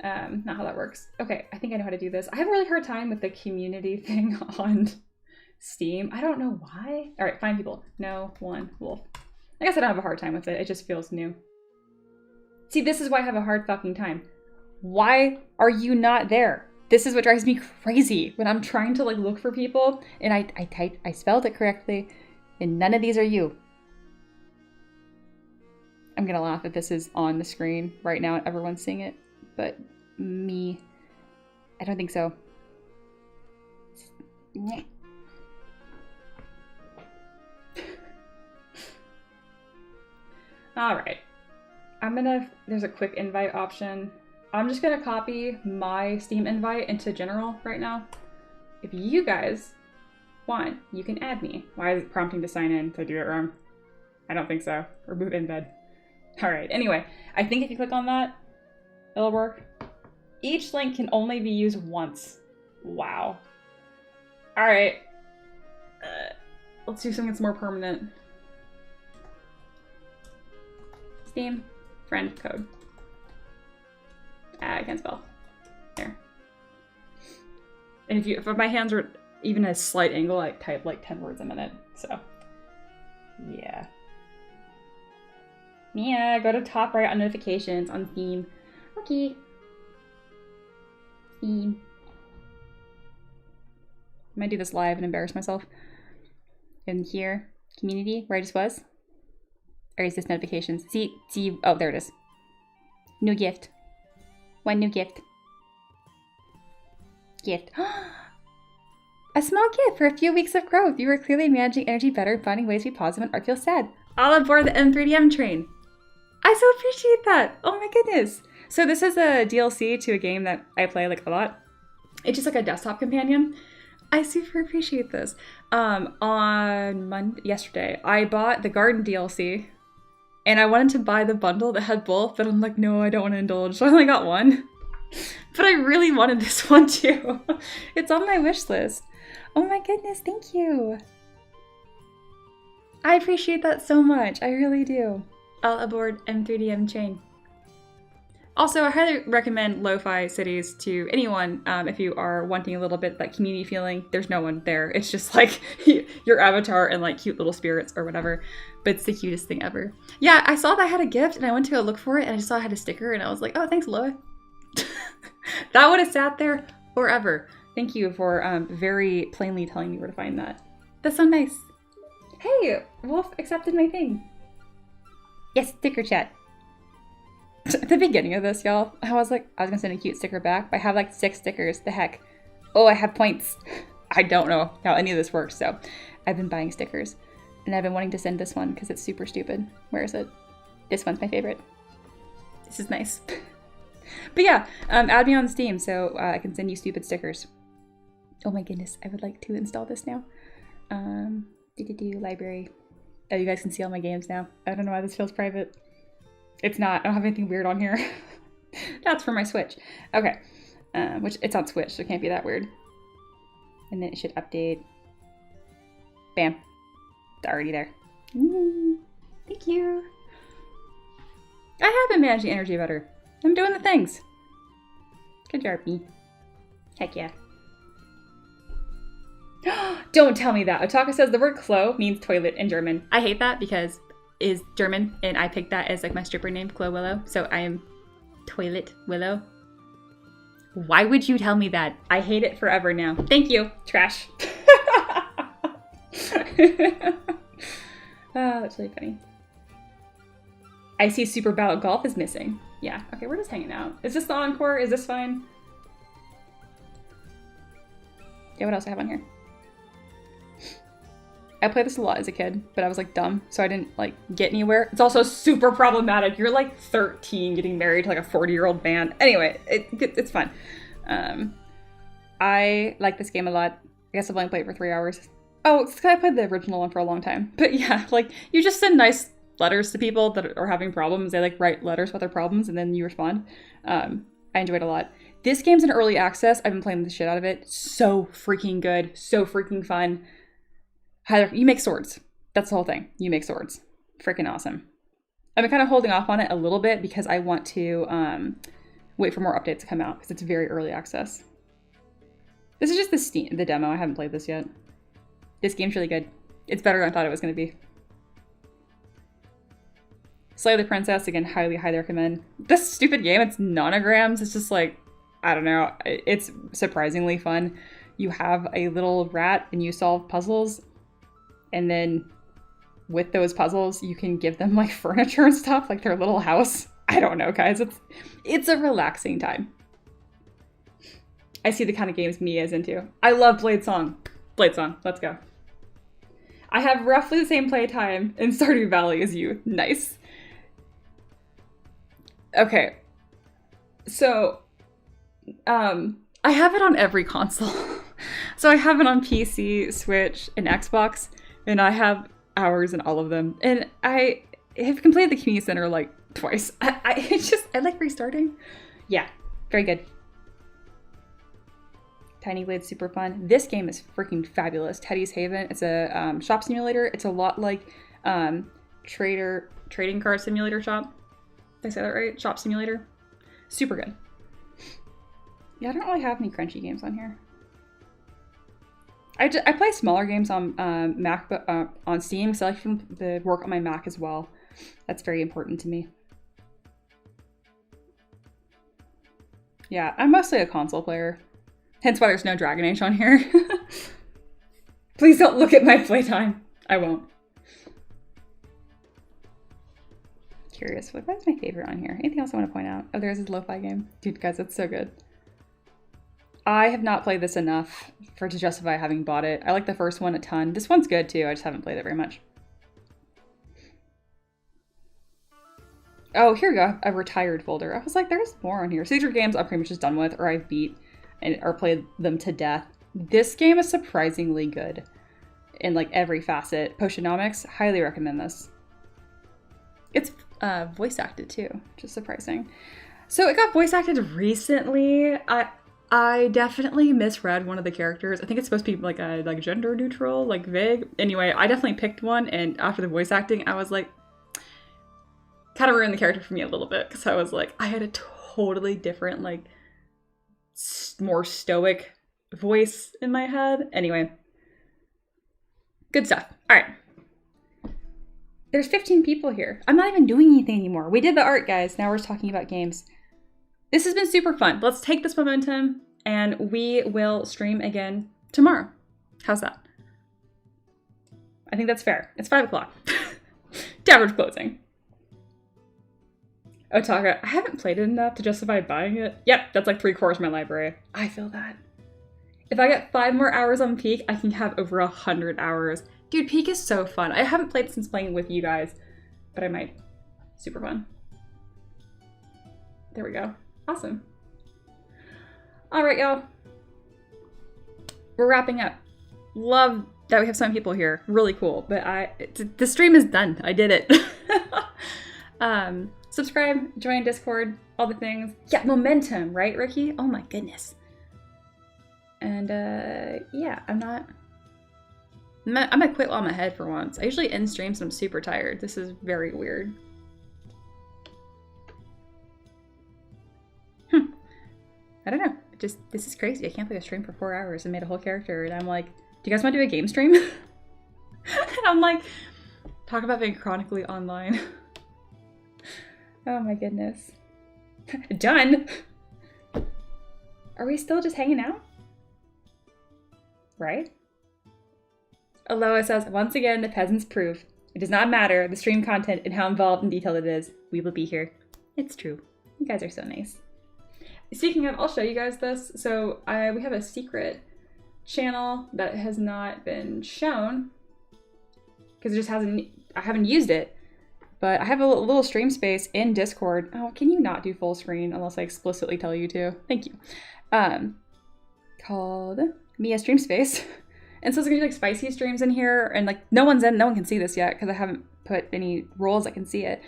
Not how that works. Okay, I think I know how to do this. I have a really hard time with the community thing on Steam. I don't know why. All right, find people. No One Wolf. I guess I don't have a hard time with it. It just feels new. See, this is why I have a hard fucking time. Why are you not there? This is what drives me crazy when I'm trying to like look for people and I spelled it correctly and none of these are you. I'm gonna laugh if this is on the screen right now and everyone's seeing it, but me, I don't think so. All right, there's a quick invite option. I'm just gonna copy my Steam invite into general right now. If you guys want, you can add me. Why is it prompting to sign in? Did I do it wrong? I don't think so. Remove embed. All right, anyway, I think if you click on that, it'll work. Each link can only be used once. Wow. All right, let's do something that's more permanent. Steam, friend code. I can't spell. There. And if my hands were even a slight angle, I type like 10 words a minute. So, yeah. Yeah, go to top right on notifications on theme. Okay. Theme. I might do this live and embarrass myself. In here, community, where I just was. Or is this notifications? See, oh, there it is. New gift. One new gift. Gift. A small gift for a few weeks of growth. You are clearly managing energy better and finding ways to be positive and or feel sad. All aboard the M3DM train. I so appreciate that. Oh my goodness. So this is a DLC to a game that I play like a lot. It's just like a desktop companion. I super appreciate this. On yesterday, I bought the garden DLC. And I wanted to buy the bundle that had both, but I'm like, no, I don't want to indulge. So I only got one. But I really wanted this one too. It's on my wish list. Oh my goodness, thank you. I appreciate that so much. I really do. All aboard M3DM chain. Also, I highly recommend Lo-Fi Cities to anyone if you are wanting a little bit that community feeling. There's no one there. It's just like your avatar and like cute little spirits or whatever. But it's the cutest thing ever. Yeah, I saw that I had a gift and I went to go look for it and I just saw I had a sticker and I was like, oh, thanks, Loa. That would have sat there forever. Thank you for very plainly telling me where to find that. That's so nice. Hey, Wolf accepted my thing. Yes, sticker chat. At the beginning of this, y'all, I was gonna send a cute sticker back, but I have like 6 stickers. The heck. Oh, I have points. I don't know how any of this works, so I've been buying stickers. And I've been wanting to send this one because it's super stupid. Where is it? This one's my favorite. This is nice. But yeah, add me on Steam so I can send you stupid stickers. Oh my goodness, I would like to install this now. Library. Oh, you guys can see all my games now. I don't know why this feels private. It's not. I don't have anything weird on here. That's for my Switch. Okay. Which it's on Switch, so it can't be that weird. And then it should update. Bam. It's already there. Thank you. I have been managing energy better. I'm doing the things. Good job, me. Heck yeah. Don't tell me that. Otaka says the word Klo means toilet in German. I hate that because it's German and I picked that as like my stripper name, Klo Willow. So I am Toilet Willow. Why would you tell me that? I hate it forever now. Thank you, trash. That's really funny. I see Super Battle Golf is missing. Yeah, okay, we're just hanging out. Is this the encore? Is this fine? Yeah, what else I have on here? I played this a lot as a kid, but I was like dumb, so I didn't like get anywhere. It's also super problematic. You're like 13 getting married to like a 40-year-old man. Anyway, it's fun. I like this game a lot. I guess I've only played it for 3 hours. Oh, it's because I played the original one for a long time. But yeah, like you just send nice letters to people that are having problems. They like write letters about their problems and then you respond. I enjoyed it a lot. This game's in early access. I've been playing the shit out of it. So freaking good. So freaking fun. You make swords. That's the whole thing. You make swords. Freaking awesome. I've been kind of holding off on it a little bit because I want to wait for more updates to come out because it's very early access. This is just the demo. I haven't played this yet. This game's really good. It's better than I thought it was going to be. Slay of the Princess, again, highly recommend. This stupid game, it's nanograms. It's just like, I don't know. It's surprisingly fun. You have a little rat and you solve puzzles. And then with those puzzles, you can give them like furniture and stuff, like their little house. I don't know, guys. It's a relaxing time. I see the kind of games Mia is into. I love Blade Song. Blade Song, let's go. I have roughly the same playtime in Stardew Valley as you. Nice. Okay. So, I have it on every console. So I have it on PC, Switch, and Xbox, and I have hours in all of them. And I have completed the community center like twice. I like restarting. Yeah, very good. Tiny Blade's super fun. This game is freaking fabulous. Teddy's Haven. It's a shop simulator. It's a lot like trading card simulator shop. Did I say that right? Shop simulator. Super good. Yeah, I don't really have any crunchy games on here. I play smaller games on Mac, but on Steam, so I can work on my Mac as well. That's very important to me. Yeah, I'm mostly a console player. Hence why there's no Dragon Age on here. Please don't look at my playtime. I won't. Curious, what is my favorite on here? Anything else I want to point out? Oh, there's this lo-fi game. Dude, guys, it's so good. I have not played this enough to justify having bought it. I like the first one a ton. This one's good too, I just haven't played it very much. Oh, here we go, a retired folder. I was like, there's more on here. So these are games I'm pretty much just done with, or I've beat or played them to death. This game is surprisingly good in like every facet. Potionomics, highly recommend this. It's voice acted too, which is surprising. So it got voice acted recently. I definitely misread one of the characters. I think it's supposed to be like a gender neutral, like vague. Anyway, I definitely picked one, and after the voice acting, I was like, kind of ruined the character for me a little bit, because I was like, I had a totally different, like, more stoic voice in my head. Anyway, good stuff. All right. There's 15 people here. I'm not even doing anything anymore. We did the art, guys. Now we're just talking about games. This has been super fun. Let's take this momentum and we will stream again tomorrow. How's that? I think that's fair. It's 5 o'clock. Tavern's closing. Otaka, I haven't played it enough to justify buying it. Yep, that's like 3/4 of my library. I feel that. If I get 5 more hours on Peak, I can have over 100 hours. Dude, Peak is so fun. I haven't played since playing with you guys, but I might. Super fun. There we go. Awesome. All right, y'all. We're wrapping up. Love that we have some people here. Really cool. But the stream is done. I did it. Subscribe, join Discord, all the things. Yeah, momentum, right, Ricky? Oh my goodness. And yeah, I'm gonna quit while I'm ahead for once. I usually end streams and I'm super tired. This is very weird. I don't know. This is crazy. I can't play a stream for 4 hours and made a whole character. And I'm like, do you guys want to do a game stream? And I'm like, talk about being chronically online. Oh my goodness. Done. Are we still just hanging out? Right? Aloha says, once again, the peasants prove. It does not matter the stream content and how involved and detailed it is. We will be here. It's true. You guys are so nice. Speaking of, I'll show you guys this. So we have a secret channel that has not been shown because it just hasn't, I haven't used it, but I have a little stream space in Discord. Oh, can you not do full screen unless I explicitly tell you to? Thank you. Called Mia Stream Space. And so it's gonna be like spicy streams in here, and like no one can see this yet because I haven't put any roles that can see it.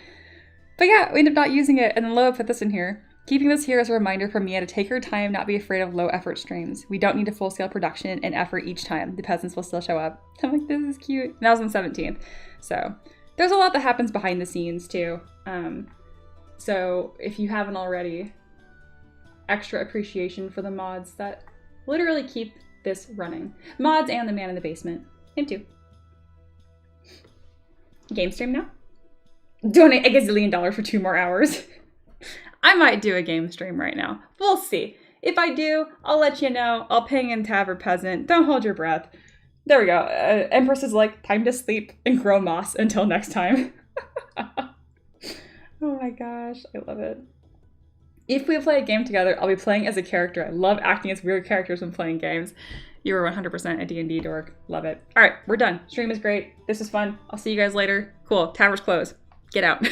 But yeah, we ended up not using it, and then Loa put this in here. Keeping this here as a reminder for Mia to take her time, not be afraid of low effort streams. We don't need a full scale production and effort each time. The peasants will still show up. I'm like, this is cute. And that was on 17th. So there's a lot that happens behind the scenes too. So if you haven't already, extra appreciation for the mods that literally keep this running. Mods and the man in the basement. Him too. Game stream now? Donate a gazillion for 2 more hours. I might do a game stream right now. We'll see. If I do, I'll let you know. I'll ping in Taver Peasant. Don't hold your breath. There we go. Empress is like, time to sleep and grow moss until next time. Oh my gosh, I love it. If we play a game together, I'll be playing as a character. I love acting as weird characters when playing games. You were 100% a D&D dork. Love it. All right, we're done. Stream is great. This is fun. I'll see you guys later. Cool. Taver's closed. Get out.